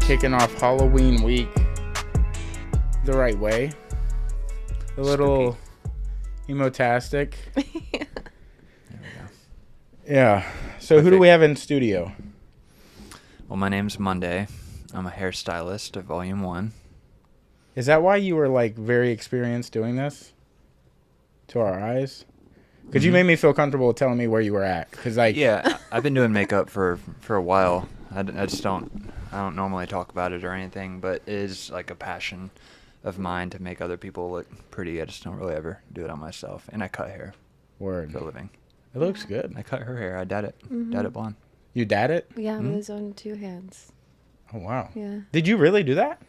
kicking off Halloween week the right way. A little emo-tastic. There we go. Yeah. So who do we have in studio? Well, my name's Monday. I'm a hairstylist at Volume 1. Is that why you were like very experienced doing this? To our eyes? Because you made me feel comfortable telling me where you were at. Cause like, Yeah, I've been doing makeup for a while. I don't normally talk about it or anything, but it is like a passion of mine to make other people look pretty. I just don't really ever do it on myself. And I cut hair word. for a living. It looks good. I cut her hair. I dyed it. Dyed it blonde. You dyed it? Yeah, with his own two hands. Oh, wow. Yeah. Did you really do that?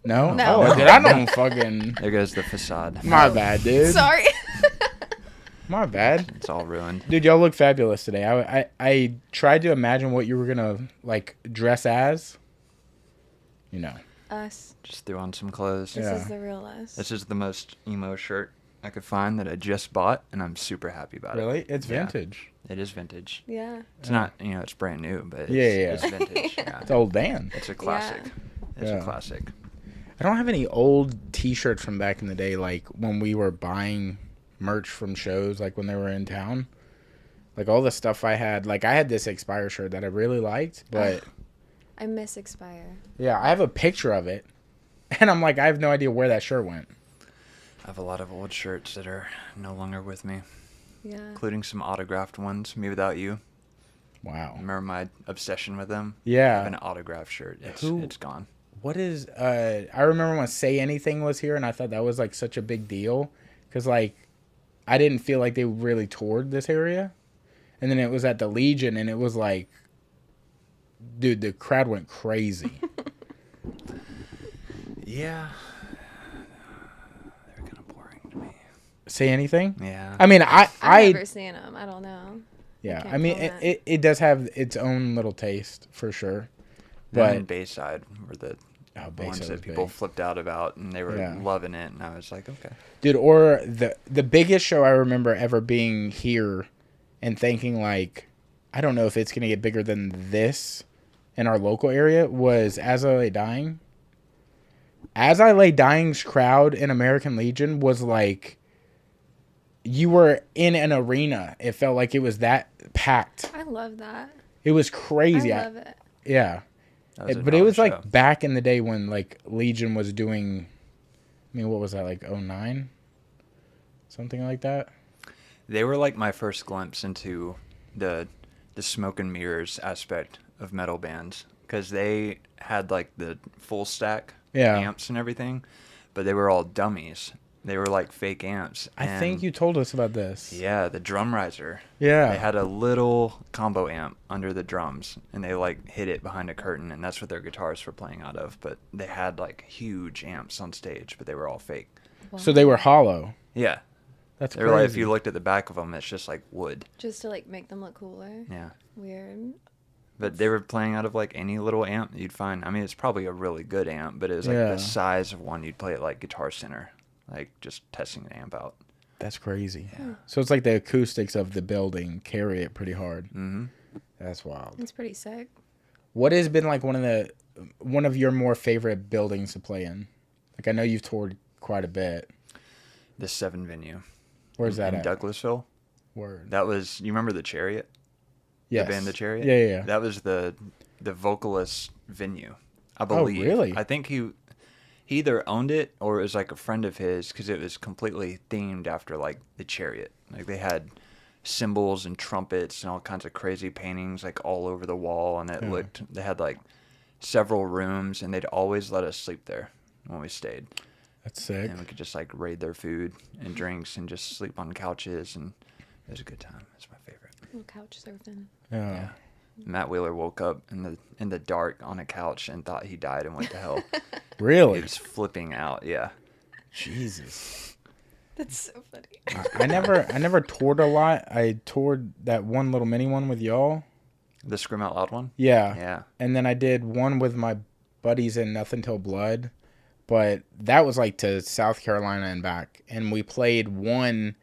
No? No. Oh, dude, I don't fucking... There goes the facade. My bad, dude. Sorry. My bad. It's all ruined. Dude, y'all look fabulous today. I tried to imagine what you were gonna like dress as. You know. Us. Just threw on some clothes. This Yeah. is the real us. This is the most emo shirt I could find that I just bought, and I'm super happy about it. Really? It's Yeah. vintage. It is vintage. Yeah. It's not, it's brand new, but it's, Yeah. it's vintage. Yeah. It's old Dan. It's a classic. It's Yeah. a classic. I don't have any old T-shirts from back in the day, like when we were buying merch from shows, like when they were in town. Like all the stuff I had, like I had this Expire shirt that I really liked, but I miss Expire. yeah, I have a picture of it, and I'm like, I have no idea where that shirt went. I have a lot of old shirts that are no longer with me, Yeah. including some autographed ones, Me Without You. Wow. Remember my obsession with them? I Yeah. have an autographed shirt. Who- It's gone. What is I remember when Say Anything was here, and I thought that was like such a big deal because like I didn't feel like they really toured this area, and then it was at the Legion, and it was like, dude, the crowd went crazy. Yeah. They're kind of boring to me. Say Anything? Yeah. I mean, I've I never seen them. I don't know. yeah. can't I mean, call that. it does have its own little taste for sure, Them but and Bayside were the oh, ones Bayside that was people big. flipped out about, and they were Yeah. loving it, and I was like, okay. Dude, or the biggest show I remember ever being here and thinking like, I don't know if it's gonna get bigger than this in our local area was As I Lay Dying. As I Lay Dying's crowd in American Legion was like, you were in an arena. It felt like it was that packed. I love that. It was crazy. I love it. Yeah. That was a But it hell of was a like show. back in the day when like Legion was doing, I mean, what was that, like 09? Something like that? They were like my first glimpse into the smoke and mirrors aspect of metal bands, because they had like the full stack Yeah. amps and everything, but they were all dummies. They were like fake amps. I think and you told us about this. Yeah, the drum riser. Yeah. They had a little combo amp under the drums, and they like hid it behind a curtain, and that's what their guitars were playing out of. But they had like huge amps on stage, but they were all fake. So they were hollow. Yeah, That's they crazy. were like, if you looked at the back of them, it's just like wood. Just to like make them look cooler. Yeah. Weird. But they were playing out of like any little amp that you'd find. I mean, it's probably a really good amp, but it was like Yeah. the size of one you'd play at like Guitar Center, like just testing the amp out. That's crazy. Yeah. So it's like the acoustics of the building carry it pretty hard. Mm-hmm. That's wild. It's pretty sick. What has been like one of your more favorite buildings to play in? Like I know you've toured quite a bit. The 7 venue. Where's that in at? Douglasville. Word. That was, you remember the Chariot? Yes. The band The Chariot? Yeah. That was the vocalist venue, I believe. really? I think he either owned it or it was like a friend of his, because it was completely themed after like the Chariot. Like they had cymbals and trumpets and all kinds of crazy paintings like all over the wall, and they had like several rooms, and they'd always let us sleep there when we stayed. That's sick. And we could just like raid their food and drinks and just sleep on couches, and it was a good time. It's my favorite. Little couch surfing. Yeah. Matt Wheeler woke up in the dark on a couch and thought he died and went to hell. Really? He was flipping out. Yeah. Jesus. That's so funny. I never toured a lot. I toured that one little mini one with y'all. The Scream Out Loud one? Yeah. Yeah. And then I did one with my buddies in Nothing Till Blood. But that was like to South Carolina and back. And we played one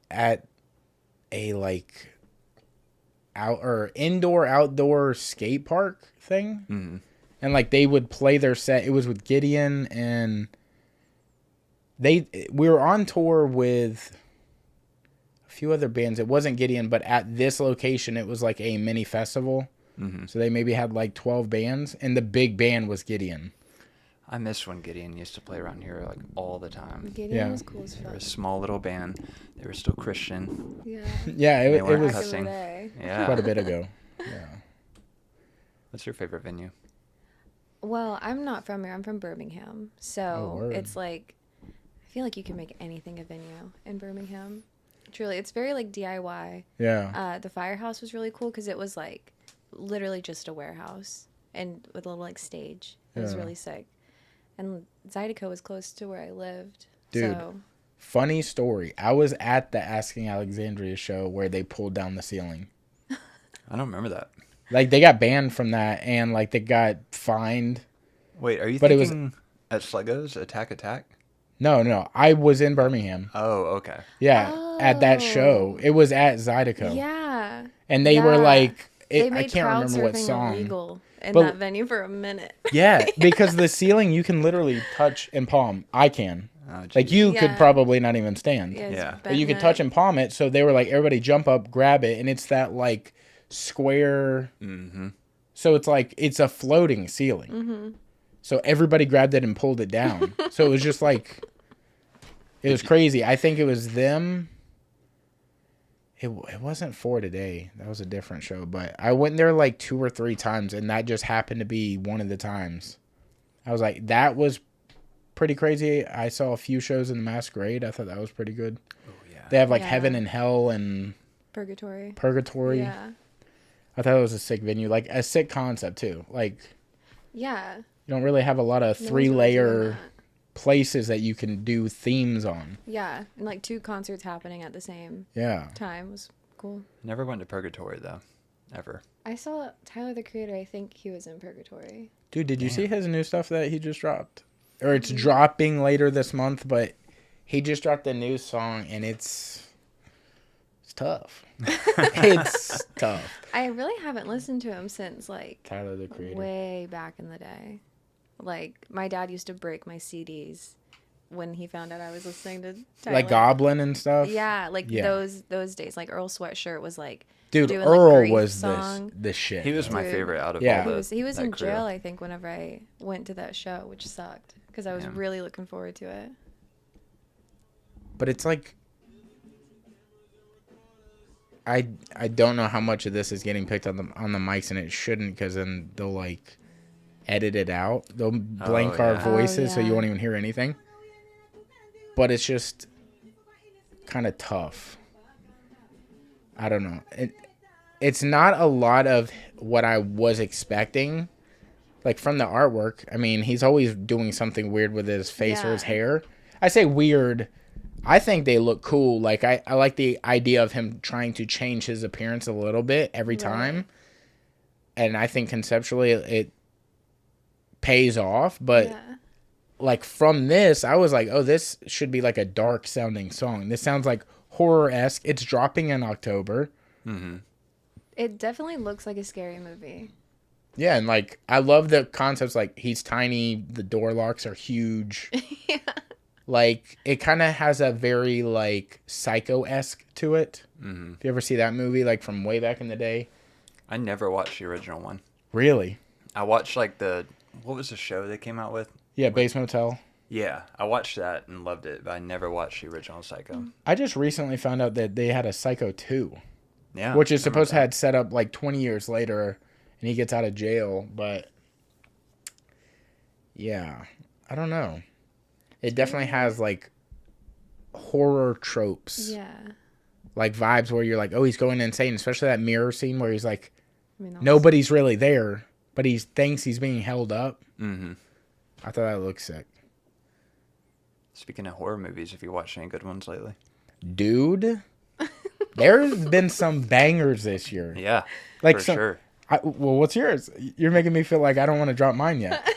at a like indoor outdoor skate park thing. Mm-hmm. And like they would play their set. It was with Gideon, and we were on tour with a few other bands. It wasn't Gideon, but at this location it was like a mini festival. Mm-hmm. So they maybe had like 12 bands, and the big band was Gideon. I miss when Gideon used to play around here like all the time. Gideon Yeah. was cool as They were fuck. a small little band. They were still Christian. Yeah. Yeah, They it weren't was Back in the cussing. day. Yeah. quite a bit ago. Yeah. What's your favorite venue? Well, I'm not from here. I'm from Birmingham. Oh, So word. it's like, I feel like you can make anything a venue in Birmingham. Truly, it's very like DIY. Yeah. The firehouse was really cool because it was like literally just a warehouse and with a little like stage. It was Yeah. really sick. And Zydeco was close to where I lived. Dude. So, Funny story. I was at the Asking Alexandria show where they pulled down the ceiling. I don't remember that. Like they got banned from that, and like they got fined. Wait, are you But it was- thinking at Sleggo's Attack? No. I was in Birmingham. Oh, okay. Yeah, at that show. Oh. It was at Zydeco. yeah. And they were Yeah. like, They I made can't crowd remember what surfing song. illegal in But- that venue for a minute. Yeah, because the ceiling you can literally touch and palm. I can. Oh, Like geez. you Yeah. could probably not even stand. Yeah, it's Yeah. But you bent could touch neck. and palm it. So they were like, everybody jump up, grab it, and it's that like square. Mm-hmm. So it's like it's a floating ceiling. Mm-hmm. So everybody grabbed it and pulled it down. So it was just like, it was crazy. I think it was them. It wasn't For Today. That was a different show. But I went there like 2 or 3 times, and that just happened to be one of the times. I was like, that was pretty crazy. I saw a few shows in the Masquerade. I thought that was pretty good. Oh, yeah. They have like Yeah. Heaven and Hell and Purgatory. Purgatory. Yeah. I thought it was a sick venue. Like a sick concept too. Like Yeah. you don't really have a lot of No one's 3 really doing layer that. places that you can do themes on. Yeah. And like 2 concerts happening at the same Yeah. time was cool. Never went to Purgatory, though. Ever. I saw Tyler the Creator. I think he was in Purgatory. Dude, did you Damn. see his new stuff that he just dropped? Or it's dropping later this month, but he just dropped a new song and it's tough. It's tough. I really haven't listened to him since like Tyler the Creator. way back in the day. Like my dad used to break my CDs when he found out I was listening to Tyler. Like Goblin and stuff. Yeah, like Yeah. those days. Like Earl Sweatshirt was like Dude, doing, like, Earl Grief was song. this shit. He was my Dude. favorite out of Yeah. all the he was that in crew. jail, I think, whenever I went to that show, which sucked because I was Yeah. really looking forward to it. But it's like I don't know how much of this is getting picked on the mics, and it shouldn't, because then they'll like edit it out. They'll blank our yeah. voices so you yeah. won't even hear anything. But it's just kind of tough. I don't know. It's not a lot of what I was expecting. Like from the artwork, I mean, he's always doing something weird with his face or his Yeah. hair. I say weird. I think they look cool. Like I like the idea of him trying to change his appearance a little bit every Right. time. And I think conceptually it pays off. But Yeah. like from this, I was like, oh, this should be like a dark sounding song. This sounds like horror-esque. It's dropping in October. Mm-hmm. It definitely looks like a scary movie. Yeah, and like I love the concepts. Like he's tiny, the door locks are huge. Yeah. Like it kind of has a very like Psycho-esque to it. Mm-hmm. If you ever see that movie, like from way back in the day. I never watched the original one. Really? I watched like what was the show they came out with? Yeah, Bates Motel. Yeah, I watched that and loved it, but I never watched the original Psycho. I just recently found out that they had a Psycho 2, Yeah, which is I remember supposed to that. have set up like 20 years later, and he gets out of jail. But yeah, I don't know. It definitely has like horror tropes, Yeah. like vibes where you're like, oh, he's going insane. Especially that mirror scene where he's like, I mean, that was- nobody's really there, but he thinks he's being held up. Mm-hmm. I thought that looked sick. Speaking of horror movies, have you watched any good ones lately? Dude, there's been some bangers this year. Yeah, Like for some- sure. Well, what's yours? You're making me feel like I don't want to drop mine yet.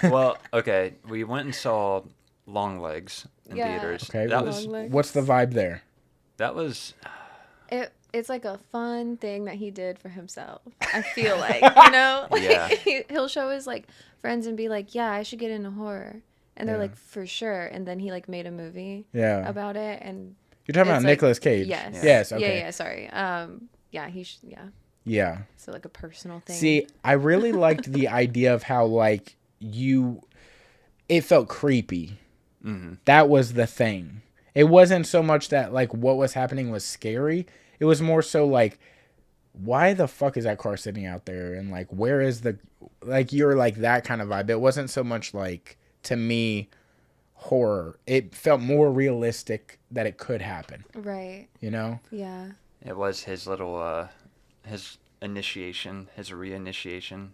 Well, okay, we went and saw Long Legs in Yeah. theaters. Okay, that well, was Long Legs. what's the vibe there? that was it's like a fun thing that he did for himself. I feel like, you know, like, Yeah. he'll show his like friends and be like, "Yeah, I should get into horror," and they're Yeah. like, "For sure." And then he like made a movie Yeah. about it, and You're talking about it's like- Nicolas Cage. Yes. Yes. Okay. Yeah. Sorry. Yeah. Yeah. Yeah. So like a personal thing. See, I really liked the idea of how like it felt creepy. Mm-hmm. That was the thing. It wasn't so much that like what was happening was scary. It was more so like, why the fuck is that car sitting out there? And like, where is you're like that kind of vibe. It wasn't so much like, to me, horror. It felt more realistic that it could happen. Right. You know? Yeah. It was his little his initiation, his reinitiation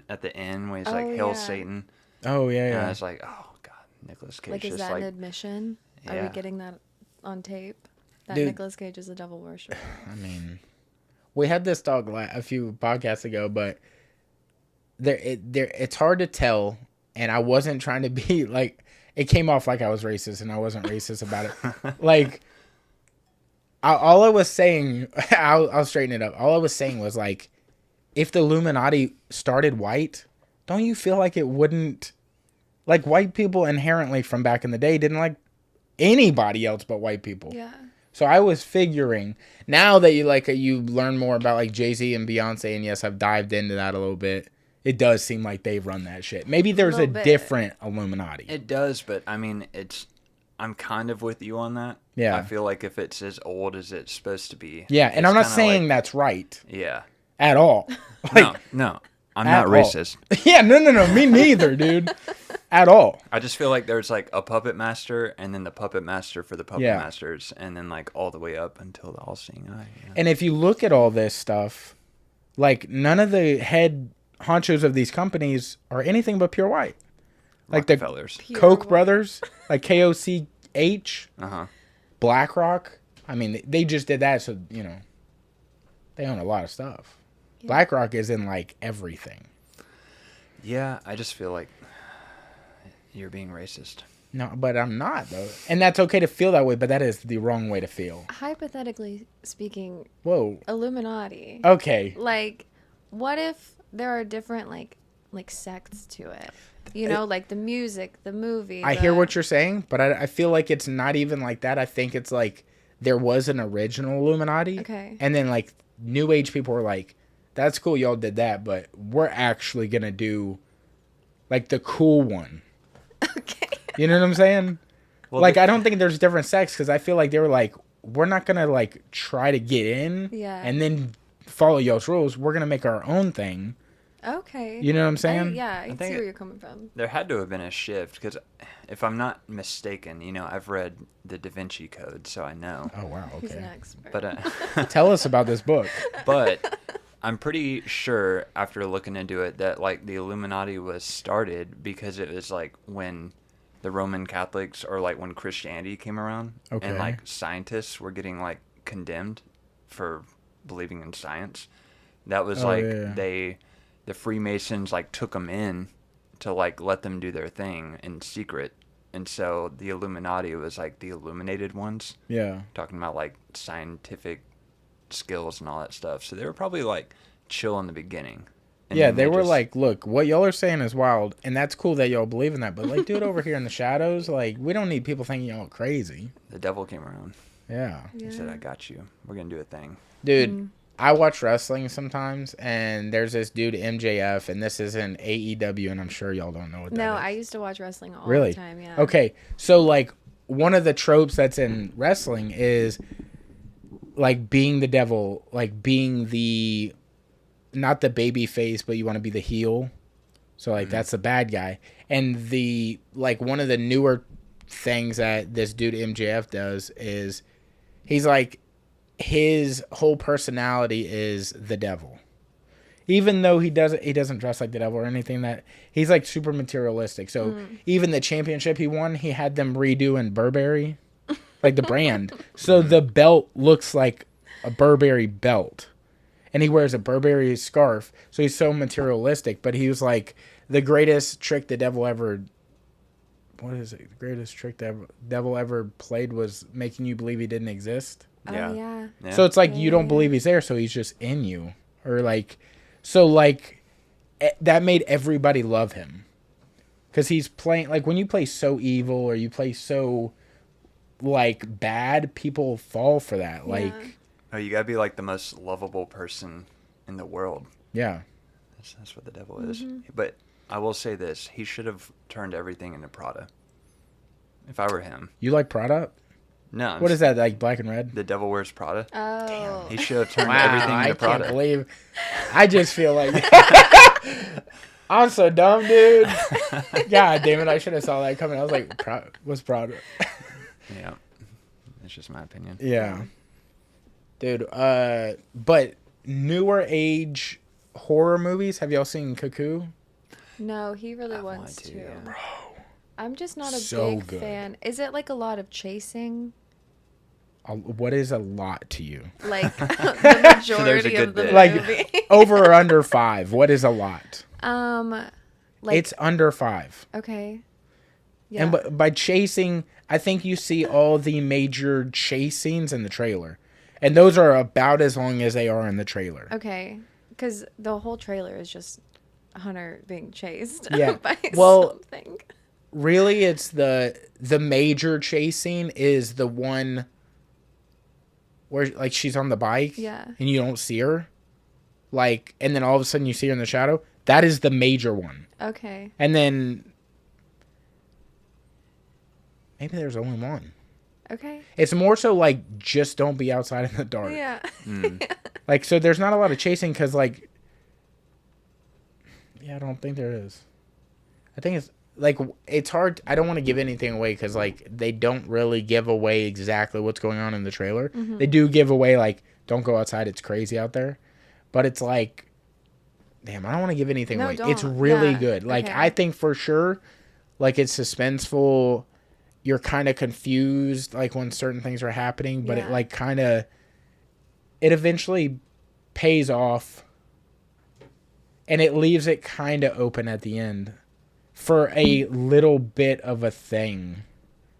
at the end when he's like, "Hail yeah. Satan." Oh, yeah, And yeah. I was like, "Oh God, Nicolas Cage." Like, is just that like, an admission? Are Yeah. we getting that on tape? That Dude. Nicolas Cage is a devil worshiper. I mean, we had this talk a few podcasts ago, but it's hard to tell, and I wasn't trying to be like, it came off like I was racist, and I wasn't racist about it. Like, all I was saying, I'll straighten it up. All I was saying was like, if the Illuminati started white, don't you feel like it wouldn't, like white people inherently from back in the day didn't like anybody else but white people. Yeah. So I was figuring, now that you learn more about like Jay-Z and Beyonce, and yes, I've dived into that a little bit. It does seem like they run that shit. Maybe there's a little bit. different Illuminati. It does, but I mean, I'm kind of with you on that. Yeah. I feel like if it's as old as it's supposed to be. Yeah, and it's I'm not kinda saying like, that's right Yeah. at all. No, I'm at not all. racist. Yeah, no, me neither, dude. At all. I just feel like there's like a puppet master, and then the puppet master for the puppet Yeah. masters, and then like all the way up until the all-seeing eye. Yeah. And if you look at all this stuff, like none of the head honchos of these companies are anything but pure white. Like the Rockefellers. Pure Koch white. brothers, like KOCH, Uh-huh. BlackRock. I mean, they just did that, so you know, they own a lot of stuff. Yeah. BlackRock is in like everything. Yeah, I just feel like you're being racist. No, but I'm not though, and that's okay to feel that way. But that is the wrong way to feel. Hypothetically speaking, Whoa. Illuminati. Okay. Like, what if there are different like sects to it? You know, like the music, the movie. I hear what you're saying, but I feel like it's not even like that. I think it's like there was an original Illuminati. Okay. And then like New Age people were like, that's cool, y'all did that, but we're actually going to do like the cool one. Okay. You know what I'm saying? Well, like, I don't think there's different sects because I feel like they were like, we're not going to like try to get in Yeah. and then follow y'all's rules. We're going to make our own thing. Okay. You know what I'm saying? I see think where you're coming from. There had to have been a shift because, if I'm not mistaken, you know, I've read the Da Vinci Code, so I know. Oh, wow. He's an Okay. expert. But Tell us about this book. but I'm pretty sure after looking into it that like the Illuminati was started because it was like when the Roman Catholics or like when Christianity came around Okay. and like scientists were getting like condemned for believing in science. That was Oh, like yeah. the Freemasons like took them in to like let them do their thing in secret. And so the Illuminati was like the illuminated ones, Yeah. talking about like scientific skills and all that stuff. So they were probably like chill in the beginning. And Yeah, then they were just- like, look, what y'all are saying is wild, and that's cool that y'all believe in that, but like do it over here in the shadows. Like, we don't need people thinking y'all crazy. the devil came around. Yeah. He said, "I got you. We're gonna do a thing." Dude, I watch wrestling sometimes, and there's this dude, MJF, and this is in AEW, and I'm sure y'all don't know what that No, is. I used to watch wrestling all Really? the time. Yeah. Okay, so like one of the tropes that's in wrestling is like being the devil, like being the not the baby face, but you want to be the heel. So like that's the bad guy. And the like one of the newer things that this dude MJF does is he's like his whole personality is the devil. Even though he doesn't dress like the devil or anything, that he's like super materialistic. So even the championship he won, he had them redo in Burberry, like the brand. So the belt looks like a Burberry belt, and he wears a Burberry scarf. So he's so materialistic. But he was like the greatest trick the devil ever. What is it? The greatest trick the devil ever played was making you believe he didn't exist. Yeah. Oh, yeah. Yeah. So it's like Yeah, you don't yeah, believe yeah. he's there, so he's just in you, or like, so like that made everybody love him because he's playing like when you play so evil or you play so like bad, people fall for that. Yeah. Like, Oh, you gotta be like the most lovable person in the world. yeah, That's what the devil is. But I will say this: he should have turned everything into Prada. If I were him. you like Prada? No. What is that, like black and red? The Devil Wears Prada. Oh. He should have turned Wow, everything I into Prada. can't believe. I just feel like I'm so dumb, dude. God damn it! I should have saw that coming. I was like, what's Prada? Yeah. That's just my opinion. Yeah, dude. But newer age horror movies. Have y'all seen Cuckoo? No, he really I want wants to, to. yeah. Bro, I'm just not a So big good. fan. Is it like a lot of chasing? what is a lot to you? Like the majority good of the bit. Like movie. over or under 5? What is a lot? Like It's under 5. okay. Yeah. And by chasing, I think you see all the major chase scenes in the trailer. And those are about as long as they are in the trailer. Okay, because the whole trailer is just Hunter being chased Yeah. by Well, something. Really, it's the major chase scene is the one where like she's on the bike, Yeah. and you don't see her, like, and then all of a sudden you see her in the shadow. That is the major one, Okay. and then maybe there's only one. Okay. It's more so like just don't be outside in the dark. Yeah. Like, so there's not a lot of chasing because like, yeah, I don't think there is. I think it's like it's hard. I don't want to give anything away because like they don't really give away exactly what's going on in the trailer. They do give away like don't go outside. It's crazy out there, but it's like, damn, I don't want to give anything No, away. don't. It's really Yeah. good. Like Okay. I think for sure, like it's suspenseful. You're kind of confused like when certain things are happening, but it Yeah. like kind of it eventually pays off, and it leaves it kind of open at the end for a little bit of a thing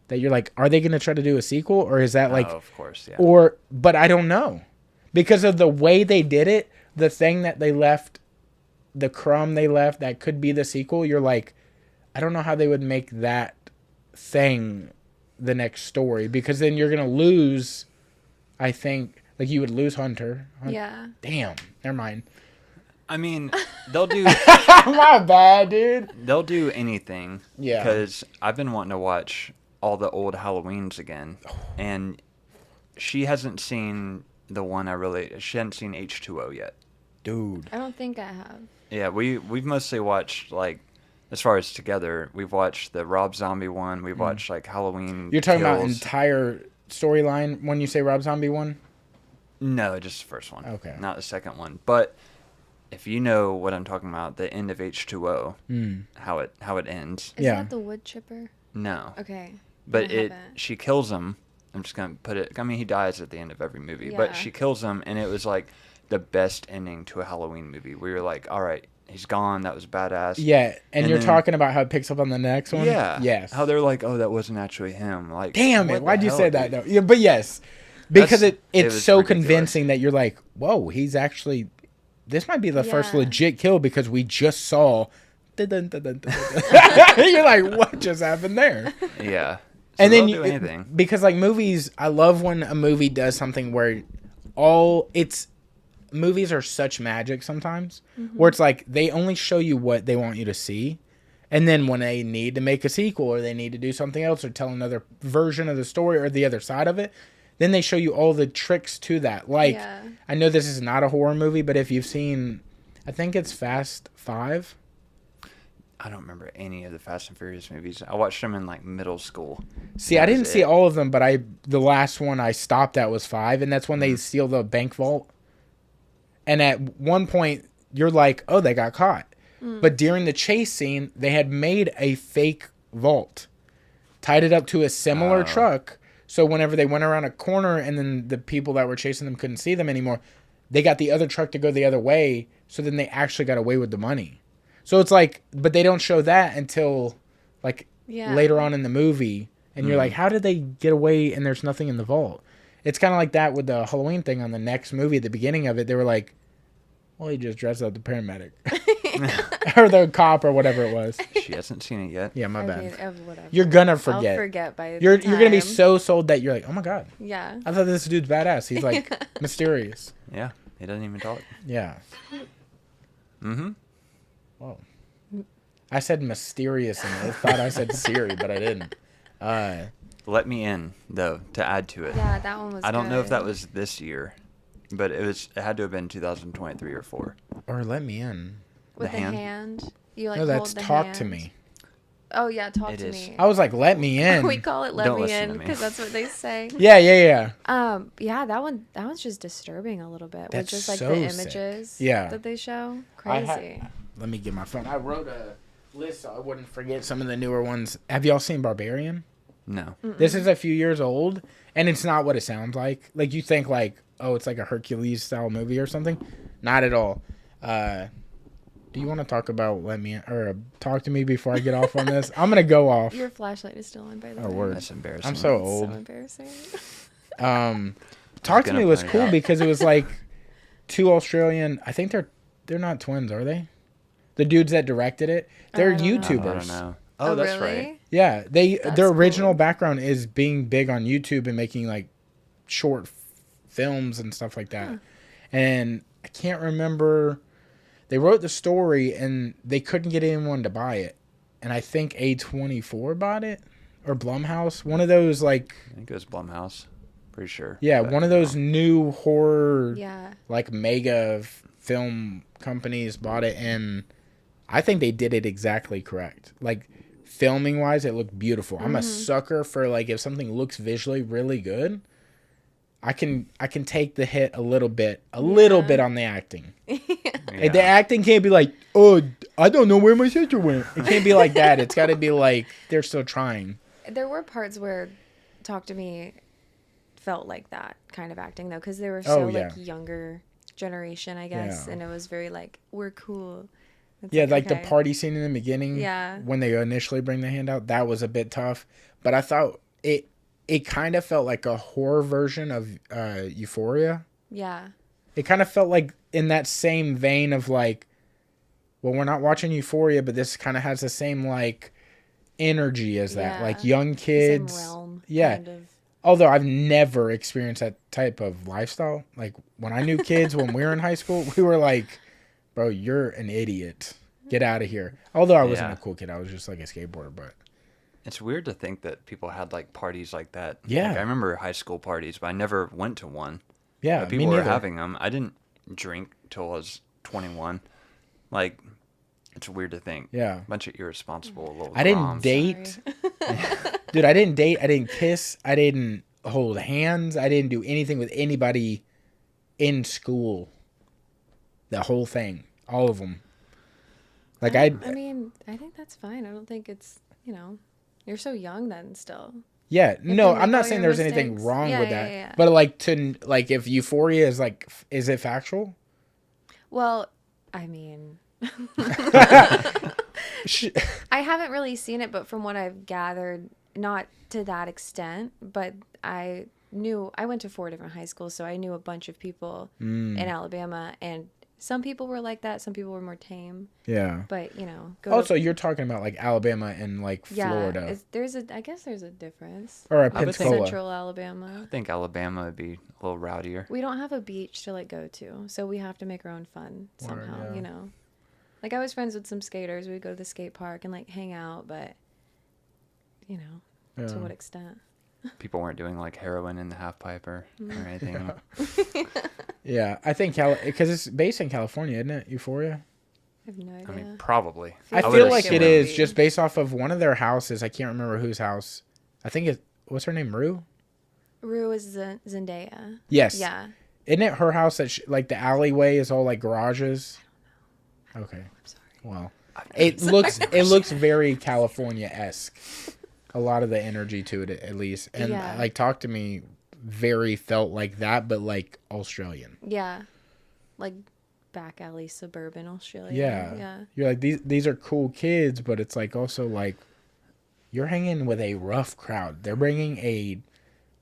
that you're like, are they going to try to do a sequel, or is that like, oh, of course, yeah. or, but I don't know because of the way they did it, the thing that they left, the crumb they left, that could be the sequel. You're like, I don't know how they would make that thing the next story, because then you're going to lose, I think, like you would lose Hunter. Yeah. Damn, never mind. I mean, they'll do My bad, dude. they'll do anything. Yeah. Because I've been wanting to watch all the old Halloweens again, and she hasn't seen the one she hadn't seen H2O yet. Dude. I don't think I have. Yeah, we've mostly watched like, as far as together, we've watched the Rob Zombie one. We've watched like Halloween. You're talking about Kills. entire storyline when you say Rob Zombie one? No, just the first one. Okay. Not the second one. But if you know what I'm talking about, the end of H2O, how it ends. Is Yeah. that the wood chipper? No. Okay. But I haven't. she kills him. I'm just gonna put it. I mean, he dies at the end of every movie, Yeah. but she kills him, and it was like the best ending to a Halloween movie. We were like, all right, he's gone. That was badass. Yeah, and you're then- talking about how it picks up on the next one? Yeah. Yes. How they're like, oh, that wasn't actually him. Like, Damn what it, the why'd you hell, say that? dude? No. Yeah, but yes. Because It it's was so ridiculous. convincing that you're like, whoa, he's actually, this might be the first Yeah. legit kill because we just saw. Dun, dun, dun, dun, dun, dun. You're like, what just happened there? Yeah. So And then they'll do anything. because like movies, I love when a movie does something where movies are such magic sometimes, where it's like they only show you what they want you to see, and then when they need to make a sequel or they need to do something else or tell another version of the story or the other side of it, then they show you all the tricks to that. Like, Yeah. I know this is not a horror movie, but if you've seen, I think it's Fast 5. I don't remember any of the Fast and Furious movies. I watched them in like middle school. See, That I didn't was see it. all of them, but the last one I stopped at was 5, and that's when they steal the bank vault. And at one point, you're like, oh, they got caught. But during the chase scene, they had made a fake vault, tied it up to a similar truck. So whenever they went around a corner and then the people that were chasing them couldn't see them anymore, they got the other truck to go the other way. So then they actually got away with the money. So it's like, but they don't show that until like Yeah. later on in the movie. And you're like, how did they get away and there's nothing in the vault? It's kind of like that with the Halloween thing on the next movie. At the beginning of it, they were like, well, he just dressed up the paramedic. Or the cop or whatever it was. She hasn't seen it yet. Yeah, my I bad. mean, whatever. You're gonna forget. I'll forget by You're the time. gonna be so sold that you're like, oh my god, Yeah. I thought this dude's badass. He's like mysterious. Yeah, he doesn't even talk. Yeah. Mm-hmm. Whoa. I said mysterious and I thought I said Siri, but I didn't. Let Me In, though, to add to it. Yeah, that one was I don't know if that good. was this year, but it had to have been 2023 or 4. Or Let Me In. With The the hand? hand. You like No, hold that's the Talk hand. to Me. Oh yeah, talk It to is. me. I was like, Let Me In. We call it "Let Don't Me listen to In" me. because that's what they say. Yeah. Yeah, that one's just disturbing a little bit. That's with just like so the sick. images. Yeah. That they show. I Crazy. Let me get my phone. I wrote a list so I wouldn't forget some of the newer ones. Have y'all seen Barbarian? No. This is a few years old, and it's not what it sounds like. Like, you think, like, oh, it's like a Hercules-style movie or something. Not at all. Do you want to talk about Talk to Me before I get off on this? I'm going to go off. Your flashlight is still on, by the Oh, way. word. That's embarrassing. I'm so It's old. so embarrassing. Talk to gonna Me was point it cool out. because it was like two Australian. I think they're not twins, are they? The dudes that directed it, they're I don't know. I YouTubers. don't know. Oh, that's really? right. Yeah, That's their original cool. background is being big on YouTube and making like short films and stuff like that. And I can't remember. They wrote the story and they couldn't get anyone to buy it. And I think A24 bought it or Blumhouse. One of those like I think it was Blumhouse. Pretty sure. yeah, but one of I don't those know. new horror Yeah. like mega film companies bought it, and I think they did it exactly correct. Like filming wise, it looked beautiful. I'm a sucker for like if something looks visually really good, I can take the hit a little bit on the acting. Yeah. The acting can't be like, oh, I don't know where my sister went. It can't be like that. It's got to be like they're still trying. There were parts where Talk to Me felt like that kind of acting though, because they were Oh, so yeah. like younger generation, I guess, Yeah. and it was very like we're cool. It's Yeah, like the okay. party scene in the beginning. Yeah. When they initially bring the hand out, that was a bit tough. But I thought it kind of felt like a horror version of Euphoria. Yeah. It kind of felt like in that same vein of like, well, we're not watching Euphoria, but this kind of has the same like energy as that. Yeah. Like young The kids. same realm. Yeah. Kind of. Although I've never experienced that type of lifestyle. Like when I knew kids when we were in high school, we were like, bro, you're an idiot. Get out of here. Although I wasn't Yeah. a cool kid. I was just like a skateboarder, but It's weird to think that people had like parties like that. Yeah. Like, I remember high school parties, but I never went to one. yeah, But me people were neither. having them. I didn't drink till I was 21. Like, it's weird to think. Yeah. A bunch of irresponsible little I didn't groms. date. Sorry. Dude, I didn't date. I didn't kiss. I didn't hold hands. I didn't do anything with anybody in school. The whole thing. All of them. Like, I mean, I think that's fine. I don't think it's, you're so young then still. yeah, You no, can I'm make not all saying your there's anything mistakes. wrong Yeah, with yeah, that. yeah. But, like, if Euphoria is, like, is it factual? Well, I mean, Sh- I haven't really seen it, but from what I've gathered, not to that extent, but I went to 4 different high schools, so I knew a bunch of people in Alabama, and some people were like that, some people were more tame, yeah. but, go Also, to, you're talking about, like, Alabama and, like, Florida. I guess there's a difference. Or a I would think- Pensacola. Central Alabama. I think Alabama would be a little rowdier. We don't have a beach to like go to, so we have to make our own fun somehow, yeah. Like I was friends with some skaters. We'd go to the skate park and like hang out, but to Yeah. what extent? People weren't doing like heroin in the half pipe or anything. Yeah, I think because it's based in California, isn't it? Euphoria. I have no idea. I mean, probably. I would feel like assume it it would is be. just based off of one of their houses. I can't remember whose house. I think it's what's her name, Rue. Rue is Zendaya. Yes. Yeah. Isn't it her house that like the alleyway is all like garages? Okay. I'm sorry. Well, I've it never- looks very California-esque. A lot of the energy to it, at least, and Yeah. like Talk to Me, very felt like that, but like Australian. Yeah. Like back alley suburban Australia. Yeah. Yeah. You're like these are cool kids, but it's like also like you're hanging with a rough crowd. They're bringing a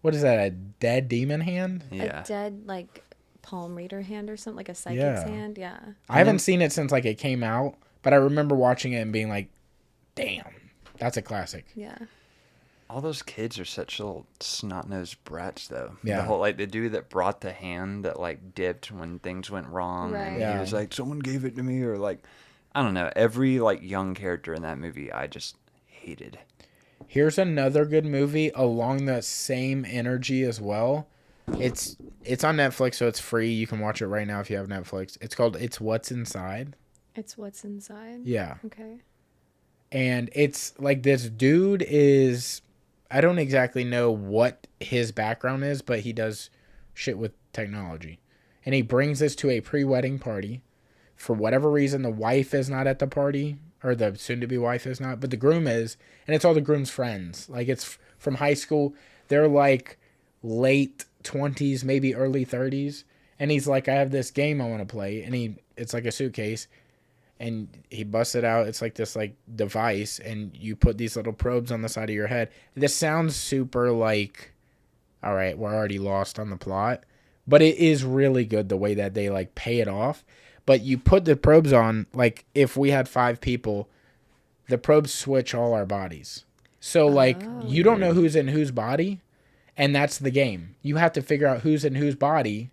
what is that? A dead demon hand? Yeah. A dead, like, palm reader hand or something, like a psychic's Yeah. hand. Yeah. I haven't seen it since like it came out, but I remember watching it and being like, damn, that's a classic. Yeah. All those kids are such little snot-nosed brats, though. Yeah. The whole, like, the dude that brought the hand that, like, dipped when things went wrong. Right. And Yeah. he was like, someone gave it to me, or, like, I don't know. Every, like, young character in that movie, I just hated. Here's another good movie along the same energy as well. It's on Netflix, so it's free. You can watch it right now if you have Netflix. It's called It's What's Inside. It's What's Inside. Yeah. Okay. And it's like this dude is, I don't exactly know what his background is, but he does shit with technology. And he brings this to a pre-wedding party. For whatever reason, the wife is not at the party, or the soon-to-be wife is not, but the groom is, and it's all the groom's friends. Like, it's from high school. They're like late 20s, maybe early 30s. And he's like, I have this game I want to play. And it's like a suitcase. And he busts it out. It's like this like device, and you put these little probes on the side of your head. This sounds super like, all right, we're already lost on the plot. But it is really good the way that they like pay it off. But you put the probes on, like if we had 5 people, the probes switch all our bodies. So like you don't know who's in whose body, and that's the game. You have to figure out who's in whose body.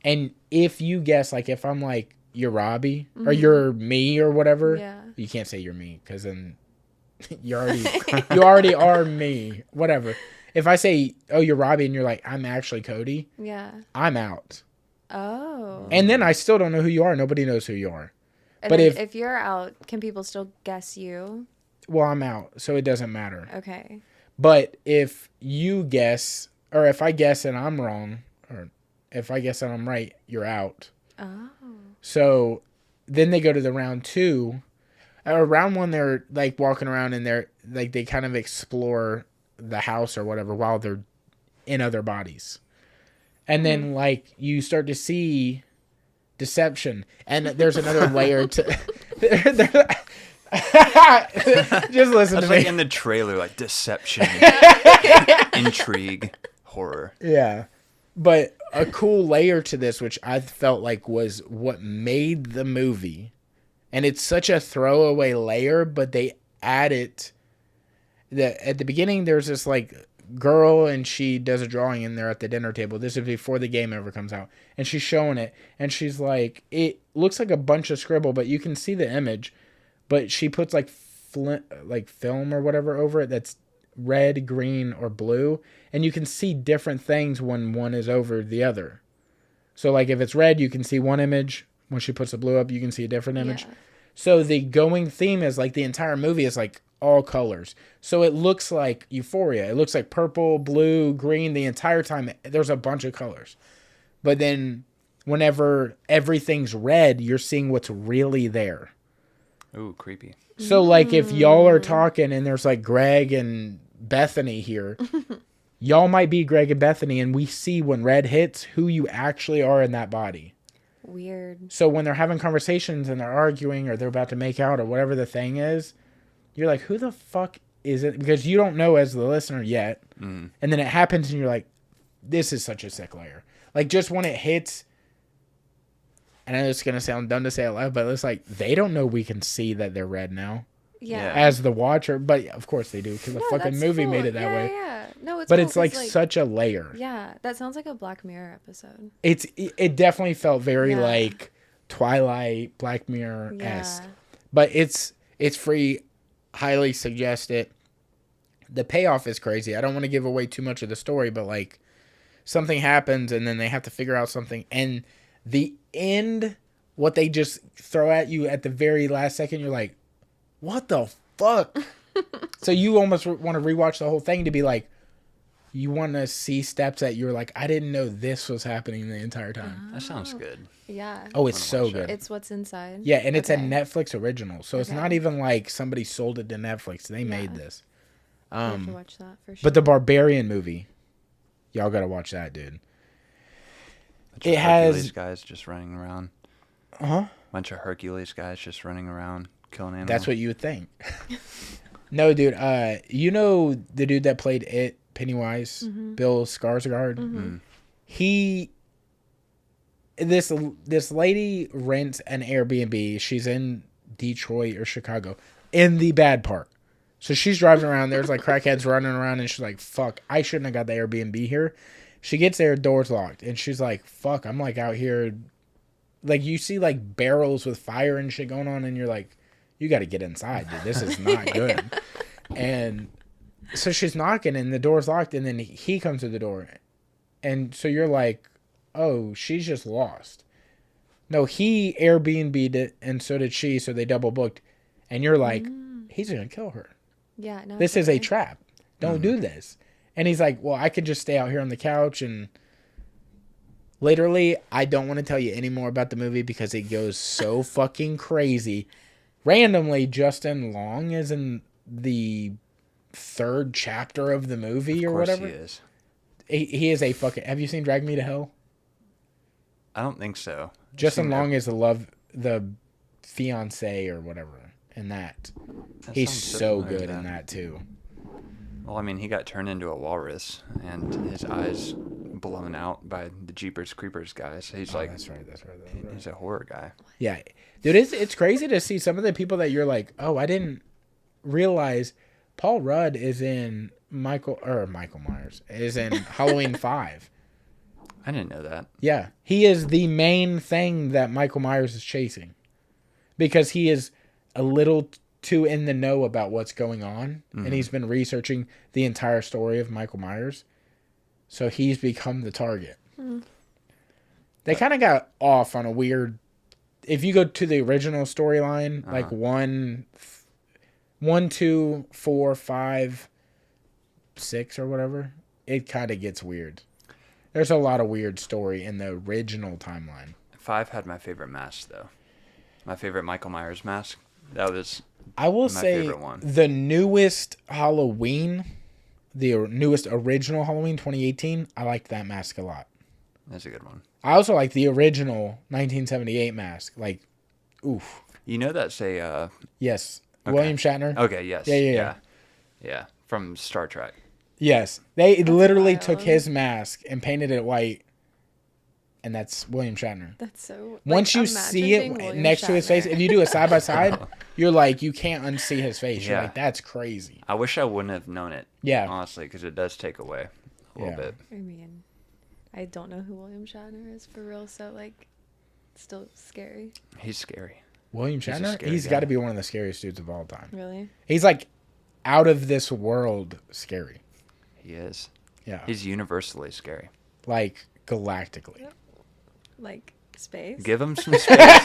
And if you guess, like if I'm like, you're Robby or you're me or whatever, Yeah. you can't say you're me because then you already are me. Whatever. If I say, oh, you're Robby, and you're like, I'm actually Cody, Yeah. I'm out. Oh. And then I still don't know who you are. Nobody knows who you are. And but then if if you're out, can people still guess you? Well, I'm out, so it doesn't matter. Okay. But if you guess, or if I guess and I'm wrong, or if I guess and I'm right, you're out. Oh. So then they go to the round 2. Round 1, they're like walking around and they're like, they kind of explore the house or whatever while they're in other bodies. And then like you start to see deception, and there's another layer to just listen That's to like me. in the trailer, like deception, intrigue, horror. Yeah. But a cool layer to this, which I felt like was what made the movie, and it's such a throwaway layer, but they add it. At the beginning, there's this like girl, and she does a drawing in there at the dinner table. This is before the game ever comes out, and she's showing it, and she's like, it looks like a bunch of scribble, but you can see the image, but she puts like film or whatever over it that's red, green, or blue, and you can see different things when one is over the other. So like if it's red, you can see one image. When she puts the blue up, you can see a different image. Yeah. So the going theme is like the entire movie is like all colors. So it looks like Euphoria. It looks like purple, blue, green the entire time. There's a bunch of colors. But then whenever everything's red, you're seeing what's really there. Ooh, creepy. So like if y'all are talking and there's like Greg and Bethany here, y'all might be Greg and Bethany, and we see when red hits who you actually are in that body. Weird. So when they're having conversations and they're arguing or they're about to make out or whatever the thing is, you're like, who the fuck is it? Because you don't know as the listener yet. And then it happens and you're like, this is such a sick layer. Like just when it hits, and I know it's going to sound dumb to say it loud, but it's like, they don't know we can see that they're red now Yeah. as the watcher. But of course they do, because the fucking that's movie cool. made it that way. Yeah. No, it's But cool it's like 'cause, such a layer. Yeah, that sounds like a Black Mirror episode. It definitely felt very Yeah. like Twilight, Black Mirror-esque. Yeah. But it's free. Highly suggest it. The payoff is crazy. I don't want to give away too much of the story, but like something happens and then they have to figure out something. And the end, what they just throw at you at the very last second, you're like, what the fuck? So you almost want to rewatch the whole thing to be like, you want to see steps that you're like, I didn't know this was happening the entire time. That sounds good. Yeah. Oh, it's so good. It's What's Inside. Yeah, and it's a Okay. Netflix original, so it's Okay. not even like somebody sold it to Netflix. They made this. I have to watch that for sure. But the Barbarian movie, y'all gotta watch that, dude. Bunch of It has- Hercules guys just running around. Bunch of Hercules guys just running around killing animals. That's what you would think. No, dude. You know the dude that played It, Pennywise, Mm-hmm. Bill Skarsgård. Mm-hmm. This lady rents an Airbnb. She's in Detroit or Chicago in the bad part. So she's driving around. There's like crackheads running around, and she's like, "Fuck, I shouldn't have got the Airbnb here." She gets there, door's locked, and she's like, "Fuck, I'm like out here." Like you see like barrels with fire and shit going on, and you're like, "You got to get inside, dude. This is not good." And so she's knocking, and the door's locked, and then he comes to the door, and so you're like, "Oh, she's just lost." No, he Airbnb'd it, and so did she. So they double booked, and you're like, "He's gonna kill her. Yeah, no. This is a trap. Don't do this." And he's like, "Well, I could just stay out here on the couch." And literally, I don't want to tell you any more about the movie because it goes so fucking crazy. Randomly, Justin Long is in the 3rd chapter of the movie or whatever. He is. He is a fucking. Have you seen Drag Me to Hell? I don't think so. Justin Long is the fiance or whatever in that. He's so good in that too. Well, I mean, he got turned into a walrus, and his eyes blown out by the Jeepers Creepers guy. So he's like, That's right. He's a horror guy. Yeah, dude, it's crazy to see some of the people that you're like, oh, I didn't realize Paul Rudd is in Michael Myers is in Halloween 5. I didn't know that. Yeah, he is the main thing that Michael Myers is chasing because he is a little too in the know about what's going on, and he's been researching the entire story of Michael Myers, so he's become the target. They kind of got off on a weird. If you go to the original storyline, like 1, 2, 4, 5, 6, or whatever, it kind of gets weird. There's a lot of weird story in the original timeline. 5 had my favorite mask, though. My favorite Michael Myers mask. That was I will say favorite one. The newest Halloween, the newest original Halloween 2018, I liked that mask a lot. That's a good one. I also like the original 1978 mask. Like, oof. You know that's a... Yes. Okay. William Shatner. Okay, yes. Yeah, from Star Trek. Yes. They literally wild. took his mask and painted it white, and that's William Shatner. That's so. Once you see it next to his face, if you do it side by side, you're like, you can't unsee his face. You're Yeah. like, that's crazy. I wish I wouldn't have known it. Yeah. Honestly, because it does take away a little bit. I mean, I don't know who William Shatner is for real, so like, it's still scary. He's scary. William He's a Shatner? scary He's guy. got to be one of the scariest dudes of all time. Really? He's like out of this world scary. He is. Yeah. He's universally scary. Like galactically. Yep. Like space. Give him some space.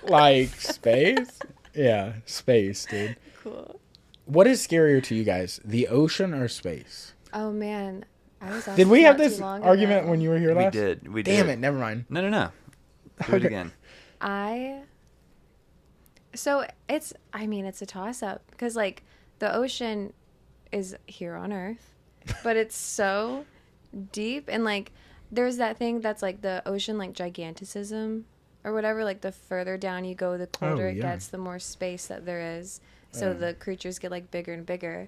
Like space? Yeah, space, dude. Cool. What is scarier to you guys, the ocean or space? Oh man, I was. Did we have not too this long argument ago. when you were here We last? did. We did. Damn it, never mind. No. Do it Okay. again. So it's a toss up because like the ocean is here on Earth, but it's so deep and like there's that thing that's like the ocean like giganticism or whatever. Like the further down you go, the colder it yeah. gets, the more space that there is. So the creatures get like bigger and bigger,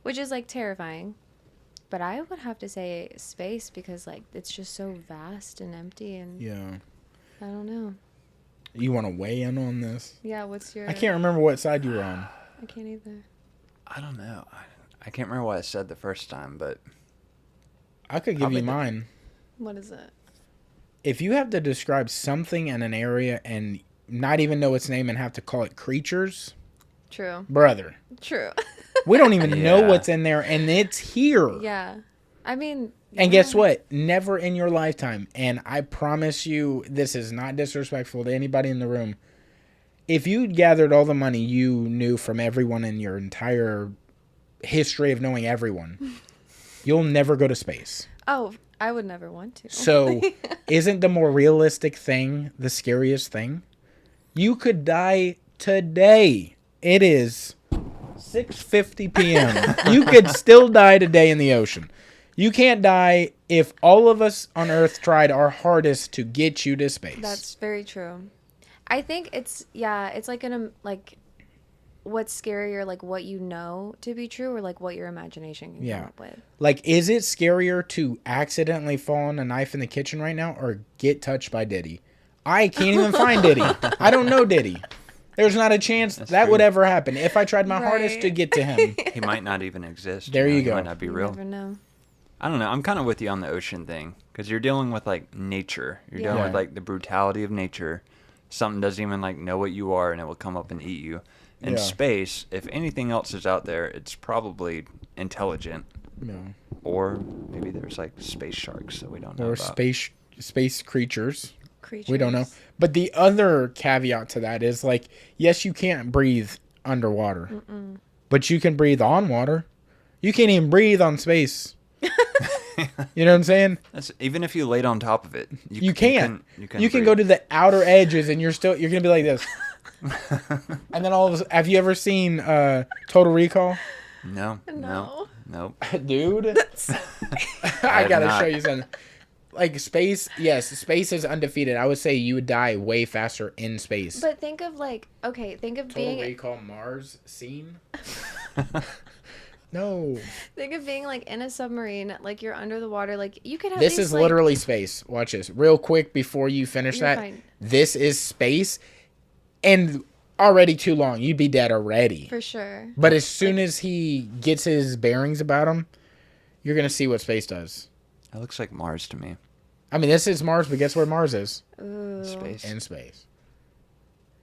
which is like terrifying. But I would have to say space because like it's just so vast and empty and Yeah. I don't know. You want to weigh in on this? Yeah, what's your? I can't remember what side you were on. I can't either. I don't know. I can't remember what I said the first time, but I could give Probably you the- mine. What is it? If you have to describe something in an area and not even know its name and have to call it creatures, True. brother, True. we don't even know Yeah. what's in there, and it's here. Yeah. I mean. And yeah. guess what? Never in your lifetime, and I promise you, this is not disrespectful to anybody in the room. If you gathered all the money you knew from everyone in your entire history of knowing everyone, you'll never go to space. Oh, I would never want to. So, isn't the more realistic thing the scariest thing? You could die today. It is 6:50 p.m. You could still die today in the ocean. You can't die if all of us on Earth tried our hardest to get you to space. That's very true. I think it's like what's scarier, like what you know to be true, or like what your imagination can come up with? Like, is it scarier to accidentally fall on a knife in the kitchen right now or get touched by Diddy? I can't even find Diddy. I don't know Diddy. There's not a chance that would ever happen if I tried my hardest to get to him. He might not even exist. There you He go. might not be real. You never know. I don't know. I'm kind of with you on the ocean thing because you're dealing with like nature. You're dealing with like the brutality of nature. Something doesn't even like know what you are, and it will come up and eat you. In space, if anything else is out there, it's probably intelligent. No. Or maybe there's like space sharks that we don't know Or about. space creatures. Creatures. We don't know. But the other caveat to that is like, yes, you can't breathe underwater, but you can breathe on water. You can't even breathe on space. You know what I'm saying? Even if you laid on top of it, You can't. You can breathe. go to the outer edges and you're gonna be like this. And then all of a sudden, have you ever seen Total Recall? No. Dude, I gotta show you something. Like space, yes, space is undefeated. I would say you would die way faster in space. But think of like, okay, think of Total being Recall Mars scene. No. Think of being like in a submarine, like you're under the water, like you could have. This these, is like, literally space. Watch this. Real quick before you finish You're that. fine. This is space. And already too long. You'd be dead already. For sure. But as soon as he gets his bearings about him, you're going to see what space does. It looks like Mars to me. I mean, this is Mars, but guess where Mars is? Ooh. Space. In space.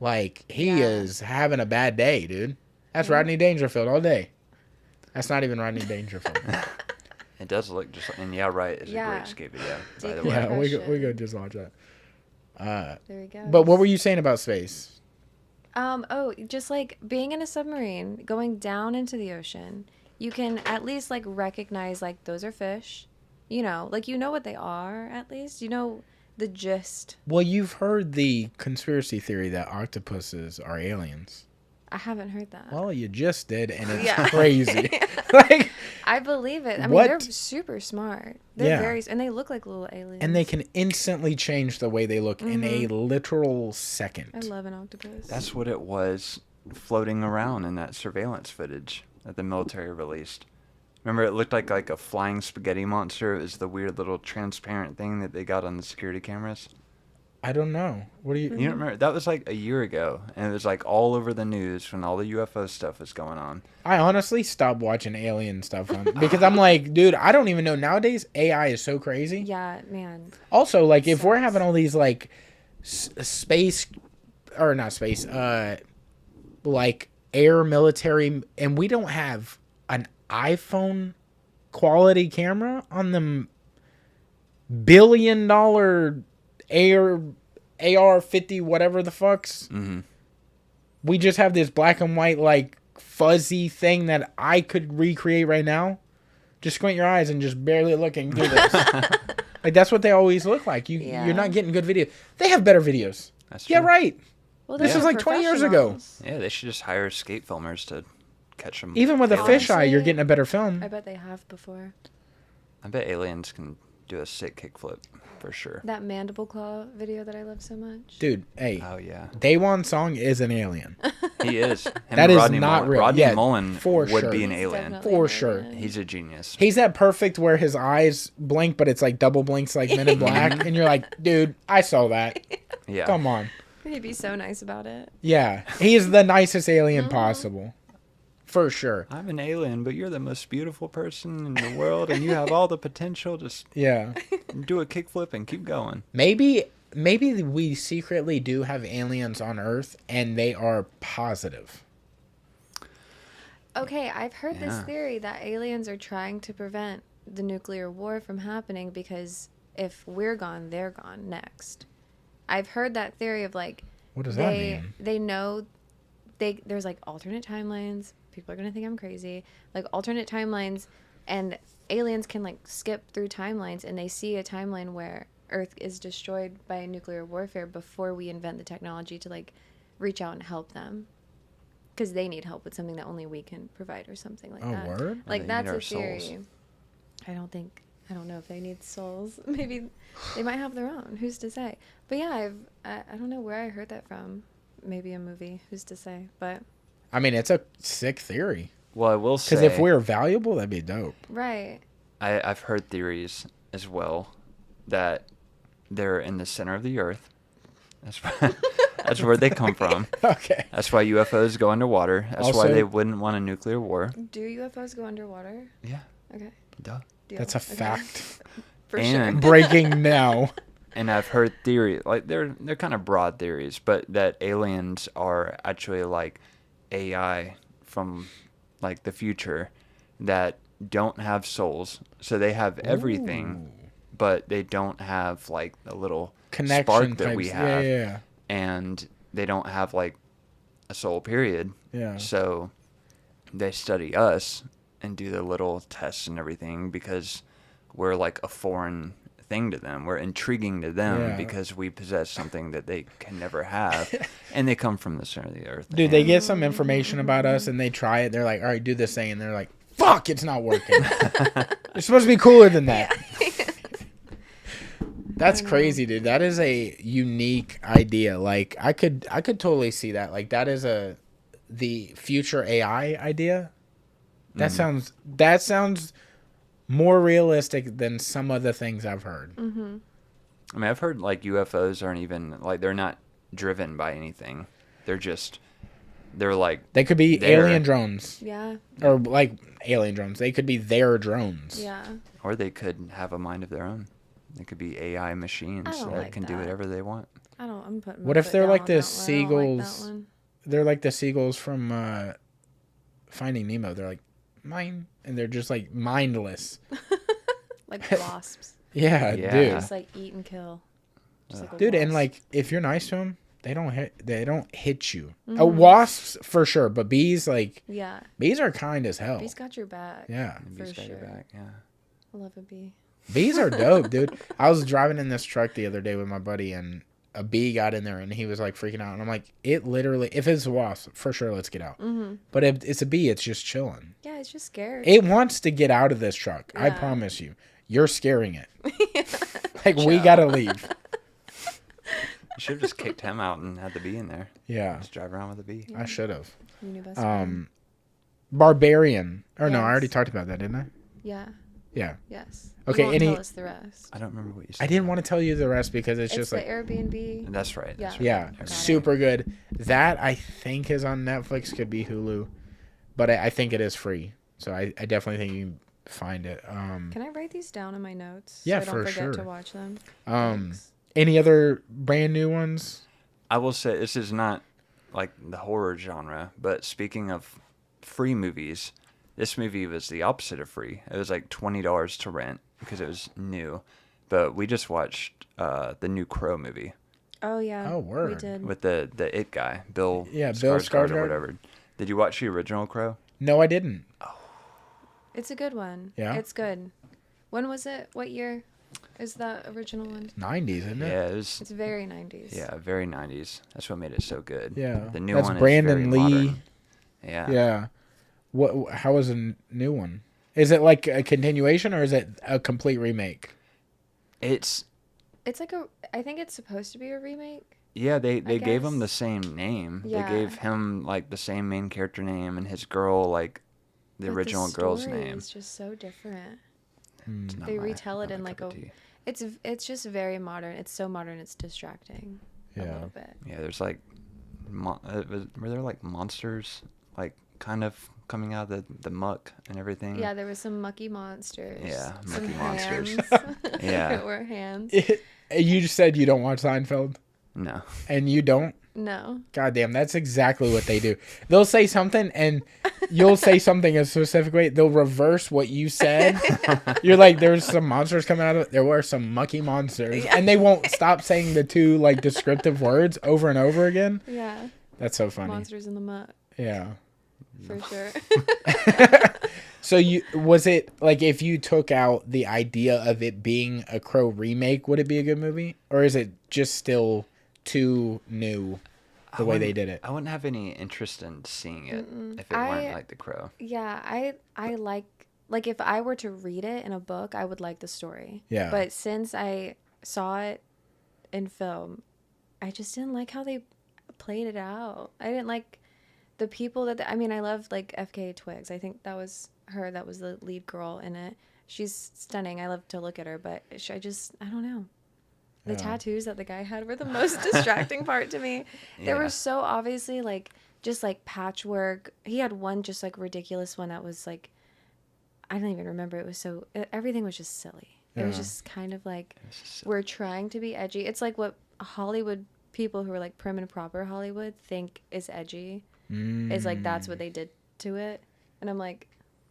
Like, he is having a bad day, dude. That's Rodney Dangerfield all day. That's not even Rodney Dangerfield. It does look just like, and yeah, right, it's a great skate video, by the way. Yeah, we go just watch that. There we go. But what were you saying about space? Just like being in a submarine, going down into the ocean, you can at least like recognize like those are fish. You know, like you know what they are at least. You know the gist. Well, you've heard the conspiracy theory that octopuses are aliens. I haven't heard that. Well, you just did, and it's Yeah. crazy. Like, I believe it. I mean, What? they're super smart. They're and they look like little aliens. and they can instantly change the way they look in a literal second. I love an octopus. That's what it was floating around in that surveillance footage that the military released. Remember, it looked like a flying spaghetti monster. It was the weird little transparent thing that they got on the security cameras. I don't know. What do you? You don't remember? That was like a year ago, and it was like all over the news when all the UFO stuff was going on. I honestly stopped watching alien stuff because I'm like, dude, I don't even know. Nowadays, AI is so crazy. Yeah, man. Also, like, if we're having all these like space or not space, like air military, and we don't have an iPhone quality camera on the $1 billion AR-50 whatever the fucks. Mm-hmm. We just have this black and white like fuzzy thing that I could recreate right now. Just squint your eyes and just barely looking through this. Like that's what they always look like. You're not getting good video. They have better videos. That's Yeah, true. right. Well, This they're is like 20 years ago. professionals. Yeah, they should just hire skate filmers to catch them. Even with a Honestly, fisheye, you're getting a better film. I bet they have before. I bet aliens can do a sick kickflip for sure. That mandible claw video that I love so much. Dude, hey, Oh yeah, Daewon Song is an alien. he is. Him That and is Rodney not Mullen. real. Rodney Yeah, Mullen for would sure. be an He's alien. definitely For an sure. alien. He's a genius. He's that perfect where his eyes blink, but it's like double blinks like Men in Black. And you're like, dude, I saw that. Yeah. Come on. He'd be so nice about it. Yeah. He is the nicest alien possible. For sure. I'm an alien, but you're the most beautiful person in the world, and you have all the potential. Just Yeah. do a kickflip and keep going. Maybe we secretly do have aliens on Earth and they are positive. Okay, I've heard this Yeah. theory that aliens are trying to prevent the nuclear war from happening because if we're gone, they're gone next. I've heard that theory of like What does that mean? they know there's like alternate timelines. People are gonna think I'm crazy. Like alternate timelines, and aliens can like skip through timelines, and they see a timeline where Earth is destroyed by nuclear warfare before we invent the technology to like reach out and help them, because they need help with something that only we can provide or something like Oh, that. word? Like They that's need a our theory. souls. I don't know if they need souls. Maybe they might have their own. Who's to say? But yeah, I don't know where I heard that from. Maybe a movie. Who's to say? But I mean, it's a sick theory. Well, I will say, Because if we're valuable, that'd be dope. Right. I've heard theories as well that they're in the center of the earth. That's where they come from. Okay. That's why UFOs go underwater. That's why Also- they wouldn't want a nuclear war. Do UFOs go underwater? Yeah, Okay. duh. Deal. That's a Okay. fact. For And- sure. Breaking now. And I've heard theory, like they're kind of broad theories, but that aliens are actually like AI from like the future that don't have souls. So they have everything, but they don't have like the little Connection spark that types. we have. Yeah. And they don't have like a soul, period. Yeah. So they study us and do the little tests and everything because we're like a foreign thing to them. We're intriguing to them Yeah. because we possess something that they can never have. And they come from the center of the earth. Dude, they And get some information about us and they try it. They're like, all right, do this thing. And they're like, fuck, it's not working. You're supposed to be cooler than that. That's crazy, dude. That is a unique idea. Like, I could totally see that. Like, that is the future AI idea. That sounds more realistic than some of the things I've heard. I mean, I've heard like UFOs aren't even like they're not driven by anything. They're like They could be there. alien drones. Yeah. Or like alien drones. They could be their drones. Yeah. Or they could have a mind of their own. They could be AI machines I don't that like can do that. whatever they want. I'm putting. What my if foot they're down like on the that one. I don't like that seagulls? one. They're like the seagulls from Finding Nemo. They're like, mine. And they're just like mindless. Like wasps. Yeah, Yeah. dude. Just like eat and kill. Just like a Dude, and wasp. like if you're nice to them, they don't hit you. Mm-hmm. Wasps for sure, but bees Yeah. bees are kind as hell. Bees got your back. Yeah. For Bees got your sure. back, yeah. I love a bee. Bees are dope, dude. I was driving in this truck the other day with my buddy and a bee got in there and he was like freaking out and I'm like, it literally, if it's a wasp, for sure, let's get out. Mm-hmm. But if it's a bee, it's just chilling. Yeah, it's just scared. It wants to get out of this truck. I Yeah. promise you. You're scaring it. Like, we gotta leave. You should have just kicked him out and had the bee in there. Yeah, Just drive around with a bee. I should have. Your new best friend. Barbarian. Or no, I Yes. already talked about that, didn't I? Yeah. Yeah. Yes. Okay, You won't any- tell us the rest. I don't remember what you said. I didn't want to tell you the rest because it's It's just the like, Airbnb. That's right. Yeah. That's right. yeah, Got it. super good. That I think is on Netflix, could be Hulu, but I think it is free. So I definitely think you can find it. Can I write these down in my notes? Yeah, so I don't for forget sure. to watch them. Thanks. Any other brand new ones? I will say this is not like the horror genre, but speaking of free movies, this movie was the opposite of free. It was like $20 to rent because it was new. But we just watched the new Crow movie Oh yeah. Oh, We word. did. with the It guy, Bill. Yeah, Bill Skarsgård Skarsgård. or whatever. Did you watch the original Crow? No, I didn't. It's a good one. Yeah? It's good. When was it? What year is that original one? 90s, isn't it? Yeah, it was. It's very 90s. Yeah, very 90s. That's what made it so good. Yeah. The new That's one Brandon is very Lee. modern. Yeah. Yeah. What? How is a new one? Is it like a continuation or is it a complete remake? It's It's like I think it's supposed to be a remake. yeah, they gave him guess. the same name. Yeah. They gave him like the same main character name and his girl like the But original girl's story name. is just so different. It's not They my- retell it not in my like cup a. of tea. It's just very modern. It's so modern. It's distracting. A Yeah. little bit. Yeah, there's like were there like monsters like kind of coming out of the muck and everything? Yeah, there was some mucky monsters. Yeah, some mucky monsters. hands. Yeah. There were hands. You just said you don't watch Seinfeld, No. and you don't. No. God damn, that's exactly what they do. They'll say something, and you'll say something a specific way. They'll reverse what you said. You're like, there's some monsters coming out of it. There were some mucky monsters, and they won't stop saying the two like descriptive words over and over again. Yeah. That's so funny. Monsters in the muck. Yeah. For sure. So was it like if you took out the idea of it being a Crow remake, would it be a good movie, or is it just still too new the way they did it? I wouldn't have any interest in seeing it if it I- weren't like The Crow. Yeah, I like if I were to read it in a book, I would like the story. Yeah. But since I saw it in film, I just didn't like how they played it out. I didn't like the people that I mean, I love like FK Twigs. I think that was her. That was the lead girl in it. She's stunning. I love to look at her, but I don't know. The tattoos that the guy had were the most distracting part to me. They were so obviously like just like patchwork. He had one just like ridiculous one that was like, I don't even remember. It was so, everything was just silly. It was just kind of like, we're trying to be edgy. It's like what Hollywood people who are like prim and proper Hollywood think is edgy. Is like, that's what they did to it. And I'm like,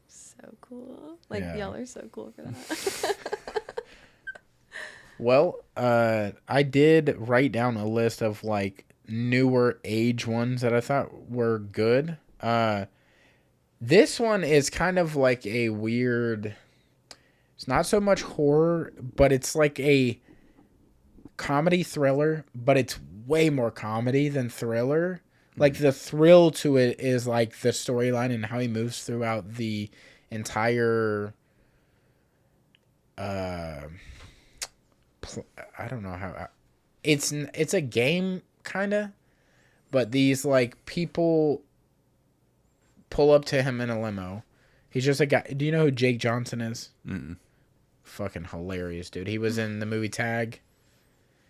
so cool. Like, y'all are so cool for that. Well, I did write down a list of like newer age ones that I thought were good. This one is kind of like a weird, it's not so much horror, but it's like a comedy thriller, but it's way more comedy than thriller. Like the thrill to it is like the storyline and how he moves throughout the entire I don't know how it's a game kind of, but these like people pull up to him in a limo. He's just a guy. Do you know who Jake Johnson is? Mm-mm. Fucking hilarious, dude. He was in the movie Tag.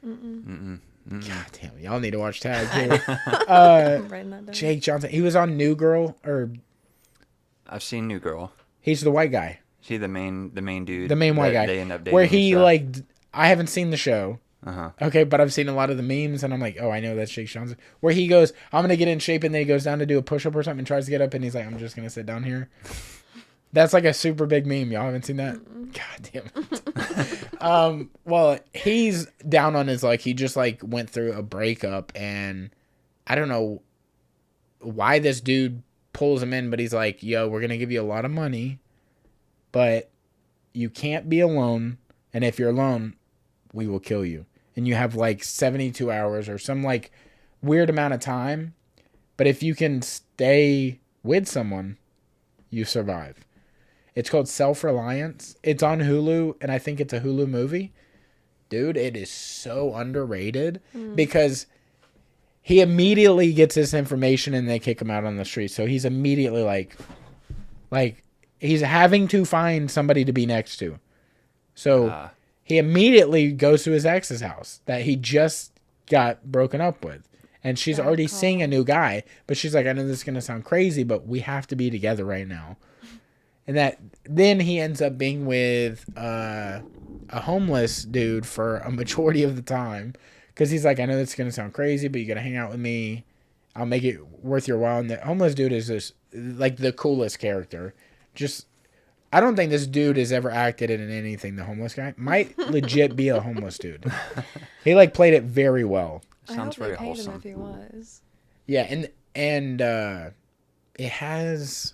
Mm-mm. Mm-mm. God damn, y'all need to watch Tag too. I'm writing that down. Jake Johnson. He was on New Girl, or I've seen New Girl. he's the white guy, See the main dude. the main white that guy, They end up dating where and he stuff? like. I haven't seen the show. Uh-huh. Okay, but I've seen a lot of the memes, and I'm like, oh, I know that's Jake Johnson. Where he goes, I'm going to get in shape, and then he goes down to do a push-up or something and tries to get up, and he's like, I'm just going to sit down here. That's like a super big meme. Y'all haven't seen that? God damn it. Well, he's down on his luck. He just, like, went through a breakup, and I don't know why this dude pulls him in, but he's like, yo, we're going to give you a lot of money, but you can't be alone, and if you're alone, we will kill you. And you have like 72 hours or some like weird amount of time. But if you can stay with someone, you survive. It's called Self-Reliance. It's on Hulu, and I think it's a Hulu movie. Dude, it is so underrated because he immediately gets this information and they kick him out on the street. So he's immediately like he's having to find somebody to be next to. So he immediately goes to his ex's house that he just got broken up with. And she's already seeing a new guy. But she's like, I know this is going to sound crazy, but we have to be together right now. And then he ends up being with a homeless dude for a majority of the time. Because he's like, I know this is going to sound crazy, but you got to hang out with me. I'll make it worth your while. And the homeless dude is just like the coolest character. Just... I don't think this dude has ever acted in anything. The homeless guy might legit be a homeless dude. He like played it very well. Sounds very paid wholesome. him if he was. Yeah, and it has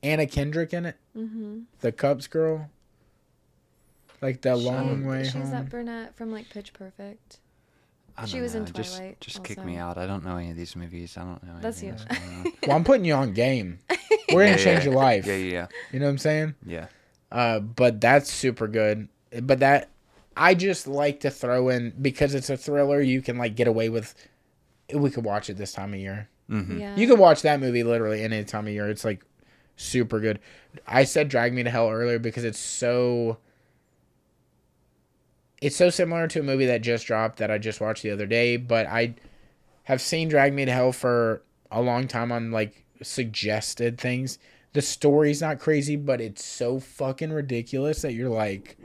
Anna Kendrick in it. Mm-hmm. The Cubs girl. Like the Long Way She's Home. that brunette from like Pitch Perfect. I don't She was in know. Twilight Just also. kick me out. I don't know any of these movies. I don't know. That's anything you. that's going on. Well, I'm putting you on game. We're gonna change your life. Yeah. You know what I'm saying? Yeah. But that's super good. But that I just like to throw in because it's a thriller. You can like get away with. We could watch it this time of year. Mm-hmm. Yeah. You can watch that movie literally any time of year. It's like super good. I said Drag Me to Hell earlier because it's so similar to a movie that just dropped that I just watched the other day. But I have seen Drag Me to Hell for a long time on like suggested things. The story's not crazy, but it's so fucking ridiculous that you're like,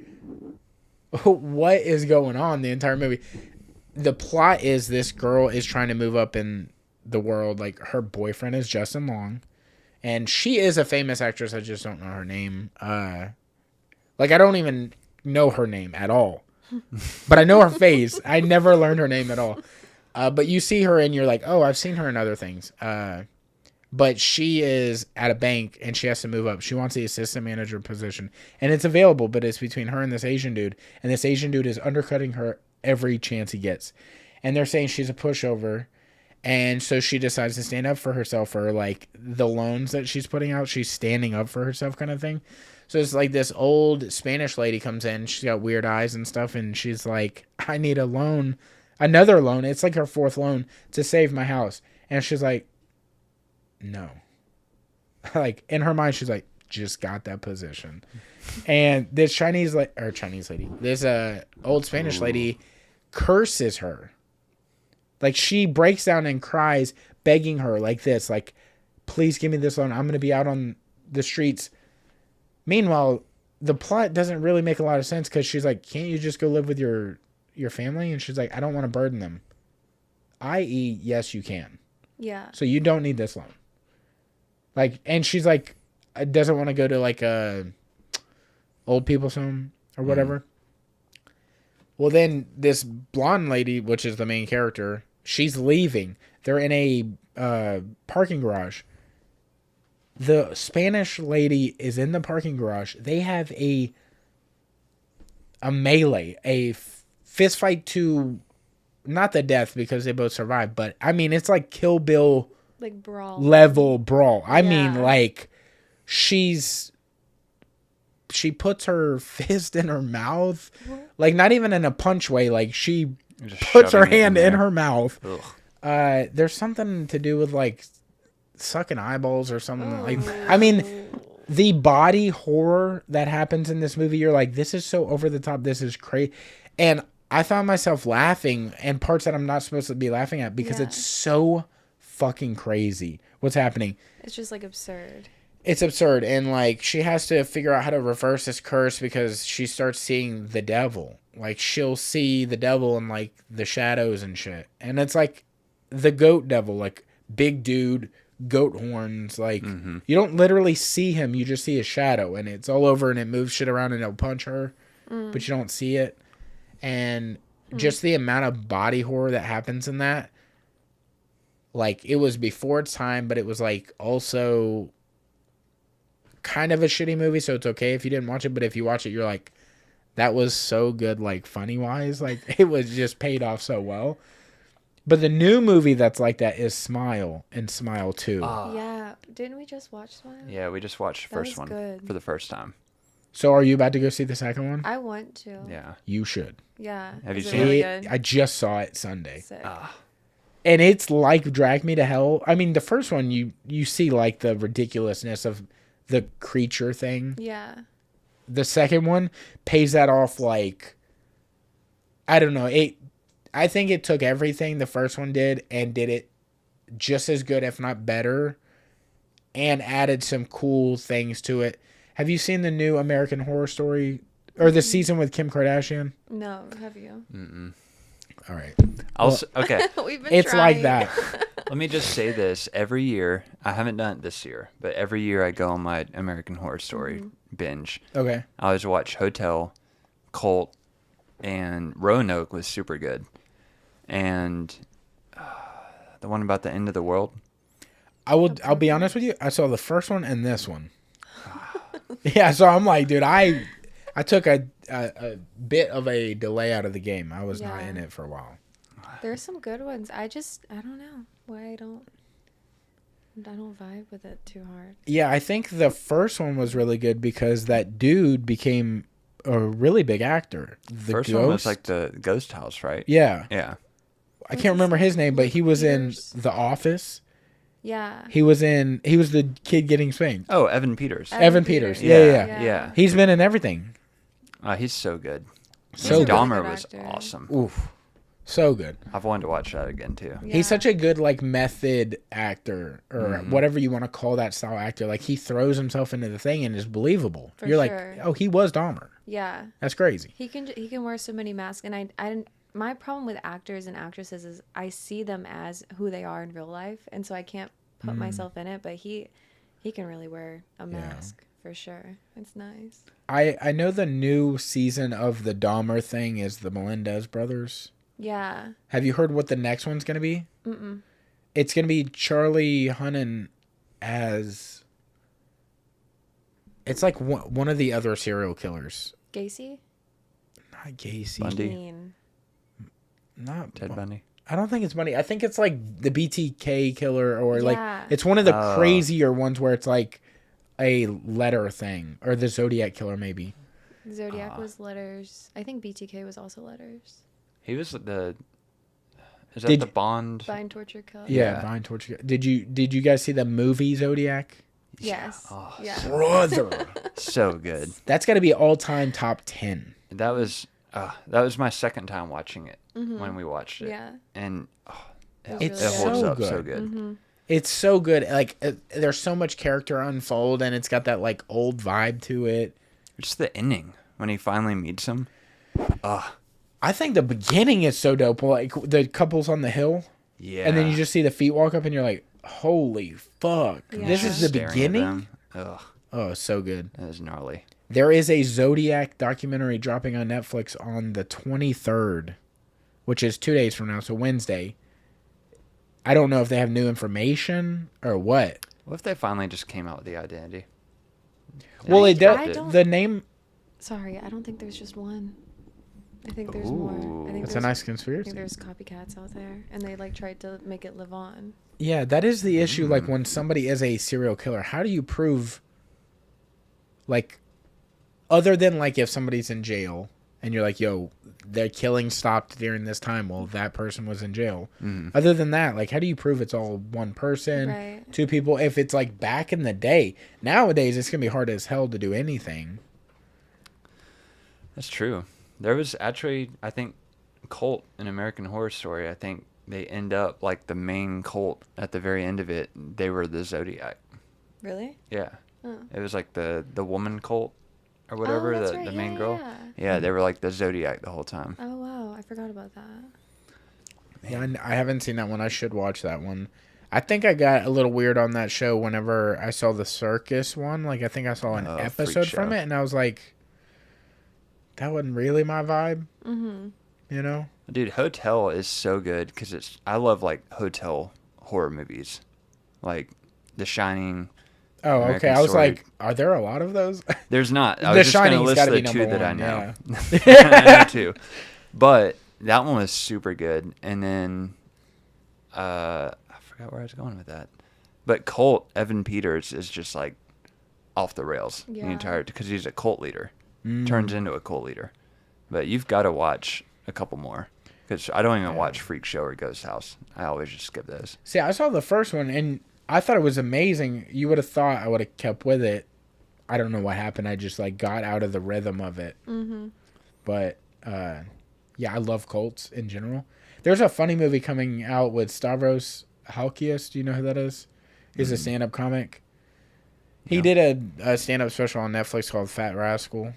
what is going on the entire movie? The plot is this girl is trying to move up in the world. Like her boyfriend is Justin Long, and she is a famous actress. I just don't know her name. Like I don't even know her name at all, but I know her face. I never learned her name at all. But you see her and you're like, oh, I've seen her in other things. But she is at a bank and she has to move up. She wants the assistant manager position. And it's available, but it's between her and this Asian dude. And this Asian dude is undercutting her every chance he gets. And they're saying she's a pushover. And so she decides to stand up for herself for like the loans that she's putting out. She's standing up for herself kind of thing. So it's like this old Spanish lady comes in. She's got weird eyes and stuff. And she's like, I need a loan. Another loan. It's like her fourth loan to save my house. And she's like, no. Like, in her mind, she's like, just got that position. And this Chinese lady, this old Spanish lady curses her. Like, she breaks down and cries, begging her like this, like, please give me this loan. I'm going to be out on the streets. Meanwhile, the plot doesn't really make a lot of sense because she's like, can't you just go live with your family? And she's like, I don't want to burden them. I.e., yes, you can. Yeah. So you don't need this loan. Like, and she's like, doesn't want to go to like a old people's home or whatever. Well, then this blonde lady, which is the main character, she's leaving. They're in a parking garage. The Spanish lady is in the parking garage. They have a melee, a fist fight to not the death because they both survived, but I mean, it's like Kill Bill Like brawl. level brawl. I mean, Yeah. like she puts her fist in her mouth, like not even in a punch way. Like she Just puts her shoving it hand in in there. her mouth. Ugh. There's something to do with like sucking eyeballs or something. Oh. Like, I mean, the body horror that happens in this movie, you're like, this is so over the top. This is crazy. And I found myself laughing and parts that I'm not supposed to be laughing at because Yeah. it's so fucking crazy what's happening. It's just like absurd. It's absurd. And like, she has to figure out how to reverse this curse because she starts seeing the devil. Like, she'll see the devil in like the shadows and shit. And it's like the goat devil, like big dude, goat horns. Like, you don't literally see him, you just see his shadow, and it's all over and it moves shit around and it'll punch her, but you don't see it. And just the amount of body horror that happens in that, like, it was before its time, but it was like also kind of a shitty movie, so it's okay if you didn't watch it, but if you watch it, you're like, that was so good, like, funny wise. Like, it was just paid off so well. But the new movie that's like that is Smile and Smile 2. Yeah. Didn't we just watch Smile? Yeah, we just watched the That first was one good. for the first time. So are you about to go see the second one? I want to. Yeah. You should. Yeah. Have you Is it seen really It- good? I just saw it Sunday. Sick. And it's like Drag Me to Hell. I mean, the first one, you see like the ridiculousness of the creature thing. Yeah. The second one pays that off like, I don't know. I think it took everything the first one did and did it just as good, if not better, and added some cool things to it. Have you seen the new American Horror Story or the season with Kim Kardashian? No, have you? All right. Okay. We've been It's trying. like that. Let me just say this. Every year, I haven't done it this year, but every year I go on my American Horror Story binge. Okay. I always watch Hotel, Cult, and Roanoke was super good. And the one about the end of the world. I'll be honest with you. I saw the first one and this one. Yeah, so I'm like, dude, I took a bit of a delay out of the game. I was not Yeah. in it for a while. There's some good ones. I don't know why I don't vibe with it too hard. Yeah, I think the first one was really good because that dude became a really big actor. The First one was like the Ghost House, right? Yeah. Yeah. I can't remember his name, but he was in Peters. The Office. Yeah. He was the kid getting spanked. Oh, Evan Peters. Evan Peters. Yeah. Yeah. He's been in everything. He's so good. So And good. Dahmer good was actor. awesome. Oof. So good. I've wanted to watch that again too. Yeah. He's such a good like method actor or whatever you want to call that style actor. Like he throws himself into the thing and is believable. For You're sure. like, oh, he was Dahmer. Yeah. That's crazy. He can wear so many masks, and I didn't. My problem with actors and actresses is I see them as who they are in real life, and so I can't put myself in it. But he can really wear a mask for sure. It's nice. I know the new season of the Dahmer thing is the Melendez brothers. Yeah. Have you heard what the next one's gonna be? It's gonna be Charlie Hunnam as. It's like one of the other serial killers. Gacy. Not Gacy. Bundy. Mean. Not Ted Bundy. I don't think it's Bundy. I think it's like the BTK killer or Yeah. like it's one of the crazier ones where it's like a letter thing or the Zodiac killer maybe. Zodiac was letters. I think BTK was also letters. He was Is that the Bond? Bind, Torture, Kill. Yeah, Yeah. Bind, Torture. Did you guys see the movie Zodiac? Yes. Oh, Yeah. Brother, So good. that's got to be all time top 10. That was my second time watching it when we watched it. Yeah. And It's it holds so up so good. good. It's so good. Like there's so much character unfold, and it's got that like old vibe to it. Just the ending when he finally meets him. I think the beginning is so dope. Like the couple's on the hill, Yeah. and then you just see the feet walk up, and you're like, "Holy fuck! Yeah. This is the Staring at beginning." them. Ugh, Oh, so good. that is gnarly. There is a Zodiac documentary dropping on Netflix on the 23rd, which is 2 days from now, so Wednesday. I don't know if they have new information or what. What if they finally just came out with the identity? Well, it I does. don't- The name. Sorry, I don't think there's just one. I think there's more. I think That's a there's, nice I conspiracy. think there's copycats out there, and they like tried to make it live on. Yeah, that is the issue. Like when somebody is a serial killer, how do you prove? Like, other than like if somebody's in jail and you're like, "Yo, their killing stopped during this time." Well, that person was in jail. Other than that, like, how do you prove it's all one person, Right. two people? If it's like back in the day, nowadays it's gonna be hard as hell to do anything. That's true. There was actually, I think, cult in American Horror Story. I think they end up like the main cult at the very end of it. They were the Zodiac. Really? Yeah. Oh. It was like the woman cult or whatever, that's the right. main Yeah, girl. yeah. Yeah, they were like the Zodiac the whole time. Oh wow, I forgot about that. Yeah, I haven't seen that one. I should watch that one. I think I got a little weird on that show whenever I saw the circus one. Like, I think I saw an Oh, freak episode from show. it, and I was like, that wasn't really my vibe. Mm-hmm. You know? Dude, Hotel is so good because I love like hotel horror movies, like The Shining. Oh, American okay. I was Story. like, are there a lot of those? There's not. I The was just gonna Shining's list gotta the be two number that I one, know. yeah. I know too. But that one was super good. And then I forgot where I was going with that. But Cult, Evan Peters is just like off the rails the Yeah. entire because he's a cult leader. Turns into a cult leader. But you've got to watch a couple more because I don't even watch Freak Show or Ghost House. I always just skip those. See, I saw the first one, and I thought it was amazing. You would have thought I would have kept with it. I don't know what happened. I just like got out of the rhythm of it. Mm-hmm. But yeah, I love cults in general. There's a funny movie coming out with Stavros Halkias. Do you know who that is? He's a stand-up comic. He No. did a stand-up special on Netflix called Fat Rascal.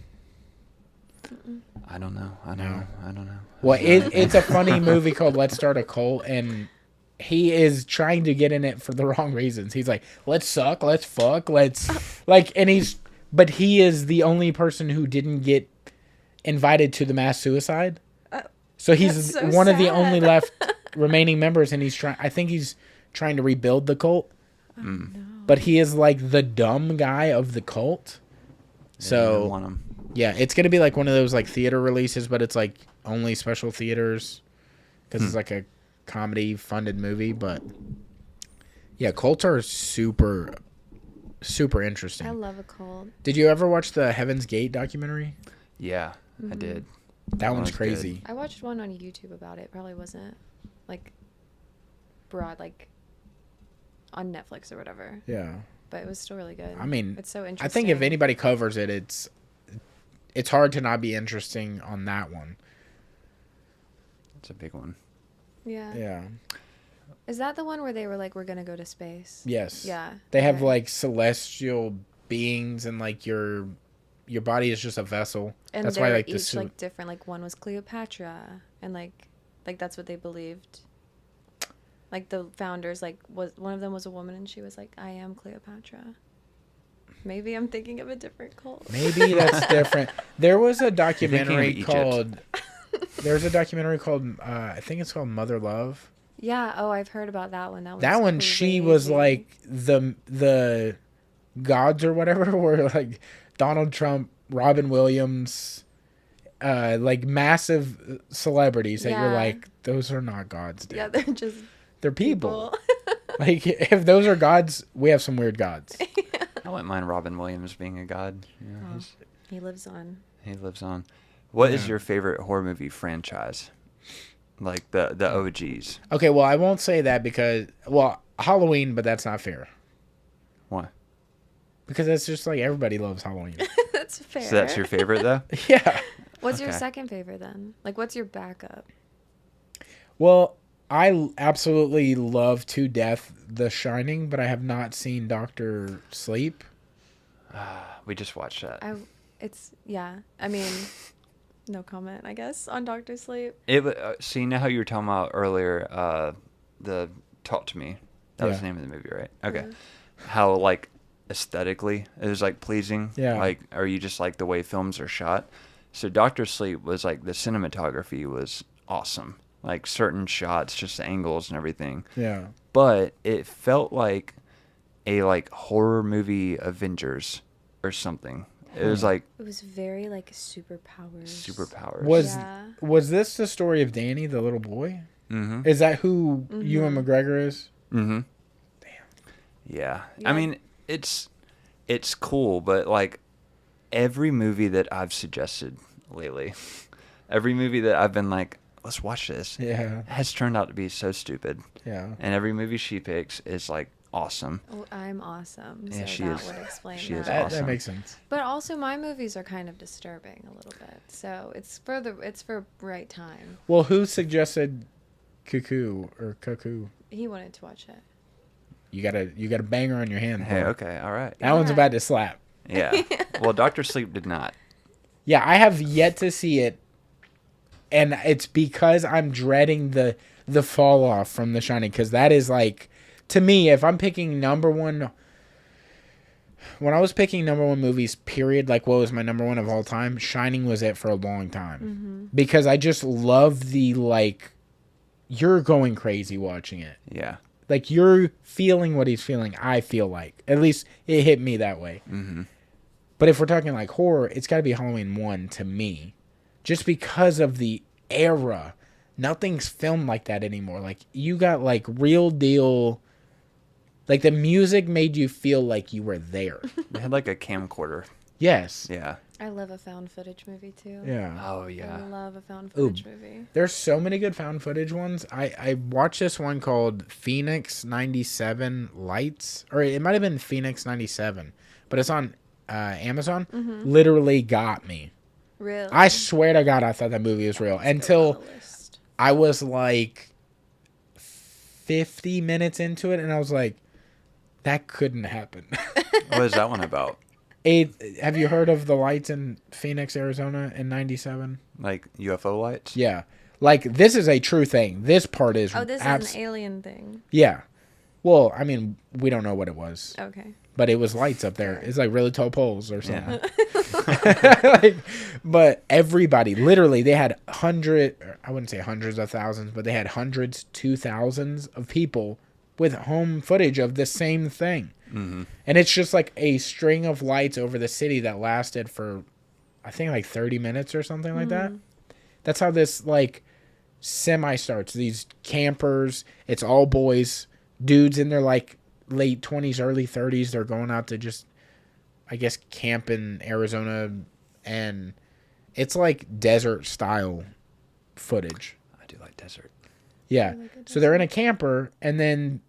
I don't know. I don't know. Well, it's a funny movie called Let's Start a Cult, and he is trying to get in it for the wrong reasons. He's like, let's suck, let's fuck, let's like, but he is the only person who didn't get invited to the mass suicide. So he's that's so one of the sad. only left remaining members, and I think he's trying to rebuild the cult. But he is like the dumb guy of the cult. So want 'em. yeah, it's gonna be like one of those like theater releases, but it's like only special theaters because it's like a comedy funded movie. But yeah, cults are super interesting. I love a cult. Did you ever watch the Heaven's Gate documentary? Yeah, I did. That one's was good. crazy. I watched one on YouTube about it. Probably wasn't like broad, like on Netflix or whatever. Yeah, But it was still really good. I mean, it's so interesting. I think if anybody covers it, it's hard to not be interesting on that one. It's a big one. Yeah. Yeah. Is that the one where they were like, we're gonna go to space? Yes. Yeah. They have okay. like celestial beings, and like your body is just a vessel. And That's they're why like each the suit. like different. Like one was Cleopatra, and like that's what they believed. Like the founders, like one of them was a woman, and she was like, "I am Cleopatra." Maybe I'm thinking of a different cult. Maybe that's different. There was a thinking documentary of Egypt. called. There's a documentary called. I think it's called Mother Love. Yeah. Oh, I've heard about that one. That one, she was crazy. like the gods or whatever were like Donald Trump, Robin Williams, like massive celebrities that you're Yeah. like, those are not gods, dude. Yeah, they're just They're people. Like if those are gods, we have some weird gods. I wouldn't mind Robin Williams being a god. You know, He lives on. he lives on. What is Yeah. your favorite horror movie franchise? like the OGs. Okay, well, I won't say that because, well, Halloween, but that's not fair. Why? Because that's just like everybody loves Halloween. That's fair. So that's your favorite though? Yeah. What's your Okay. second favorite then? Like, what's your backup? Well, I absolutely love to death The Shining, but I have not seen Doctor Sleep. We just watched that. I mean, no comment, I guess, on Doctor Sleep. See, you know how you were talking about earlier, the Talk to Me. That was Yeah. the name of the movie, right? Okay. How like aesthetically it was like pleasing. Yeah. Like, or you just like the way films are shot. So Doctor Sleep was like the cinematography was awesome. Like certain shots, just the angles and everything. Yeah. But it felt like a like horror movie Avengers or something. It was like It was very, like, superpowers. superpowers. Was this the story of Danny, the little boy? Mm-hmm. Is that who Ewan McGregor is? Mm-hmm. Yeah. I mean, it's cool, but like every movie that I've suggested lately, every movie that I've been like, let's watch this, Yeah. has turned out to be so stupid. Yeah. And every movie she picks is like awesome. Oh, I'm awesome. Yeah, So she that is. would explain She is that. That awesome. makes sense. But also, my movies are kind of disturbing a little bit. So it's for right time. Well, who suggested Cuckoo? He wanted to watch it. You got a banger on your hand. Hey, boy. okay, all right. That one's about to slap. Yeah. Well, Doctor Sleep did not. Yeah, I have yet to see it, and it's because I'm dreading the fall off from The Shining, because that is like, to me, if I'm picking number one, when I was picking number one movies, period, like what was my number one of all time, Shining was it for a long time, because I just love the like, you're going crazy watching it. Yeah. Like, you're feeling what he's feeling, I feel like. At least it hit me that way. Mm-hmm. But if we're talking like horror, it's got to be Halloween 1 to me. Just because of the era. Nothing's filmed like that anymore. Like, you got like real deal. Like, the music made you feel like you were there. They had like a camcorder. Yes. Yeah. I love a found footage movie too. Yeah. Oh I yeah. love a found footage movie. There's so many good found footage ones. I watched this one called Phoenix 97 Lights. Or it might have been Phoenix 97. But it's on Amazon. Literally got me. Really? I swear to God, I thought that movie was real. Until I was like 50 minutes into it, and I was like, that couldn't happen. What is that one about? Have you heard of the lights in Phoenix, Arizona in 97? Like UFO lights? Yeah. Like, this is a true thing. This part is... Oh, this is an alien thing. Yeah. Well, I mean, we don't know what it was. Okay. But it was lights up there. It's like really tall poles or something. Yeah. Like, but everybody, literally, they had I wouldn't say hundreds of thousands, but they had hundreds to thousands of people with home footage of the same thing. Mm-hmm. And it's just like a string of lights over the city that lasted for, I think, like 30 minutes or something like that. That's how this, like, semi starts. These campers, it's all boys, dudes in their, like, late 20s, early 30s. They're going out to just, I guess, camp in Arizona. And it's, like, desert-style footage. I do like desert. Yeah. So they're in a camper, and then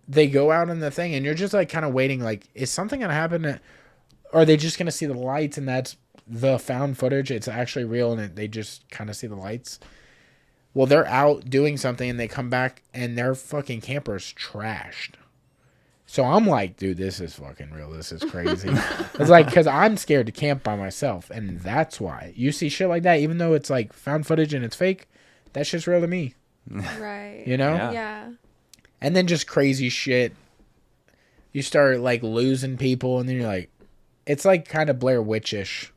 they go out in the thing, and you're just like kind of waiting, like, is something gonna happen? Or are they just gonna see the lights, and that's the found footage? It's actually real, and they just kind of see the lights. Well, they're out doing something, and they come back, and their fucking camper's trashed. So I'm like, dude, this is fucking real. This is crazy. It's like, because I'm scared to camp by myself, and that's why you see shit like that, even though it's like found footage and it's fake. That shit's real to me. Right. You know? Yeah. And then just crazy shit. You start, like, losing people, and then you're like... It's, like, kind of Blair Witch-ish.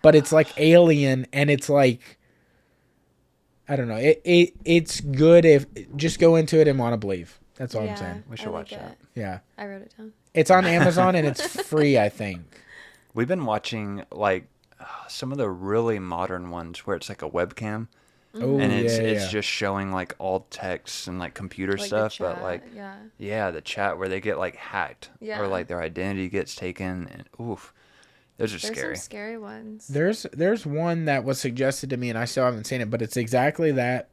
But it's, like, alien, and it's, like... I don't know. It's good if... Just go into it and want to believe. That's all I'm saying. We should watch that. Yeah. I wrote it down. It's on Amazon, and it's free, I think. We've been watching, like, some of the really modern ones where it's, like, a webcam. Oh, And it's yeah. just showing like alt text and like computer Like stuff, the but chat, like yeah. the chat where they get like hacked Yeah. or like their identity gets taken, and oof, those are There's scary. some scary ones. There's one that was suggested to me, and I still haven't seen it, but it's exactly that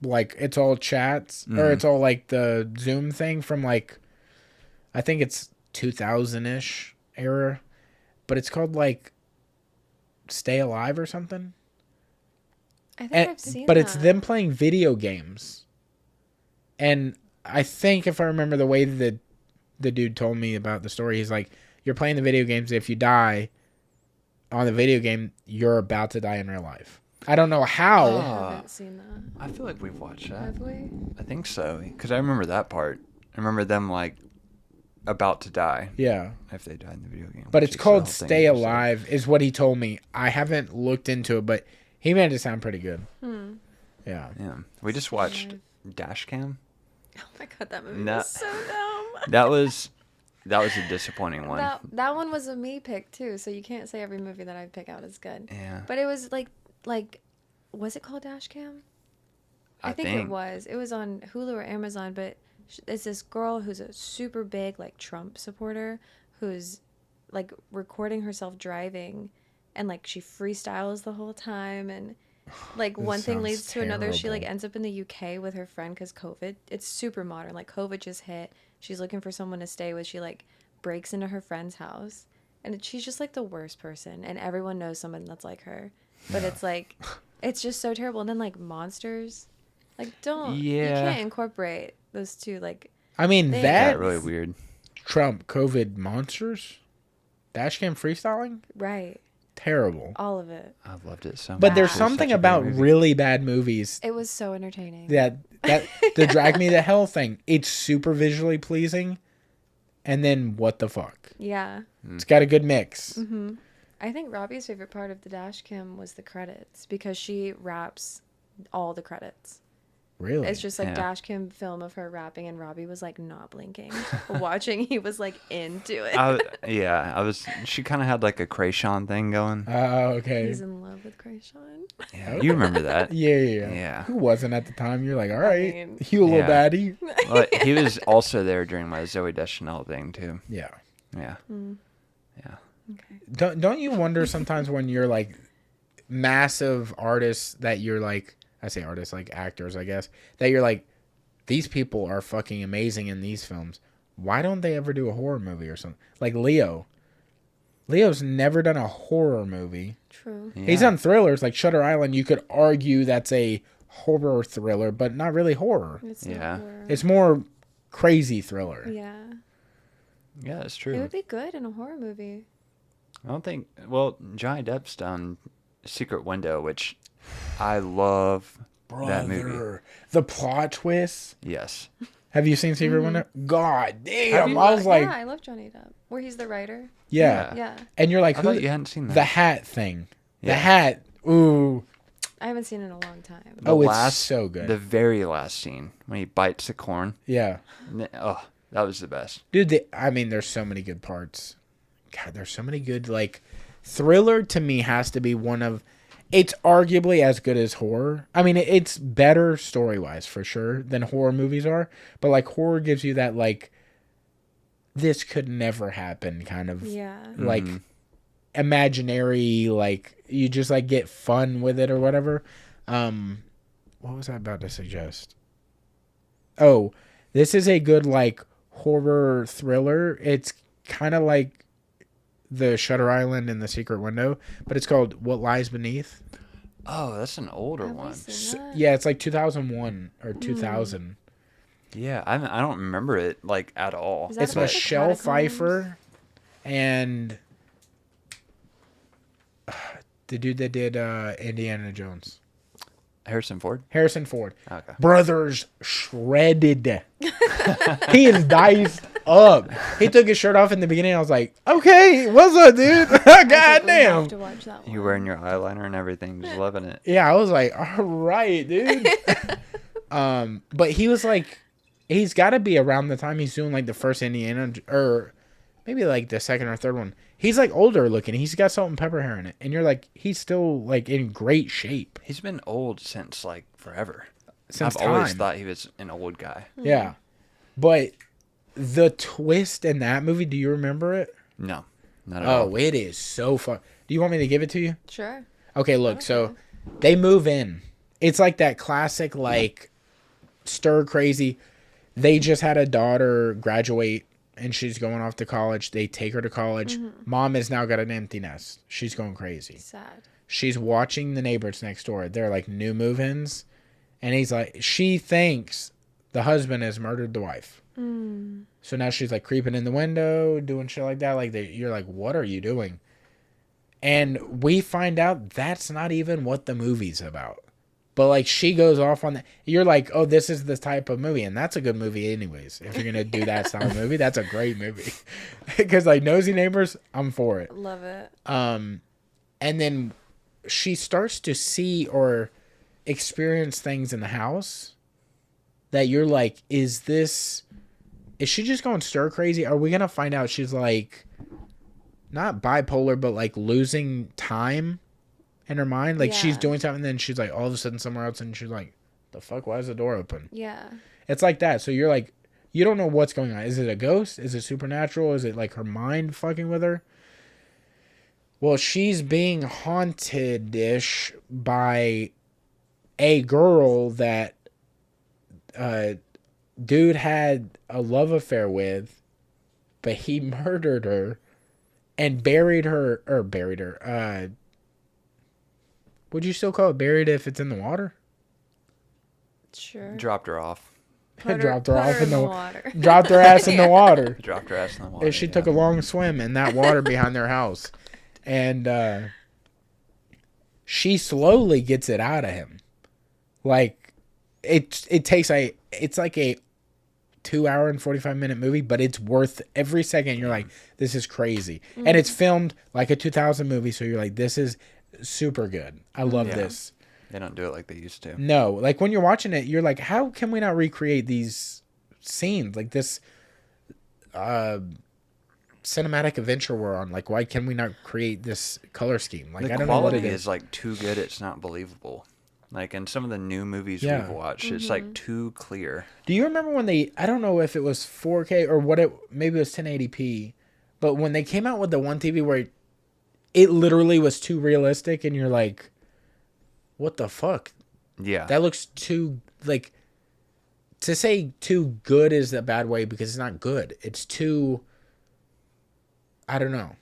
like it's all chats or it's all like the Zoom thing from like I think it's 2000-ish era, but it's called like Stay Alive or something. I think I've seen but that. it's them playing video games. And I think if I remember the way that the dude told me about the story, he's like, you're playing the video games. If you die on the video game, you're about to die in real life. I don't know how. I haven't seen that. I feel like we've watched that. Have we? I think so. Because I remember that part. I remember them, like, about to die. Yeah. If they died in the video game. But which it's is the called whole thing, Stay so- Alive is what he told me. I haven't looked into it, but he made it sound pretty good. Yeah. Yeah. We just watched Dash Cam. Oh my god, that movie No. was so dumb. That was a disappointing one. That one was a me pick too, so you can't say every movie that I pick out is good. Yeah. But it was like was it called Dashcam? I think it was. It was on Hulu or Amazon, but it's this girl who's a super big like Trump supporter who's like recording herself driving and like she freestyles the whole time and like one thing leads to another. She like ends up in the UK with her friend because COVID. It's super modern. Like COVID just hit. She's looking for someone to stay with. She like breaks into her friend's house and she's just like the worst person and everyone knows someone that's like her. But it's like it's just so terrible. And then like monsters. Like you can't incorporate those two like I mean, things. that really weird. Trump COVID monsters, Dashcam freestyling, right. terrible. All of it. I loved it so much. But there's It was something such a good about movie. really bad movies It was so entertaining. that the Drag Me to Hell thing. It's super visually pleasing, and then what the fuck? Yeah. It's got a good mix. I think Robbie's favorite part of the dash cam was the credits because she raps all the credits. Really? It's just like Yeah. dash cam film of her rapping and Robbie was like not blinking. Watching, he was like into it. She kind of had like a Krayshawn thing going. Oh, okay. He's in love with Krayshawn. Yeah, you remember that? Yeah. Yeah. Who wasn't at the time? You're like, all right, mean- you a little Yeah. baddie. Well, he was also there during my Zoe Deschanel thing too. Yeah. Yeah. Yeah. Okay. Don't you wonder sometimes when you're like massive artists that you're like, I say artists like actors, I guess, that you're like, these people are fucking amazing in these films. Why don't they ever do a horror movie or something? Like Leo. Leo's never done a horror movie. True. Yeah. He's done thrillers like Shutter Island. You could argue that's a horror thriller, but not really horror. It's Yeah. not horror. It's more crazy thriller. Yeah. Yeah, it's It true. would be good in a horror movie. I don't think. Well, Johnny Depp's done Secret Window, which I love that movie. Brother, the plot twist. Yes. Have you seen Secret Window? God damn. Have you? I was like, yeah, I love Johnny Depp. Where he's the writer. yeah. Yeah. And you're like, I who? thought you hadn't seen that. The hat thing. The Yeah. hat. Ooh. I haven't seen it in a long time. The Oh, it's so good. The very last scene when he bites the corn. Yeah. Oh, that was the best. Dude, I mean, there's so many good parts. God, there's so many good, like, thriller to me has to be one of, it's arguably as good as horror. I mean, it's better story-wise, for sure, than horror movies are. But, like, horror gives you that, like, this could never happen kind of, Yeah. like, imaginary, like, you just, like, get fun with it or whatever. What was I about to suggest? Oh, this is a good, like, horror thriller. It's kind of like the Shutter Island and the Secret Window, but it's called What Lies Beneath. Oh, that's an older Have I one. seen that? Yeah, it's like 2001 or 2000. Yeah, I don't remember it like at all. Is that It's about the Michelle catacombs? Pfeiffer and the dude that did Indiana Jones. Harrison Ford. Harrison Ford. Okay. Brothers shredded. He is diced up. He took his shirt off in the beginning. I was like, okay, what's up, dude? God I have damn. to watch that one. You wearing your eyeliner and everything, just loving it. Yeah, I was like, all right, dude. But he was like, he's got to be around the time he's doing like the first Indiana, or maybe like the second or third one. He's like older looking. He's got salt and pepper hair in it, and you're like, he's still like in great shape. He's been old since like forever. Since I've always time. thought he was an old guy. Yeah, but the twist in that movie, do you remember it? No, not at all. Oh, it is so fun. Do you want me to give it to you? Sure. Okay, look, so they move in. It's like that classic, like, stir crazy. They just had a daughter graduate and she's going off to college. They take her to college. Mom has now got an empty nest. She's going crazy. Sad. She's watching the neighbors next door. They're like new move-ins. And he's like, she thinks the husband has murdered the wife. So now she's like creeping in the window, doing shit like that. Like you're like, what are you doing? And we find out that's not even what the movie's about. But like she goes off on that. You're like, oh, this is the type of movie. And that's a good movie anyways. If you're going to do that style of movie, that's a great movie. Because like Nosy Neighbors, I'm for it. Love it. And then she starts to see or experience things in the house that you're like, is she just going stir crazy? Are we going to find out she's like not bipolar, but like losing time in her mind? Like she's doing something and then she's like all of a sudden somewhere else and she's like, the fuck, why is the door open? Yeah. It's like that. So you're like, you don't know what's going on. Is it a ghost? Is it supernatural? Is it like her mind fucking with her? Well, she's being haunted-ish by a girl that dude had a love affair with, but he murdered her and buried her. Would you still call it buried if it's in the water? Sure. Dropped her off. Dropped her off in the water. Dropped her ass in the water. Dropped her ass in the water. And she took a long swim in that water behind their house. And she slowly gets it out of him. Like it takes it's like a 2 hour and 45-minute movie, but it's worth every second. You're like, this is crazy. And it's filmed like a 2000 movie, so you're like, this is super good. I love this. They don't do it like they used to. No, like when you're watching it, you're like, how can we not recreate these scenes? Like this cinematic adventure we're on. Like, why can we not create this color scheme? Like, I don't know what it is. Like too good, it's not believable. Like in some of the new movies we've watched, it's like too clear. Do you remember when I don't know if it was 4K or maybe it was 1080p, but when they came out with the one TV where it literally was too realistic and you're like, what the fuck? Yeah. That looks too, like, to say too good is a bad way because it's not good. It's too, I don't know.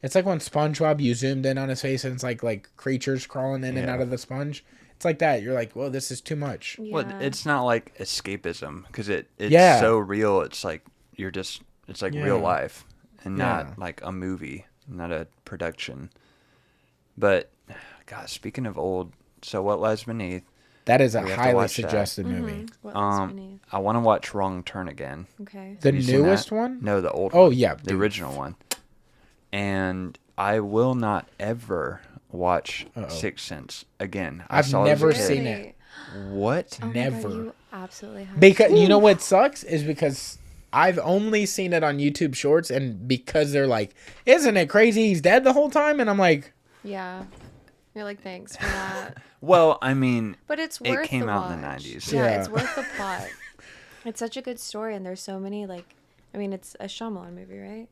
It's like when SpongeBob, you zoomed in on his face and it's like creatures crawling in and out of the sponge. It's like that. You're like, well, this is too much. Yeah. Well, it's not like escapism because it's so real. It's like it's like real life and not like a movie, not a production. But, God, speaking of old, so What Lies Beneath? That is a highly suggested movie. What Lies Beneath? I want to watch Wrong Turn again. Okay. The Have you seen newest that? one? No, the old Oh, one. yeah. The original one. And I will not ever watch Sixth Sense again. I've saw it as a never kid. seen it. What? Oh my Never. God, you absolutely have. Because you know what sucks is because I've only seen it on YouTube Shorts, and because they're like, "Isn't it crazy? He's dead the whole time," and I'm like, Yeah. You're like, thanks for that. Well, I mean, But it's worth it came the out in the watch. 90s. Yeah, Yeah. it's worth the plot. It's such a good story, and there's so many, like, I mean, it's a Shyamalan movie, right?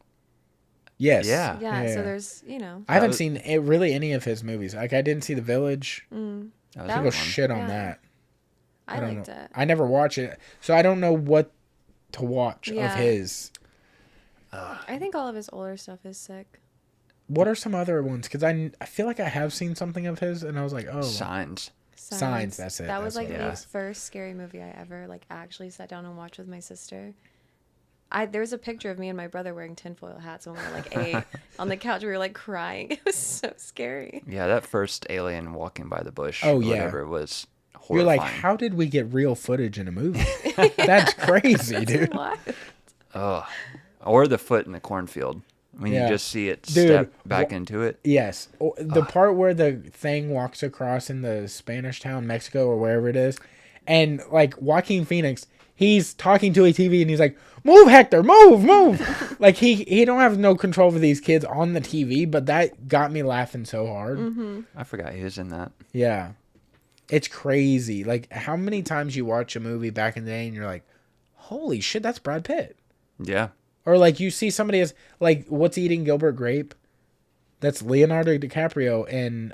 "Yes, Yeah. Yeah, so there's, I haven't seen really any of his movies. Like, I didn't see The Village. That was That a People good one. shit on Yeah. that. I don't liked know. it. I never watch it, so I don't know what to watch of Yeah. his. I think all of his older stuff is sick. What are some other ones? Because I feel like I have seen something of his, and I was like, oh, Signs. Signs, that's it, That was that's like what it the is. first scary movie I ever like actually sat down and watched with my sister. There was a picture of me and my brother wearing tinfoil hats when we were like 8 on the couch. We were like crying. It was so scary. Yeah, that first alien walking by the bush. Oh, or yeah. whatever was horrifying. You're like, how did we get real footage in a movie? That's crazy, dude. What? Ugh. Or the foot in the cornfield. When Yeah. you just see it Dude, step back into it. Yes. The part where the thing walks across in the Spanish town, Mexico, or wherever it is, and like Joaquin Phoenix, he's talking to a TV and he's like, "Move, Hector, move." Like he don't have no control over these kids on the TV, but that got me laughing so hard. I forgot he was in that. Yeah. It's crazy. Like how many times you watch a movie back in the day and you're like, "Holy shit, that's Brad Pitt." Yeah. Or like you see somebody as like What's Eating Gilbert Grape? That's Leonardo DiCaprio and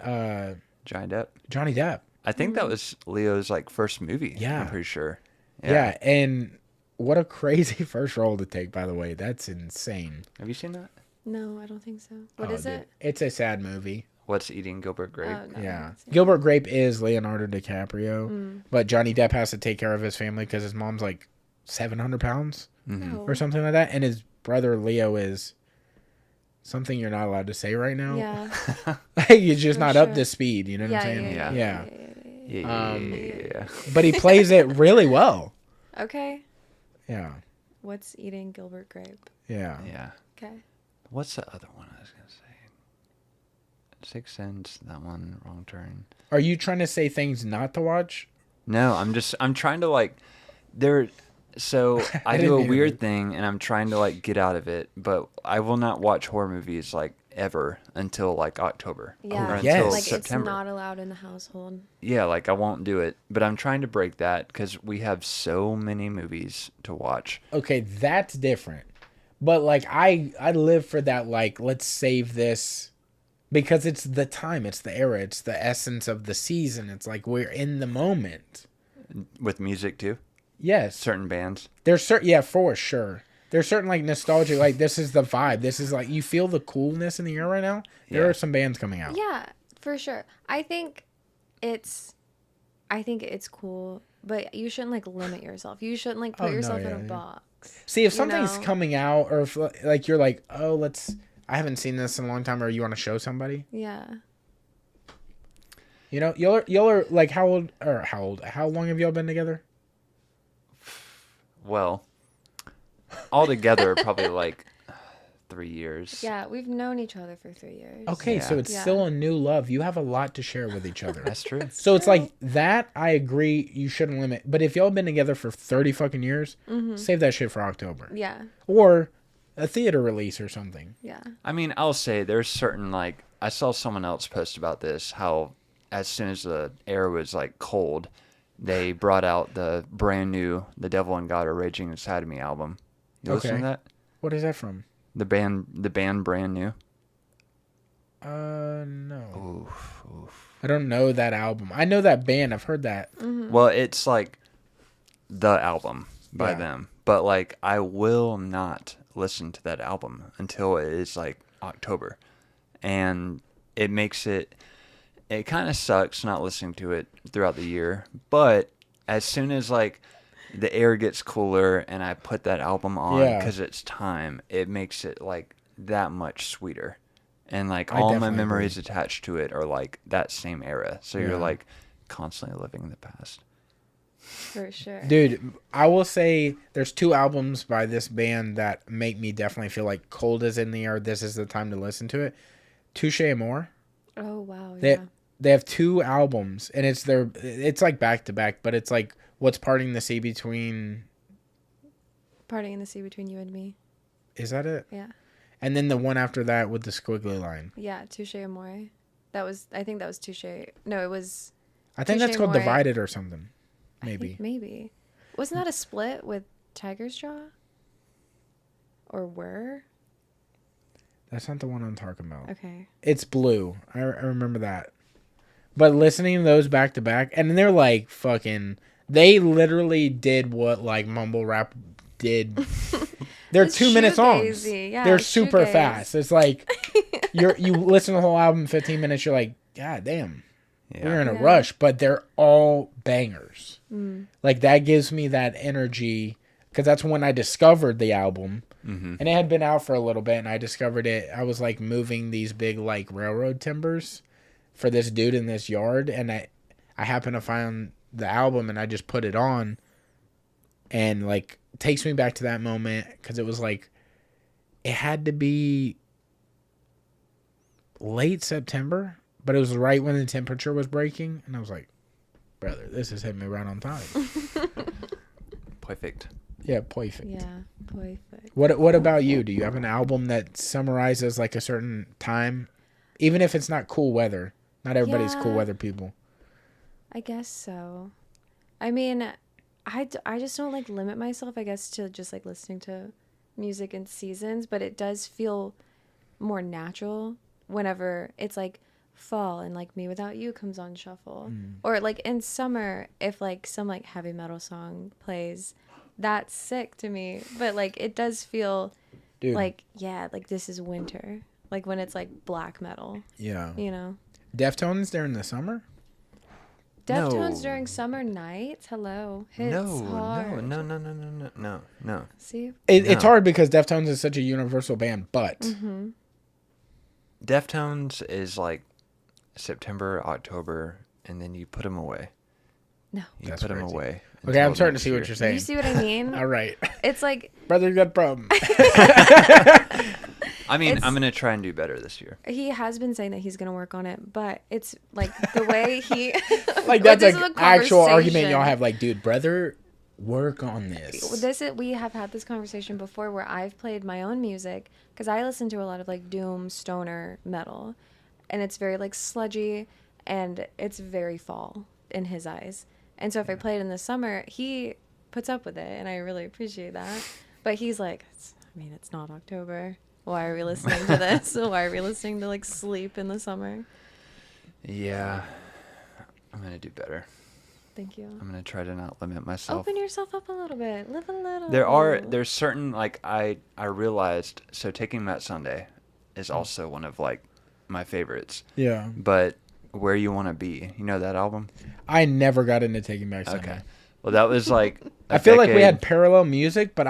Johnny Depp. Johnny Depp. I think that was Leo's like first movie. Yeah. I'm pretty sure. Yeah, and what a crazy first role to take, by the way. That's insane. Have you seen that? No, I don't think so. What is dude. it? It's a sad movie. What's Eating Gilbert Grape? Oh, no, I Yeah. haven't seen it. Gilbert Grape is Leonardo DiCaprio, but Johnny Depp has to take care of his family because his mom's like 700 pounds No. or something like that. And his brother Leo is something you're not allowed to say right now. Yeah. Like, you're just For not up sure. to speed. You know what Yeah, I'm saying? yeah, Yeah. yeah. But he plays it really well. Okay. Yeah. What's Eating Gilbert Grape? Yeah. Yeah. Okay. What's the other one I was gonna say? Sixth Sense. That one. Wrong Turn. Are you trying to say things not to watch? No, I'm trying to like, there. So I didn't do a mean to weird be- thing, and I'm trying to like get out of it. But I will not watch horror movies like ever until like October Yeah. or yes. until Like September. it's not allowed in the household. Yeah, like I won't do it. But I'm trying to break that because we have so many movies to watch. Okay, that's different. But like I live for that, like, let's save this because it's the time, it's the era, it's the essence of the season. It's like we're in the moment. With music too, Yes. certain bands. There's certain, yeah, for sure. There's certain like nostalgia, like this is the vibe. This is like you feel the coolness in the air right now. There Yeah. are some bands coming out. Yeah, for sure. I think it's cool, but you shouldn't like limit yourself. You shouldn't like Oh, put no, yourself in yeah, a yeah. box. See, if You something's know? coming out, or if like you're like, oh, I haven't seen this in a long time, or you want to show somebody, Yeah. you know, y'all are like how long have y'all been together? Well, altogether probably like 3 years. Yeah, we've known each other for 3 years. Okay, Yeah. so it's Yeah. still a new love. You have a lot to share with each other. That's true. So it's like that. I agree. You shouldn't limit. But if y'all have been together for 30 fucking years, save that shit for October Yeah. or a theater release or something. Yeah. I mean, I'll say there's certain like I saw someone else post about this how as soon as the air was like cold, they brought out the brand new "The Devil and God Are Raging Inside of Me" album. You listen Okay. to that? What is that from? The band Brand New. No. Oof. I don't know that album. I know that band. I've heard that. Well, it's like the album by Yeah. them, but like I will not listen to that album until it is like October, and it makes it kind of sucks not listening to it throughout the year. But as soon as like the air gets cooler and I put that album on Yeah. because it's time, it makes it like that much sweeter. And like I all my definitely memories attached to it are like that same era. So Yeah. you're like constantly living in the past. For sure. Dude, I will say there's 2 albums by this band that make me definitely feel like cold is in the air. This is the time to listen to it. Touche Amore. Oh wow. They Yeah. they have 2 albums and it's like back to back, but it's like what's parting the sea between. Parting in the sea between you and me. Is that it? Yeah. And then the one after that with the squiggly line. Yeah. Touche Amore. I think that was Touche. No, it was. I think Touche that's called Amore. Divided or something. I Maybe. think maybe. Wasn't that a split with Tiger's Jaw? Or were? That's not the one I'm talking about. Okay. It's Blue. I remember that. But listening to those back to back, and they're like fucking. They literally did what like mumble rap did. They're It's 2-minute songs. shoegazy. Yeah, they're it's super shoegaze. fast. It's like you listen to the whole album in 15 minutes. You're like, God damn, we're in a Yeah. rush. But they're all bangers. Like that gives me that energy because that's when I discovered the album. And it had been out for a little bit, and I discovered it. I was like moving these big like railroad timbers for this dude in this yard, and I happened to find the album, and I just put it on, and like takes me back to that moment because it was like it had to be late September, but it was right when the temperature was breaking, and I was like, brother, this is hitting me right on time. Perfect. Yeah, perfect. Yeah. Perfect. What about you? Do you have an album that summarizes like a certain time, even if it's not cool weather? Not everybody's cool Yeah. weather people. I guess so. I mean, I just don't like limit myself, I guess, to just like listening to music in seasons, but it does feel more natural whenever it's like fall and like Me Without You comes on shuffle, or like in summer if like some like heavy metal song plays, that's sick to me. But like it does feel Dude. like, yeah, like this is winter, like when it's like black metal, Yeah. you know. Deftones during the summer? Deftones No. during summer nights, hello, hits No, hard. no. See, It's No. hard because Deftones is such a universal band, but Deftones is like September, October, and then you put them away. no, You That's put them crazy. away. Okay, I'm until starting to next see what year. you're saying. you see what I mean? All right. It's like Brother, you got a problem. I mean, It's- I'm gonna try and do better this year. he has been saying that he's gonna work on it, but it's like the way he Like, that's this an is a actual argument conversation. y'all have. Like, dude, brother, work on this. We have had this conversation before where I've played my own music because I listen to a lot of like doom stoner metal, and it's very like sludgy and it's very fall in his eyes. And so if I play it in the summer, he puts up with it, and I really appreciate that. But he's like, it's not October. Why are we listening to this? Why are we listening to like Sleep in the summer? Yeah, I'm gonna do better. Thank you. I'm gonna try to not limit myself. Open yourself up a little bit. Live a little. There's certain like I realized. So Taking That Sunday is also one of like my favorites. Yeah. But Where You Want to Be, you know that album? I never got into Taking Back Sunday. Okay. Well, that was like I feel like we had parallel music, but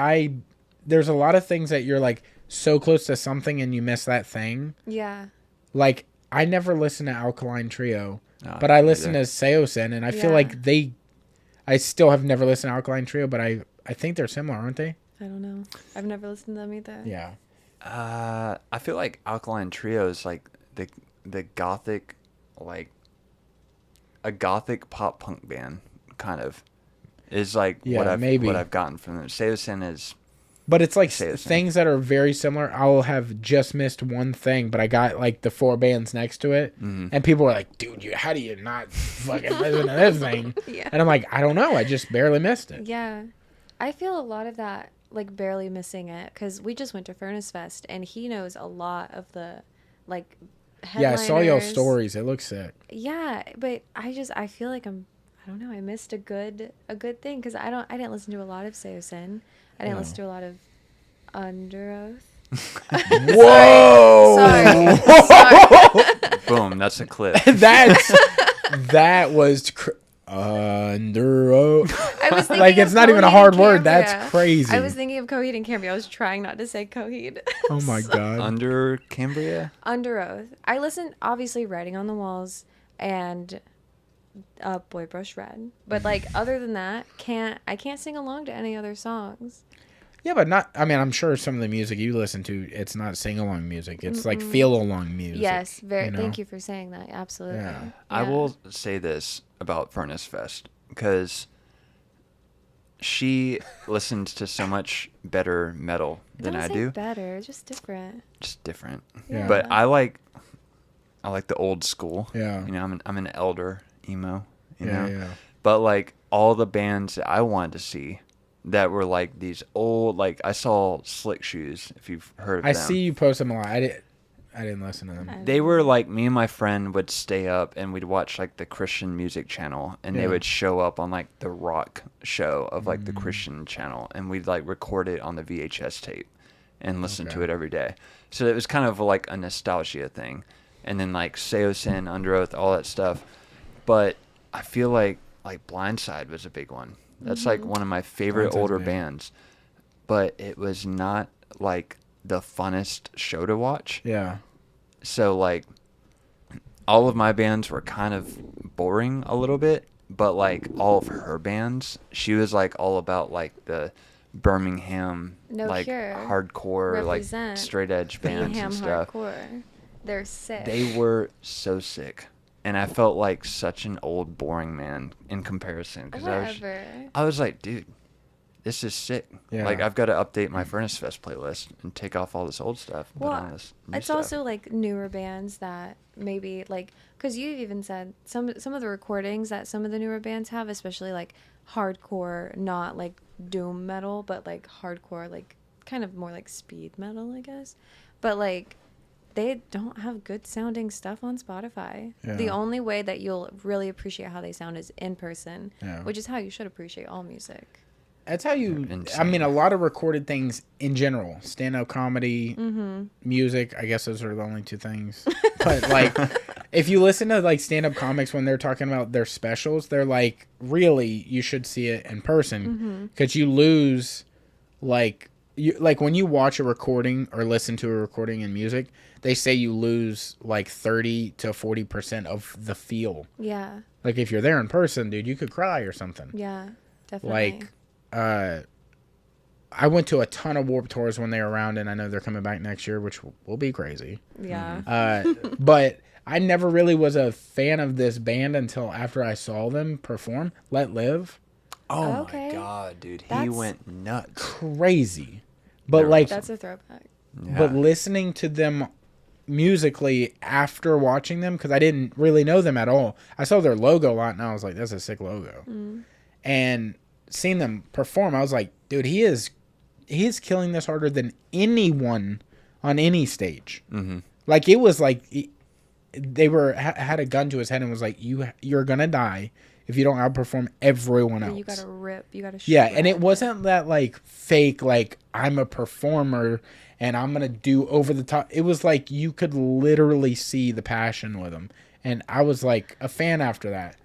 there's a lot of things that you're like so close to something and you miss that thing. Yeah. Like, I never listened to Alkaline Trio, No, but I listened neither. to Seosin, and I feel Yeah. like I still have never listened to Alkaline Trio, but I think they're similar, aren't they? I don't know. I've never listened to them either. Yeah. I feel like Alkaline Trio is like the gothic, like a gothic pop punk band, kind of, is like Yeah, maybe. what I've gotten from them. Seosin is. But it's like Seosin. things that are very similar. I'll have just missed one thing, but I got like the 4 bands next to it, and people were like, "Dude, how do you not fucking listen to this thing?" Yeah. And I'm like, "I don't know. I just barely missed it." Yeah. I feel a lot of that, like barely missing it, because we just went to Furnace Fest, and he knows a lot of the, like, Yeah, I saw y'all headliners. stories. It looks sick. Yeah, but I feel like I don't know, I missed a good thing, because I didn't listen to a lot of Seosin. I didn't No. listen to a lot of Under Oath. Whoa! Sorry. Boom, that's a clip. That was under oath. I was thinking Like, of it's not even a Coheed hard and word. Cambria. That's crazy. I was thinking of Coheed and Cambria. I was trying not to say Coheed. Oh my god. Under Cambria? Under Oath. I listened, obviously, Writing on the Walls and Boy Brush Red. But like other than that, I can't sing along to any other songs. Yeah, but not. I mean, I'm sure some of the music you listen to, it's not sing along music. It's like feel along music. Yes, very. you know? Thank you for saying that. Absolutely. Yeah. I Yeah. will say this about Furnace Fest, because she listens to so much better metal than Don't I say do. better. It's just different. Just different. Yeah. But I like the old school. Yeah. You know, I'm an elder emo. You Yeah, know. yeah. But like all the bands that I wanted to see, that were like these old, like I saw Slick Shoes, if you've heard of I them. see you post them a lot. I didn't listen to them. They were like, me and my friend would stay up and we'd watch like the Christian music channel, and Yeah. they would show up on like the rock show of like the Christian channel, and we'd like record it on the VHS tape and listen to Okay. it every day. So it was kind of like a nostalgia thing. And then like Seosin, Under Oath, all that stuff. But I feel like Blindside was a big one. That's like one of my favorite Blindside's older big. bands. But it was not like the funnest show to watch. Yeah. So like all of my bands were kind of boring a little bit, but like all of her bands, she was like all about like the Birmingham No like Cure. hardcore Represent like straight edge bands Birmingham and stuff. hardcore. They're sick. They were so sick. And I felt like such an old boring man in comparison, cuz Whatever. I was like, dude, this is sick. Yeah. Like I've got to update my Furnace Fest playlist and take off all this old stuff and put on this new it's stuff. also like newer bands that maybe like, because you even said some of the recordings that some of the newer bands have, especially like hardcore, not like doom metal, but like hardcore, like kind of more like speed metal, I guess. But like they don't have good sounding stuff on Spotify. Yeah. The only way that you'll really appreciate how they sound is in person, Yeah. which is how you should appreciate all music. That's how you. Insane. I mean, a lot of recorded things in general, stand-up comedy, music. I guess those are the only two things. But like, if you listen to like stand-up comics when they're talking about their specials, they're like, really, you should see it in person because you lose, like when you watch a recording or listen to a recording in music, they say you lose like 30 to 40% of the feel. Yeah. Like if you're there in person, dude, you could cry or something. Yeah. Definitely. Like. I went to a ton of Warped Tours when they were around, and I know they're coming back next year, which will be crazy. Yeah. But I never really was a fan of this band until after I saw them perform. Let Live, Oh Okay. my god, dude, he That's- went nuts. crazy. But They're like, That's a throwback. Yeah. but listening to them musically after watching them, because I didn't really know them at all. I saw their logo a lot, and I was like, "That's a sick logo." And seeing them perform, I was like, dude, he is killing this harder than anyone on any stage. Mm-hmm. Like it was like they were had a gun to his head and was like, you're gonna die if you don't outperform everyone else. You gotta rip. You gotta. Yeah, and it shred. wasn't that like fake, like I'm a performer and I'm gonna do over the top. It was like you could literally see the passion with him, and I was like a fan after that.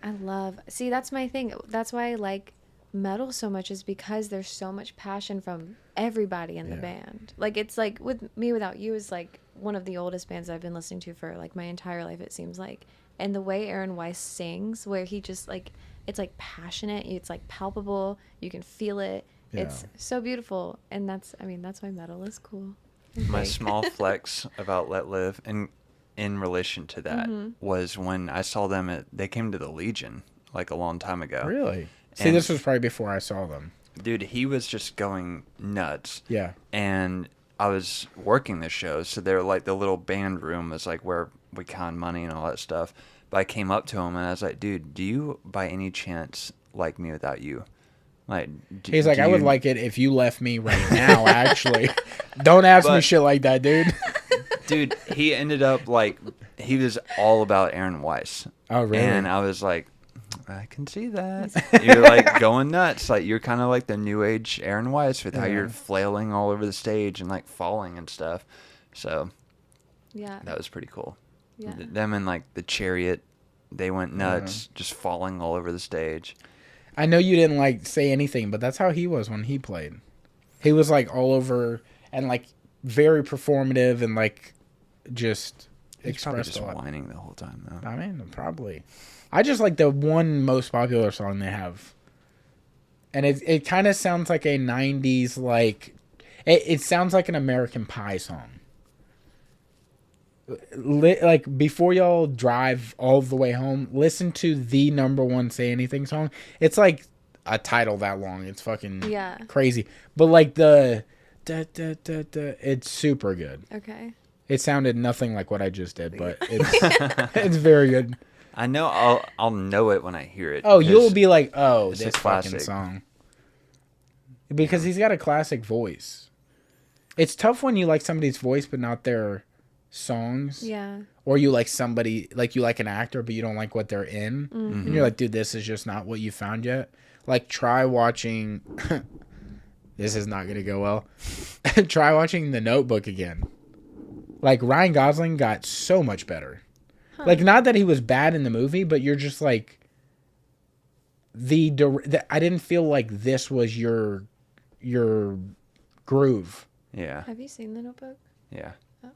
See, that's my thing. That's why I like metal so much, is because there's so much passion from everybody in the band. Like it's like with Me Without You is like one of the oldest bands I've been listening to for like my entire life, it seems like. And the way Aaron Weiss sings, where he just like, it's like passionate, it's like palpable, you can feel it. Yeah. It's so beautiful. And that's why metal is cool. My small flex about Let Live, and in relation to that, was when I saw them they came to the Legion like a long time ago. Really? See, And- this was probably before I saw them. Dude, he was just going nuts. Yeah. And I was working the show, so they're like the little band room is like where we count money and all that stuff. But I came up to him and I was like, dude, do you by any chance like Me Without You? Like, He's like, I would like it if you left me right now, actually. Don't ask me But- shit like that, dude. Dude, he ended up like, he was all about Aaron Weiss. Oh, really? And I was like, I can see that. You're like going nuts. Like you're kind of like the new age Aaron Weiss with how you're flailing all over the stage and like falling and stuff. So Yeah. that was pretty cool. Yeah. Them and like the Chariot, they went nuts, just falling all over the stage. I know you didn't like say anything, but that's how he was when he played. He was like all over and like very performative and like just He's probably expressed just a lot. whining the whole time though. I mean, probably. I just like the one most popular song they have. And it kind of sounds like a 90s, like... It sounds like an American Pie song. Like, before y'all drive all the way home, listen to the number one Say Anything song. It's like a title that long. It's fucking crazy. But like the... it's super good. Okay. It sounded nothing like what I just did, but it's very good. I know I'll know it when I hear it. Oh, because you'll be like, oh, it's a this fucking classic. song. Because he's got a classic voice. It's tough when you like somebody's voice but not their songs. Yeah. Or you like somebody, like you like an actor but you don't like what they're in. And you're like, dude, this is just not what you found yet. Like, try watching... This is not going to go well. Try watching The Notebook again. Like, Ryan Gosling got so much better. Like, not that he was bad in the movie, but you're just like... I didn't feel like this was your groove. Yeah. Have you seen The Notebook? Yeah. I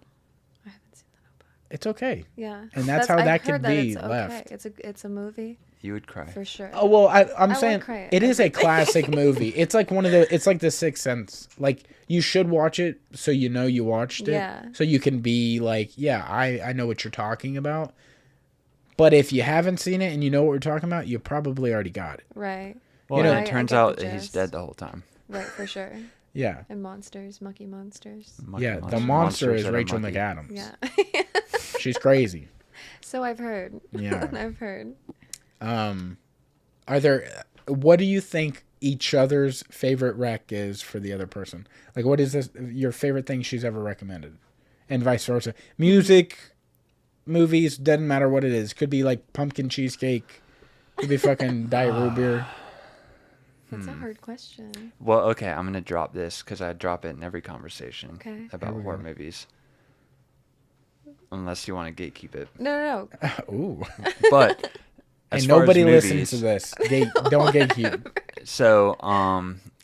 haven't seen The Notebook. It's okay. Yeah. And that's how I've that heard could be it's left. Okay. It's a movie You would cry. for sure. Oh, well, I'm I saying would cry it at is a everything. classic movie. It's like it's like The Sixth Sense. Like, you should watch it so you know you watched it. Yeah. So you can be like, yeah, I know what you're talking about. But if you haven't seen it and you know what we're talking about, you probably already got it. Right. Well, You know- and I it turns get the out he's gist. dead the whole time. Right, for sure. Yeah. And monsters, mucky monsters. Monkey The monster is said a Rachel monkey. McAdams. Yeah. She's crazy. So I've heard. Yeah. I've heard. What do you think each other's favorite rec is for the other person? Like, what is your favorite thing she's ever recommended? and vice versa. Music, movies, doesn't matter what it is. Could be like pumpkin cheesecake. Could be fucking diet root beer. That's a hard question. Well, okay, I'm gonna drop this because I drop it in every conversation Okay. about horror movies. Unless you want to gatekeep it. No. Ooh. But as And far nobody as listens movies, to this. Don't gatekeep. So,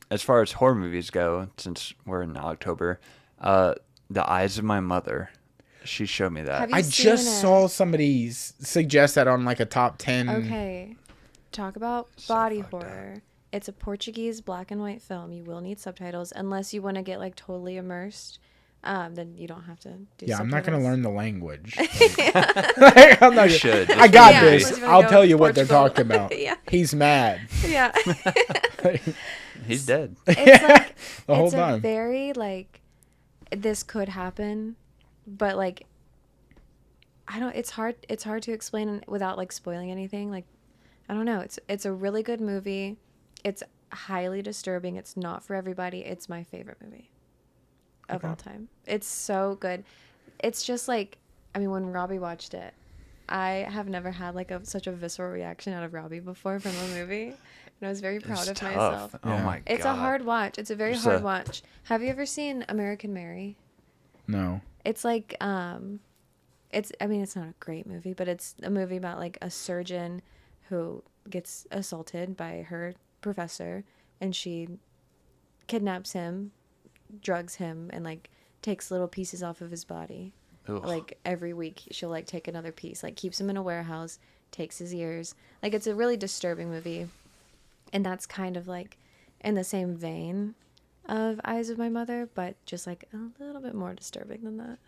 as far as horror movies go, since we're in October, The Eyes of My Mother, she showed me that. Have you I seen just it? saw somebody suggest that on like a top 10. Okay. Talk about So body fucked horror. It's a Portuguese black and white film. You will need subtitles unless you want to get like totally immersed. Then you don't have to do Yeah, subtitles. I'm not going to learn the language. Like, I'm not You should. I got Yeah, this. unless you wanna I'll go tell you what they're Portugal. talking about. Yeah. He's mad. Yeah. He's dead. It's like The whole it's a time. very like this could happen, but like I don't. It's hard to explain without like spoiling anything. Like I don't know. It's a really good movie. It's highly disturbing. It's not for everybody. It's my favorite movie of all time. It's so good. It's just like, I mean, when Robby watched it, I have never had like such a visceral reaction out of Robby before from a movie, and I was very proud of Tough. myself. Oh Yeah. my god. It's a hard watch. It's a very There's hard a- watch. Have you ever seen American Mary? No. It's like I mean it's not a great movie, but it's a movie about like a surgeon who gets assaulted by her professor, and she kidnaps him, drugs him, and like takes little pieces off of his body. Ugh. Like every week she'll like take another piece, like keeps him in a warehouse, takes his ears. Like it's a really disturbing movie. And that's kind of like in the same vein of Eyes of My Mother, but just like a little bit more disturbing than that.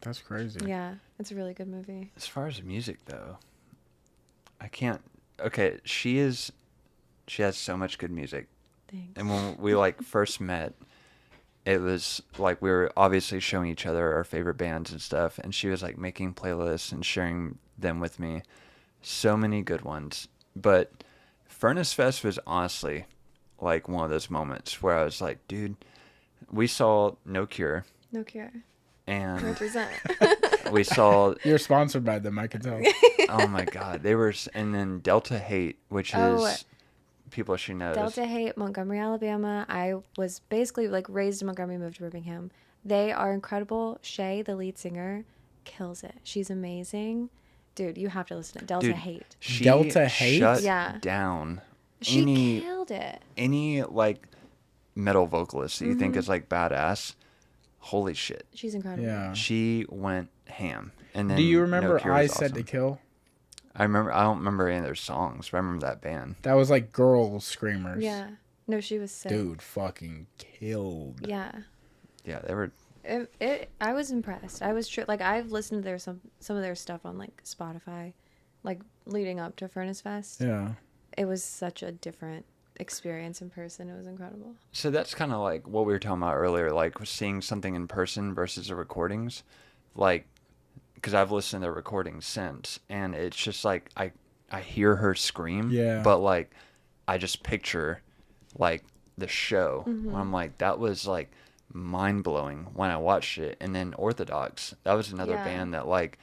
That's crazy. Yeah, it's a really good movie. As far as music though, I can't. Okay, she has so much good music. Thanks. And when we like first met, it was like we were obviously showing each other our favorite bands and stuff, and she was like making playlists and sharing them with me. So many good ones. But Furnace Fest was honestly like one of those moments where I was like, dude, we saw No Cure No Cure. and Represent. we saw, You're sponsored by them, I can tell. oh my God, they were, and then Delta Hate, which Oh, is people she knows. Delta Hate, Montgomery, Alabama. I was basically like raised in Montgomery, moved to Birmingham. They are incredible. Shay, the lead singer, kills it. She's amazing. Dude, you have to listen to Delta Dude, Hate. She Delta Hate? shut Yeah. down She killed it. any like metal vocalist that you Mm-hmm. think is like badass. Holy shit. She's incredible. Yeah. She went ham. And then Do you No remember Cure I was Said to awesome. Kill? I don't remember any of their songs, but I remember that band. That was like girl screamers. Yeah. No, she was sick. Dude, fucking killed. Yeah. Yeah, they were. I was impressed. I was like I've listened to some of their stuff on like Spotify, like leading up to Furnace Fest. Yeah. It was such a different experience in person. It was incredible. So that's kind of like what we were talking about earlier, like seeing something in person versus the recordings. Like, because I've listened to the recordings since, and it's just like I hear her scream. Yeah. But like, I just picture like the show. Mm-hmm. When I'm like, that was like mind blowing when I watched it. And then Orthodox, that was another Yeah. band that like,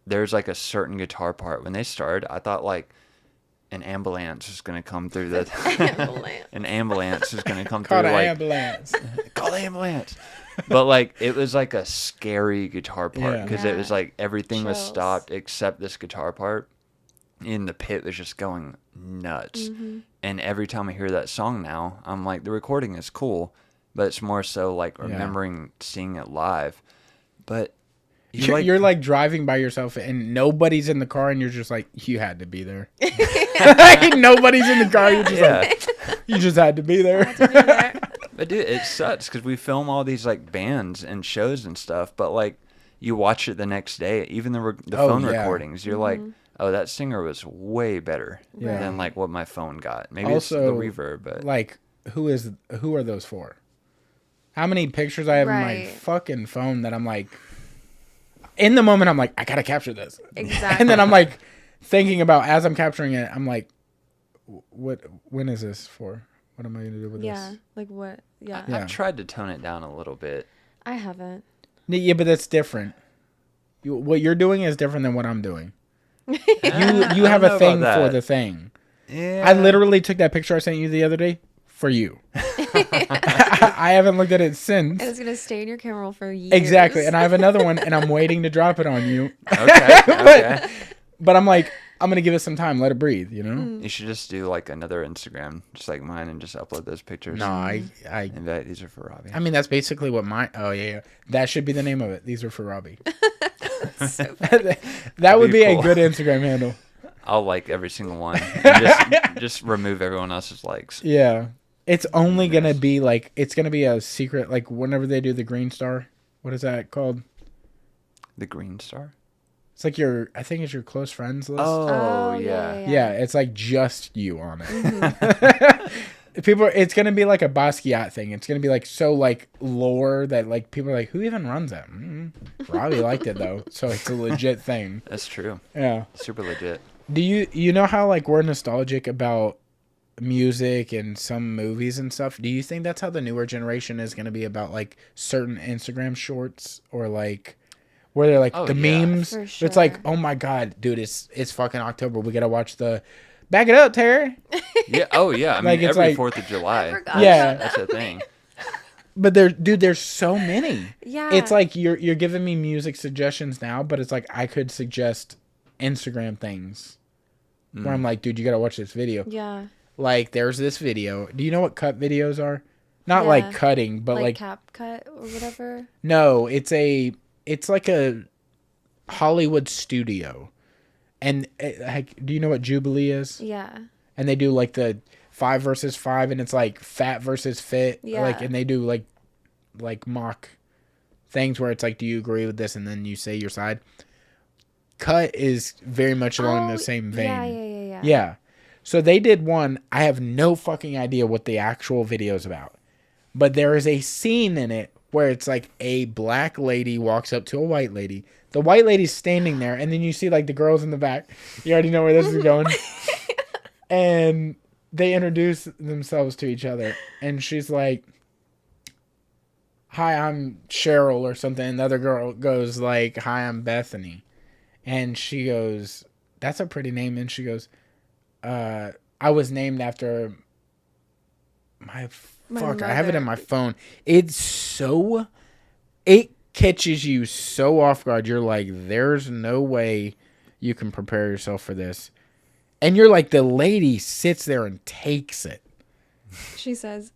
there's like a certain guitar part when they started. I thought like an ambulance is gonna come through the Ambulance. an ambulance is gonna come Call through an like ambulance. call the ambulance. But like it was like a scary guitar part Yeah. because it Yeah. was like everything was Chills. stopped except this guitar part, and the pit was just going nuts. Mm-hmm. And every time I hear that song now, I'm like, the recording is cool, but it's more so like Yeah. remembering seeing it live. But You're like driving by yourself and nobody's in the car and you're just like, you had to be there. Like, nobody's in the car. You're just yeah. like, you just had to be there. But dude, it sucks because we film all these like bands and shows and stuff, but like you watch it the next day, even the Oh, phone yeah. recordings, you're like, oh, that singer was way better Yeah. than like what my phone got. Maybe Also, it's the reverb, but Like, who are those for? How many pictures I have in my Right. fucking phone that I'm like, in the moment, I'm like, I gotta capture this. Exactly. And then I'm like, thinking about as I'm capturing it, I'm like, when is this for? What am I gonna do with Yeah. this? Like what? Yeah. Yeah. I've tried to tone it down a little bit. I haven't. Yeah, but that's different. What you're doing is different than what I'm doing. You have a thing for the thing. Yeah. I literally took that picture I sent you the other day for you. I haven't looked at it since. And it's going to stay in your camera roll for years. Exactly. And I have another one, and I'm waiting to drop it on you. Okay. But I'm like, I'm going to give it some time. Let it breathe, you know? You should just do like another Instagram, just like mine, and just upload those pictures. No, I And that these are for Robby. I mean, that's basically what my... Oh, yeah. That should be the name of it. These are for Robby. So That would be cool. a good Instagram handle. I'll like every single one. And just remove everyone else's likes. Yeah. It's only going to be like... It's going to be a secret, like whenever they do the green star. What is that called? The green star? It's like I think it's your close friends list. Oh, yeah. Yeah, it's like just you on it. It's gonna be like a Basquiat thing. It's gonna be like so like lore that like people are like, who even runs that? Robbie liked it though, so it's a legit thing. That's true. Yeah. Super legit. Do you know how like we're nostalgic about music and some movies and stuff? Do you think that's how the newer generation is gonna be about like certain Instagram shorts or like? Where they're like the memes. For sure. It's like, oh my god, dude, it's fucking October. We gotta watch the Back It Up, Terry. Yeah. Oh, yeah. I mean, Like, it's every like- 4th of July. Yeah. That's a thing. But there's so many. Yeah. It's like you're giving me music suggestions now, but it's like I could suggest Instagram things where I'm like, dude, you gotta watch this video. Yeah. Like, there's this video. Do you know what cut videos are? Not Yeah. like cutting, but Like like cap cut or whatever. no, it's like a Hollywood studio. And do you know what Jubilee is? Yeah. And they do like the 5 versus 5, and it's like fat versus fit. Yeah. Like, and they do like mock things where it's like, do you agree with this? And then you say your side. Cut is very much along the same vein. Yeah. Yeah. So they did one. I have no fucking idea what the actual video is about. But there is a scene in it where it's like a black lady walks up to a white lady. The white lady's standing there, and then you see like the girls in the back. You already know where this is going. And they introduce themselves to each other. And she's like, hi, I'm Cheryl or something. And the other girl goes like, hi, I'm Bethany. And she goes, that's a pretty name. And she goes, I was named after my fuck. I have it in my phone. It catches you so off guard. You're like, there's no way you can prepare yourself for this. And you're like, the lady sits there and takes it. She says,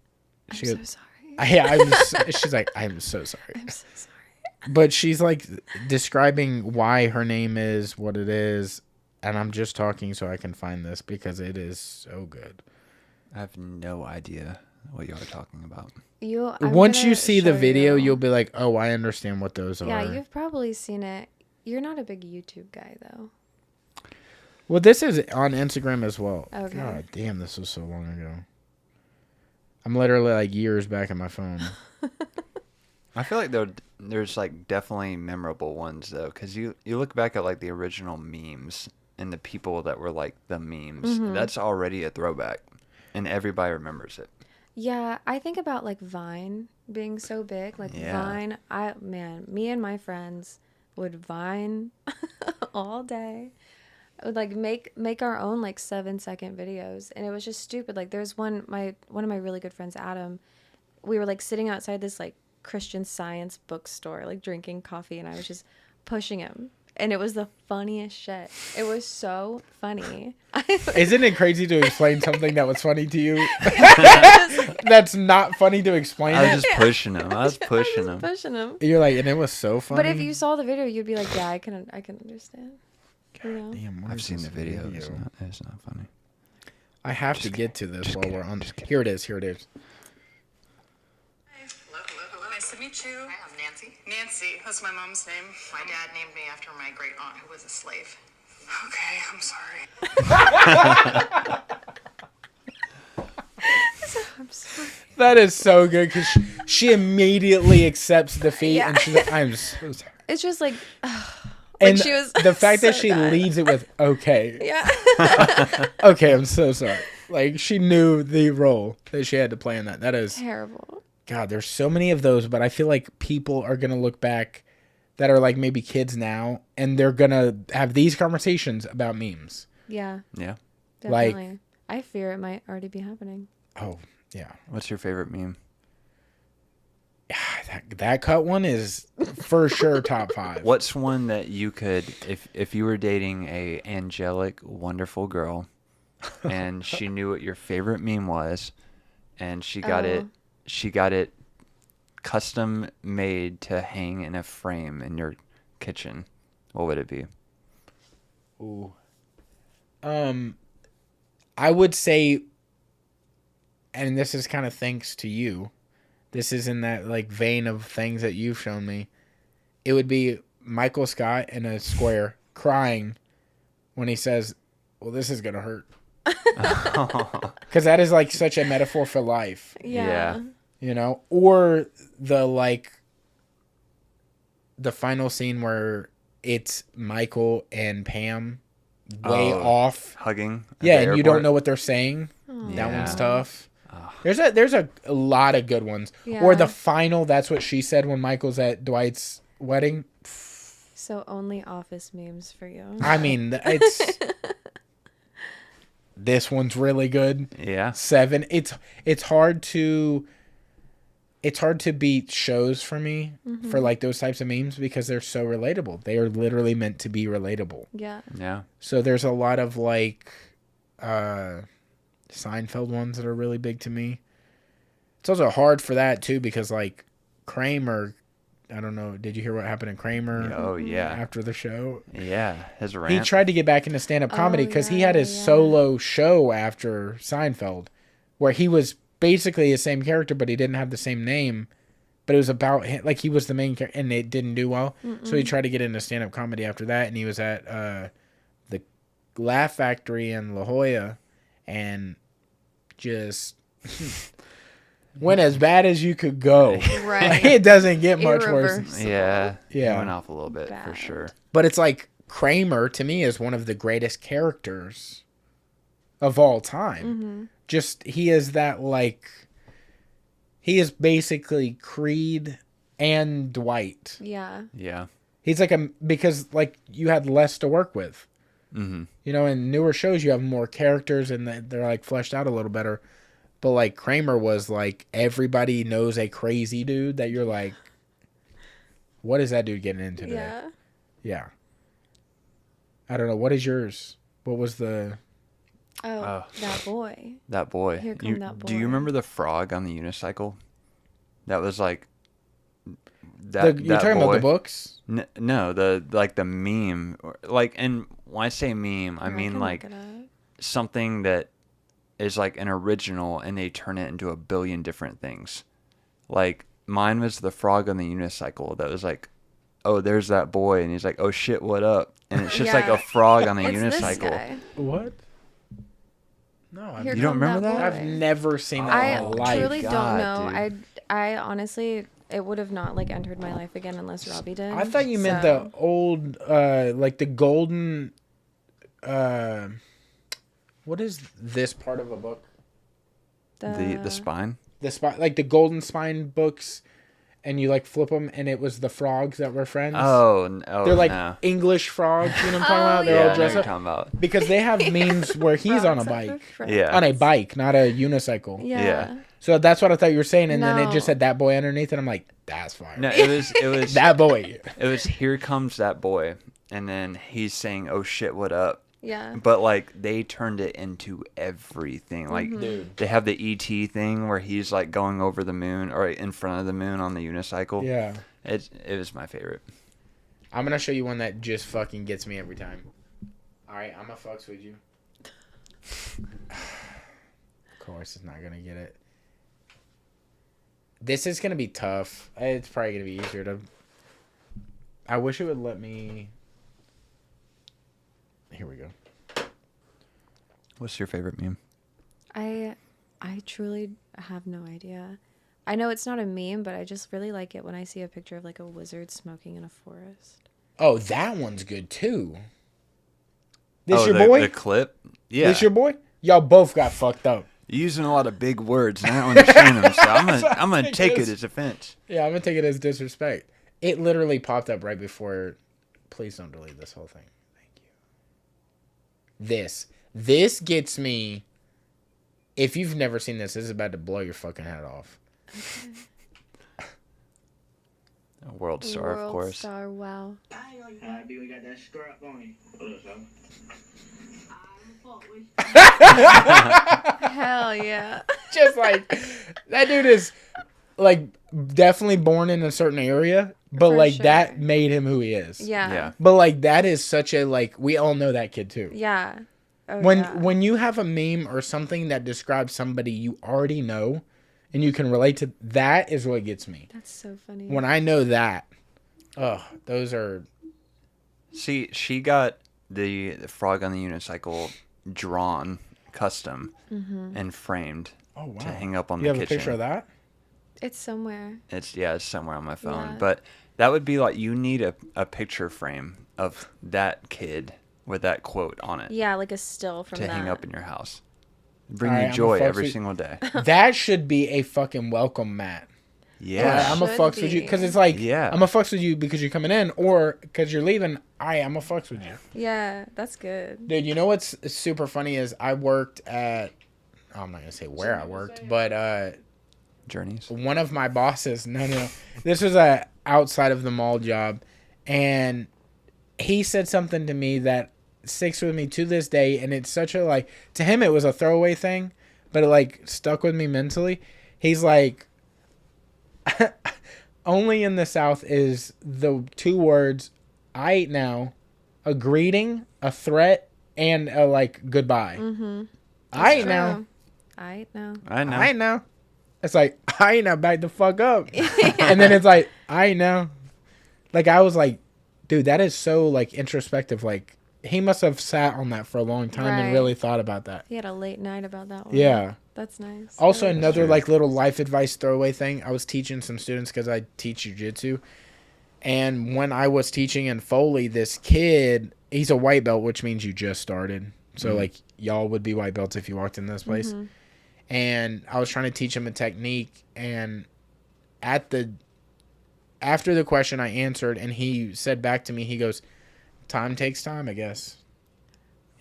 I'm so sorry. She's like, I'm so sorry. I'm so sorry. But she's like describing why her name is what it is. And I'm just talking so I can find this because it is so good. I have no idea what you're talking about. Once you see the video, you'll be like, oh, I understand what those are. Yeah, you've probably seen it. You're not a big YouTube guy, though. Well, this is on Instagram as well. Okay. God damn, this was so long ago. I'm literally like years back in my phone. I feel like there's like definitely memorable ones though, because you look back at like the original memes and the people that were like the memes. Mm-hmm. That's already a throwback, and everybody remembers it. Yeah, I think about like Vine being so big. Like Vine, me and my friends would Vine all day. I would like make our own like 7-second videos, and it was just stupid. Like there's one of my really good friends, Adam. We were like sitting outside this like Christian Science bookstore, like drinking coffee, and I was just pushing him. And it was the funniest shit. It was so funny. Isn't it crazy to explain something that was funny to you? That's not funny to explain. I was just pushing him. I was pushing him. Pushing him. You're like, and it was so funny. But if you saw the video, you'd be like, yeah, I can understand. You know? Damn, I've seen the video. It's not funny. I have to get to this while we're on. Here it is. Hello. Nice to meet you. Hi, I'm Nancy. Nancy, that's my mom's name. My dad named me after my great aunt who was a slave. Okay, I'm sorry. I'm sorry. That is so good because she immediately accepts defeat and she's like, I'm so sorry. It's just like, And she was the fact that so she bad. leads it with, okay. Yeah. Okay, I'm so sorry. Like, she knew the role that she had to play in that. That is Terrible. God, there's so many of those, but I feel like people are going to look back that are like maybe kids now, and they're going to have these conversations about memes. Yeah, Yeah. definitely. I fear it might already be happening. Oh, yeah. What's your favorite meme? That cut one is for sure top 5. What's one that you could, if you were dating a angelic, wonderful girl, and she knew what your favorite meme was, and she got it custom made to hang in a frame in your kitchen, what would it be? Ooh. I would say, and this is kind of thanks to you, this is in that like vein of things that you've shown me. It would be Michael Scott in a square crying when he says, "Well, this is gonna hurt," because that is like such a metaphor for life. Yeah. You know, or the final scene where it's Michael and Pam way off. Hugging. at Yeah, the and you don't airport? know what they're saying. That Yeah. one's tough. There's a lot of good ones. Yeah. Or the final, that's what she said when Michael's at Dwight's wedding. So only office memes for you. I mean, it's this one's really good. Yeah. 7. It's hard to beat shows for me for like those types of memes because they're so relatable. They are literally meant to be relatable. Yeah. Yeah. So there's a lot of like Seinfeld ones that are really big to me. It's also hard for that too because like Kramer, I don't know, did you hear what happened to Kramer? Oh, yeah. After the show? Yeah. His He rant. tried to get back into stand-up comedy because he had his solo show after Seinfeld where he was basically the same character, but he didn't have the same name. But it was about him, like he was the main character, and it didn't do well. So he tried to get into stand-up comedy after that, and he was at the Laugh Factory in La Jolla, and just went as bad as you could go. Right. It doesn't get much worse. Irreversible. Yeah. Yeah. He went off a little bit for Bad. sure. But it's like Kramer, to me, is one of the greatest characters of all time. Just, he is that, like, he is basically Creed and Dwight. Yeah. Yeah. He's like because, like, you had less to work with. Mm-hmm. You know, in newer shows, you have more characters and they're, like, fleshed out a little better. But, like, Kramer was, like, everybody knows a crazy dude that you're like, what is that dude getting into today? Yeah. Yeah. I don't know. What is yours? What was the... Oh, that boy. That boy. Here come that Do you boy. remember the frog on the unicycle? That was like that. You're that talking about boy. the books? No, the meme. Like, and when I say meme, I Here, mean can like look it up. something that is like an original, and they turn it into a billion different things. Like mine was the frog on the unicycle. That was like, oh, there's that boy, and he's like, oh shit, what up? And it's just like Yeah. a frog on the It's this unicycle. guy. What? No, Here You don't come remember that? boy. I've never seen that I in my life. truly don't God, know. I honestly, it would have not like entered my life again unless Robby did. I thought you meant so- the old, like the golden, what is this part of a book? The spine. The spine, like the golden spine books, and you like flip them, and it was the frogs that were friends. Oh, They're like no. English frogs, you know what I'm talking Oh, about? They're Yeah, all I know dressed what up. you're talking about. Because they have memes where he's on a Frogs that were bike. friends. Yeah. On a bike, not a unicycle. Yeah. So that's what I thought you were saying, and then it No. just said that boy underneath, and I'm like, that's fire. No, it was That boy. it was here comes that boy, and then he's saying, oh shit, what up? Yeah. But like they turned it into everything. Like Dude. they have the ET thing where he's like going over the moon or in front of the moon on the unicycle. Yeah. It was my favorite. I'm going to show you one that just fucking gets me every time. All right, I'm going to fucks with you. Of course, it's not going to get it. This is going to be tough. It's probably going to be easier to... I wish it would let me... Here we go. What's your favorite meme? I truly have no idea. I know it's not a meme, but I just really like it when I see a picture of like a wizard smoking in a forest. Oh, that one's good, too. This Oh, your the, boy? The clip? Yeah. This your boy? Y'all both got fucked up. You're using a lot of big words, and I don't understand them, so I'm gonna take it as offense. Yeah, I'm gonna take it as disrespect. It literally popped up right before. Please don't delete this whole thing. Thank you. This gets me. If you've never seen this is about to blow your fucking head off. World Star, of World course. Star, wow. We got that strap on you. What up, son? Hell yeah. Just like that dude is like definitely born in a certain area, but For like sure. that made him who he is. Yeah. Yeah. But like that is such a like we all know that kid too. Yeah. Oh, When yeah. when you have a meme or something that describes somebody you already know and you can relate to, that is what gets me. That's so funny. When I know that, those are See, she got the frog on the unicycle drawn, custom, and framed to hang up on you the have kitchen. a picture of that? It's somewhere. It's somewhere on my phone. Yeah. But that would be like you need a picture frame of that kid with that quote on it Yeah, like a still from to that. hang up in your house. Bring All right, you I'm joy a every fuck- single day. That should be a fucking welcome mat. Yeah. I'm a Should fucks with you be. because it's like Yeah. I'm a fucks with you because you're coming in or because you're leaving. I'm a fucks with you, Yeah, that's good. dude. You know what's super funny is I worked at I'm not gonna say where I worked, but Journeys. one of my bosses. No, this was a outside of the mall job, and he said something to me that sticks with me to this day, and it's such a like to him it was a throwaway thing, but it like stuck with me mentally. He's like. Only in the South is the two words "I ate now," a greeting, a threat, and a like goodbye. Mm-hmm. I ate now. True. I ate now. I know. I ate now. It's like I ain't now. Back the fuck up. And then it's like I ain't now. Like I was like, dude, that is so like introspective. Like he must have sat on that for a long time and Right. really thought about that. He had a late night about that one. Yeah. That's nice. Also, I like another true. like little life advice throwaway thing. I was teaching some students because I teach jujitsu, and when I was teaching in Foley, this kid, he's a white belt, which means you just started. So like y'all would be white belts if you walked in this place. And I was trying to teach him a technique, and after the question I answered, and he said back to me, he goes, "Time takes time, I guess."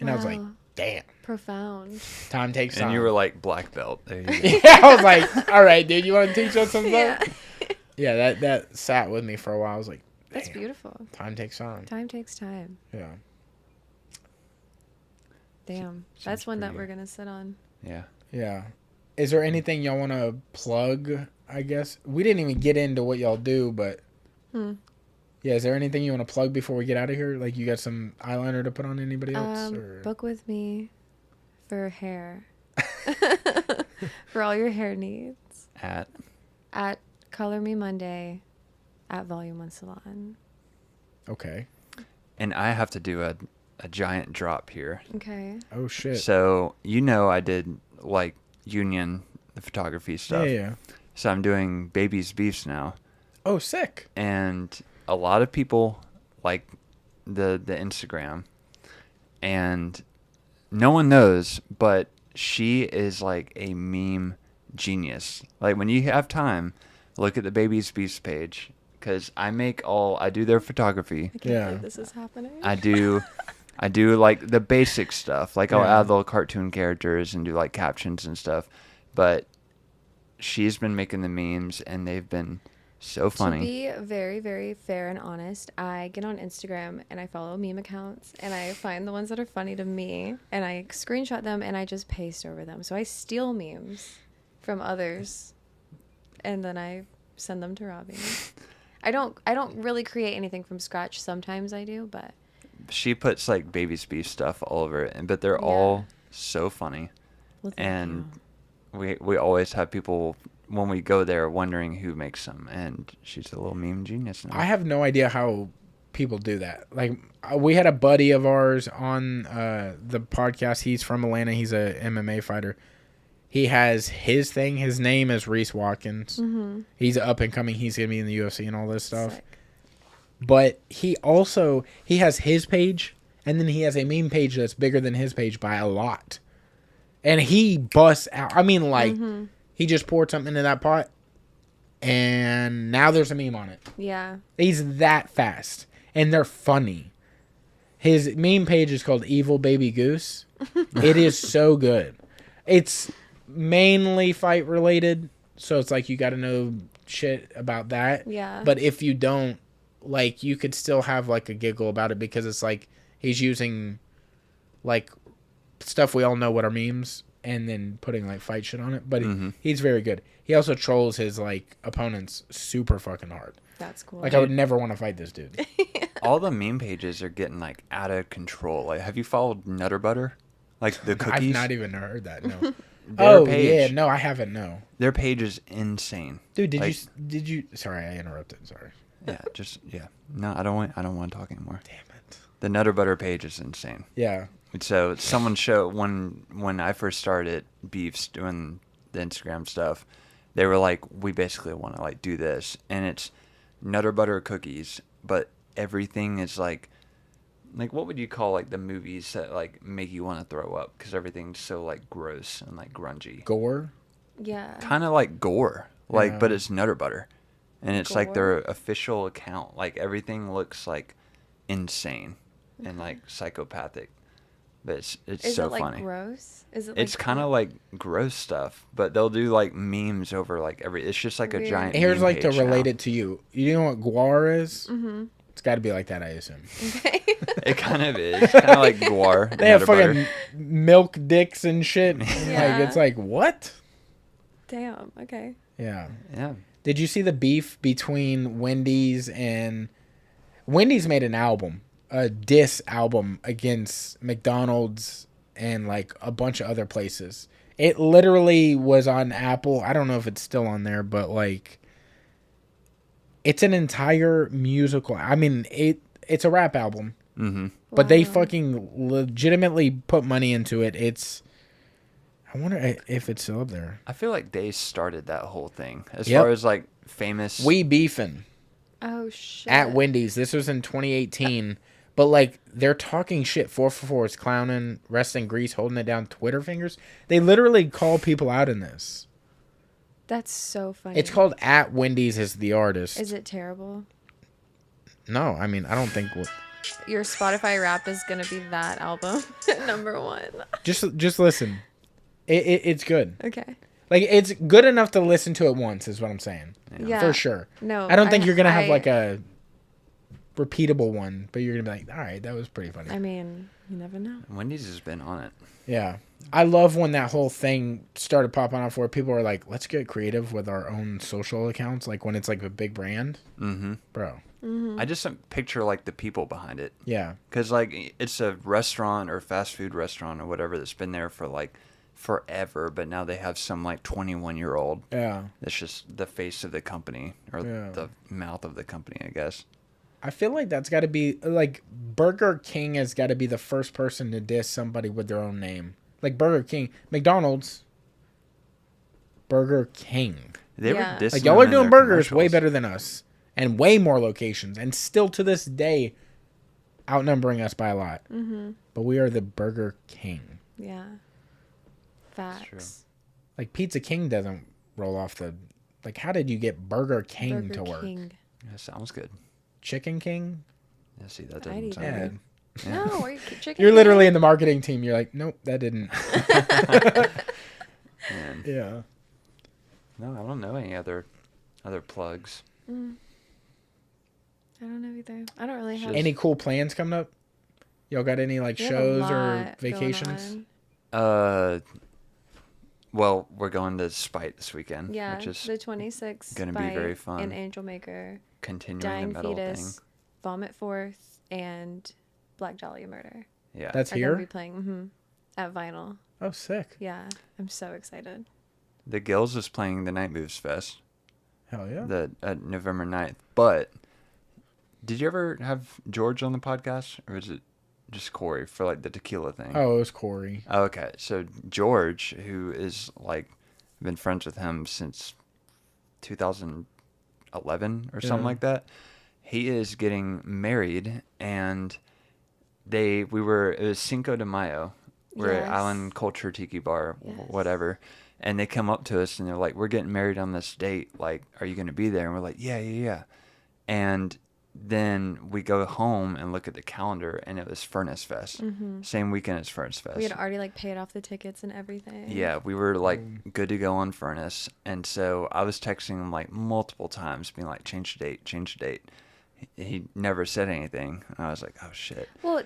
And I was like, Wow. "Damn, Profound. time takes time." And you were like black belt. There you go. Yeah, I was like, all right, dude, you want to teach us something? Yeah. Yeah, that sat with me for a while. I was like, That's damn, beautiful. time takes time. Time takes time. Yeah. Damn. That's one that we're going to sit on. Yeah. Yeah. Is there anything y'all want to plug, I guess? We didn't even get into what y'all do, but... Yeah, is there anything you want to plug before we get out of here? Like, you got some eyeliner to put on anybody else? Or... Book with me for hair. For all your hair needs. At Color Me Monday at Volume 1 Salon. Okay. And I have to do a giant drop here. Okay. Oh, shit. So, I did like Union, the photography stuff. Yeah. So I'm doing Baby's Beefs now. Oh, sick. And a lot of people like the Instagram. And no one knows, but she is like a meme genius. Like when you have time, look at the Baby's Beefs page. Because I do their photography. I can't Yeah. believe this is happening. I do like the basic stuff. Like I'll Yeah. add little cartoon characters and do like captions and stuff. But she's been making the memes and they've been so funny. To be very, very fair and honest, I get on Instagram and I follow meme accounts and I find the ones that are funny to me and I screenshot them and I just paste over them. So I steal memes from others and then I send them to Robby. I don't really create anything from scratch. Sometimes I do, but She puts like Baby's Beef stuff all over it, but they're Yeah. all so funny. well, thank And you. we always have people when we go there wondering who makes them, and she's a little meme genius now. I have no idea how people do that. Like, we had a buddy of ours on the podcast. He's from Atlanta. He's a MMA fighter. He has his thing. His name is Reese Watkins. Mm-hmm. He's up and coming. He's going to be in the UFC and all this stuff. Sick. But he has his page, and then he has a meme page that's bigger than his page by a lot. And he busts out. I mean, like, he just poured something into that pot, and now there's a meme on it. Yeah. He's that fast. And they're funny. His meme page is called Evil Baby Goose. It is so good. It's mainly fight related, so it's like you got to know shit about that. Yeah. But if you don't, like, you could still have like a giggle about it because it's like he's using like stuff we all know what are memes and then putting like fight shit on it. But he's very good. He also trolls his like opponents super fucking hard. That's cool. Like I would never want to fight this dude. All the meme pages are getting like out of control. Like, have you followed Nutter Butter? Like the cookies? I've not even heard that. No. Their Oh page, yeah, no, I haven't. No, Their page is insane. dude, Like, did you? Sorry, I interrupted. Sorry. Yeah. No, I don't want to talk anymore. Damn it. The Nutter Butter page is insane. Yeah. So someone showed when I first started Beefs doing the Instagram stuff, they were like, we basically want to like do this, and it's Nutter Butter cookies, but everything is like what would you call like the movies that like make you want to throw up because everything's so like gross and like grungy. Gore. Yeah. Kind of like gore, like Yeah. but it's Nutter Butter, and it's like Gore? their official account. Like everything looks like insane and like psychopathic. But it's Is so it like funny. gross? Is it? It's like kind of like gross stuff, but they'll do like memes over like every. It's just like a Weird. giant. Here's meme like to page relate now. it to you. You know what guar is? Mm-hmm. It's got to be like that, I assume. Okay. It kind of is. Kind of like guar. They have Nutter Butter. fucking milk dicks and shit. Yeah. Like it's like what? Damn. Okay. Yeah. Yeah. Did you see the beef between Wendy's and Wendy's made an album, a diss album against McDonald's and like a bunch of other places. It literally was on Apple. I don't know if it's still on there, but like it's an entire musical. I mean, it's a rap album. Mm-hmm. But they Wow. fucking legitimately put money into it. I wonder if it's still up there. I feel like they started that whole thing as Yep. far as like famous. We beefing Oh shit. at Wendy's. This was in 2018. But like they're talking shit. 444 is clowning, resting grease, holding it down, Twitter fingers. They literally call people out in this. That's so funny. It's called At Wendy's is the artist. Is it terrible? No, I mean I don't think. Your Spotify rap is gonna be that album number one. Just listen. It's good. Okay. Like it's good enough to listen to it once. Is what I'm saying. Yeah. For sure. No. I don't think you're gonna have like a repeatable one, but you're gonna be like, all right, that was pretty funny. I mean, you never know. Wendy's has been on it. Yeah, I love when that whole thing started popping off where people are like, let's get creative with our own social accounts, like when it's like a big brand, Mm-hmm. bro. I just picture like the people behind it. Yeah, Because, like, it's a restaurant or fast food restaurant or whatever that's been there for, like, forever. But now they have some, like, 21-year-old yeah. that's just the face of the company or Yeah. the mouth of the company, I guess. I feel like that's got to be like Burger King has got to be the first person to diss somebody with their own name, like Burger King, McDonald's, Burger King. They Yeah. were dissing Like y'all them are in doing their burgers way commercials. better than us, and way more locations, and still to this day, outnumbering us by a lot. Mm-hmm. But we are the Burger King. Yeah. Facts. true. Like Pizza King doesn't roll off the. Like, how did you get Burger King Burger to work? King. Yeah, sounds good. Chicken King? Yeah, see, that I'd doesn't eat sound Yeah. good. Yeah. No, are you chicken? You're King? literally in the marketing team. You're like, nope, that didn't. Man. Yeah. No, I don't know any other plugs. I don't know either. I don't really have Just- Any cool plans coming up? Y'all got any like we have a shows or lot going vacations? on. Well, we're going to Spite this weekend, Yeah, which is the 26th. gonna be very fun. And Angel Maker, continuing Dying the metal Fetus, thing. Vomit Forth, and Black Dahlia Murder. Yeah. That's Are gonna be here? playing at Vinyl. Oh, sick. Yeah, I'm so excited. The Gills is playing the Night Moves Fest Hell yeah. November 9th. But did you ever have George on the podcast, or was it just Corey for like the tequila thing? Oh, it was Corey. Okay, so George, who is like, been friends with him since 2011 or something Yeah. like that. He is getting married, and it was Cinco de Mayo, We're at Yes. Island Culture Tiki Bar, Yes. whatever. And they come up to us and they're like, "We're getting married on this date. Like, are you going to be there?" And we're like, "Yeah, yeah, yeah." And then we go home and look at the calendar, and it was Furnace Fest. Same weekend as Furnace Fest. We had already like paid off the tickets and everything. Yeah, we were like good to go on Furnace. And so I was texting him like multiple times, being like, change the date, change the date. He never said anything. And I was like, oh shit. Well,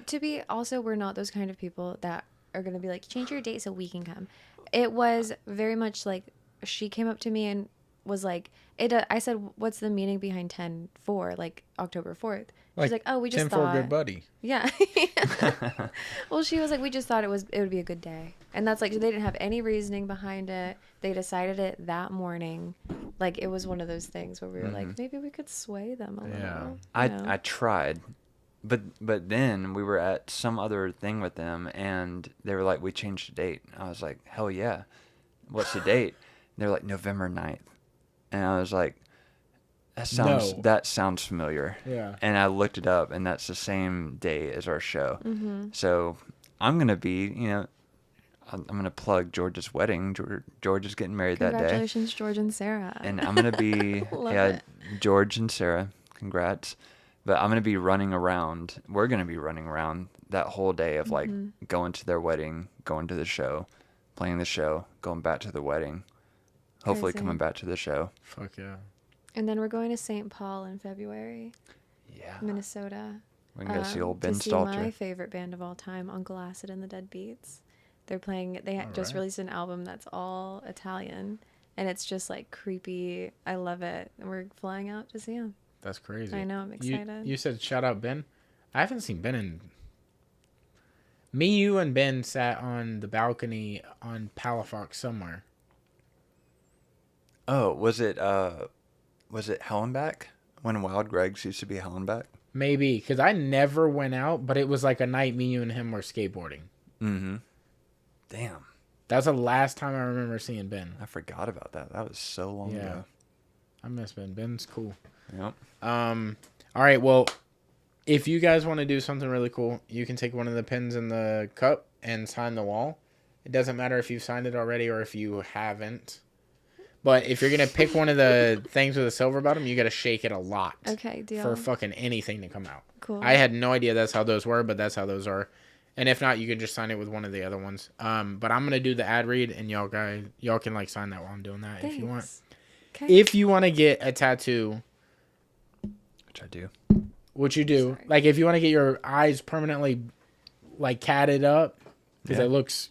we're not those kind of people that are going to be like, change your date so we can come. It was very much like she came up to me and was like, I said, what's the meaning behind 10-4, like October 4th? She's like, oh, we just 10 thought. for a good buddy. Yeah. Well, she was like, we just thought it would be a good day. And that's like, they didn't have any reasoning behind it. They decided it that morning. Like, it was one of those things where we were like, maybe we could sway them a little. I tried. But then we were at some other thing with them, and they were like, we changed the date. I was like, hell yeah. What's the date? And they're like, November 9th. And I was like, that sounds familiar. Yeah. And I looked it up, and that's the same day as our show. So I'm going to be, I'm going to plug George's wedding. George is getting married that day. Congratulations, George and Sarah. And I'm going to be, it. George and Sarah, congrats. But I'm going to be running around. We're going to be running around that whole day of like going to their wedding, going to the show, playing the show, going back to the wedding, hopefully Crazy. coming back to the show. Fuck yeah. And then we're going to St. Paul in February, Yeah. Minnesota. We can go see old Ben to see my Stalter. favorite band of all time, Uncle Acid and the Deadbeats. They're playing. They just released an album that's all Italian, and it's just like creepy. I love it. And we're flying out to see them. That's crazy. I know. I'm excited. You said shout out Ben. I haven't seen Ben in. Me, you, and Ben sat on the balcony on Palafox somewhere. Oh, was it Hellenbach? When Wild Greg's used to be Hellenbach? Maybe, because I never went out, but it was like a night me, you, and him were skateboarding. Mm-hmm. Damn. That's the last time I remember seeing Ben. I forgot about that. That was so long ago. I miss Ben. Ben's cool. Yep. All right, well, if you guys want to do something really cool, you can take one of the pins in the cup and sign the wall. It doesn't matter if you've signed it already or if you haven't. But if you're going to pick one of the things with a silver bottom, you got to shake it a lot. Okay, deal. For fucking anything to come out. Cool. I had no idea that's how those were, but that's how those are. And if not, you can just sign it with one of the other ones. But I'm going to do the ad read, and y'all can like sign that while I'm doing that. Thanks. If you want. Okay. If you want to get a tattoo, Which I do. which you do, Sorry. like if you want to get your eyes permanently like catted up, because Yeah. it looks,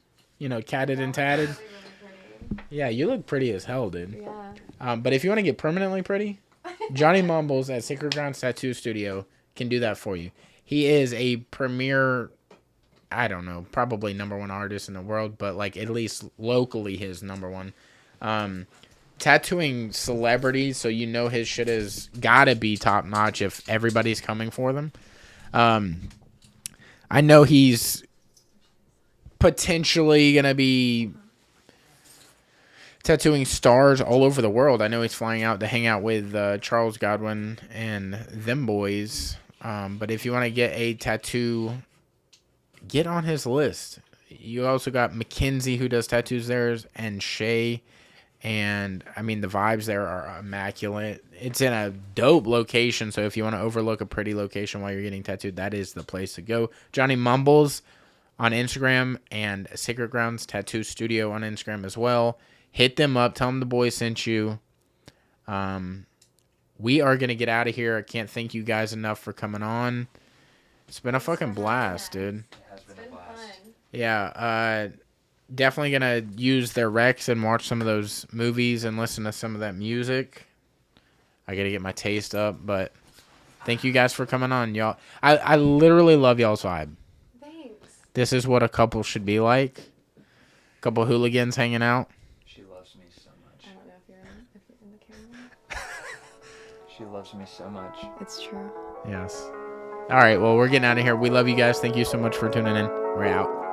catted and tatted. Yeah, you look pretty as hell, dude. Yeah. But if you want to get permanently pretty, Johnny Mumbles at Sacred Grounds Tattoo Studio can do that for you. He is a premier, I don't know, probably #1 artist in the world, but like at least locally his #1. Tattooing celebrities, so his shit has gotta be top notch if everybody's coming for them. I know he's potentially gonna be tattooing stars all over the world. I know he's flying out to hang out with Charles Godwin and them boys. But if you want to get a tattoo, get on his list. You also got Mackenzie who does tattoos there, and Shay. And, I mean, the vibes there are immaculate. It's in a dope location, so if you want to overlook a pretty location while you're getting tattooed, that is the place to go. Johnny Mumbles on Instagram and Sacred Grounds Tattoo Studio on Instagram as well. Hit them up. Tell them the boys sent you. We are going to get out of here. I can't thank you guys enough for coming on. It's been a fucking blast, dude. It has been a blast. Yeah, definitely going to use their recs and watch some of those movies and listen to some of that music. I got to get my taste up, but thank you guys for coming on, y'all. I literally love y'all's vibe. Thanks. This is what a couple should be like. A couple hooligans hanging out. She loves me so much. I don't know if you're in the camera. She loves me so much. It's true. Yes. All right, well, we're getting out of here. We love you guys. Thank you so much for tuning in. We're out.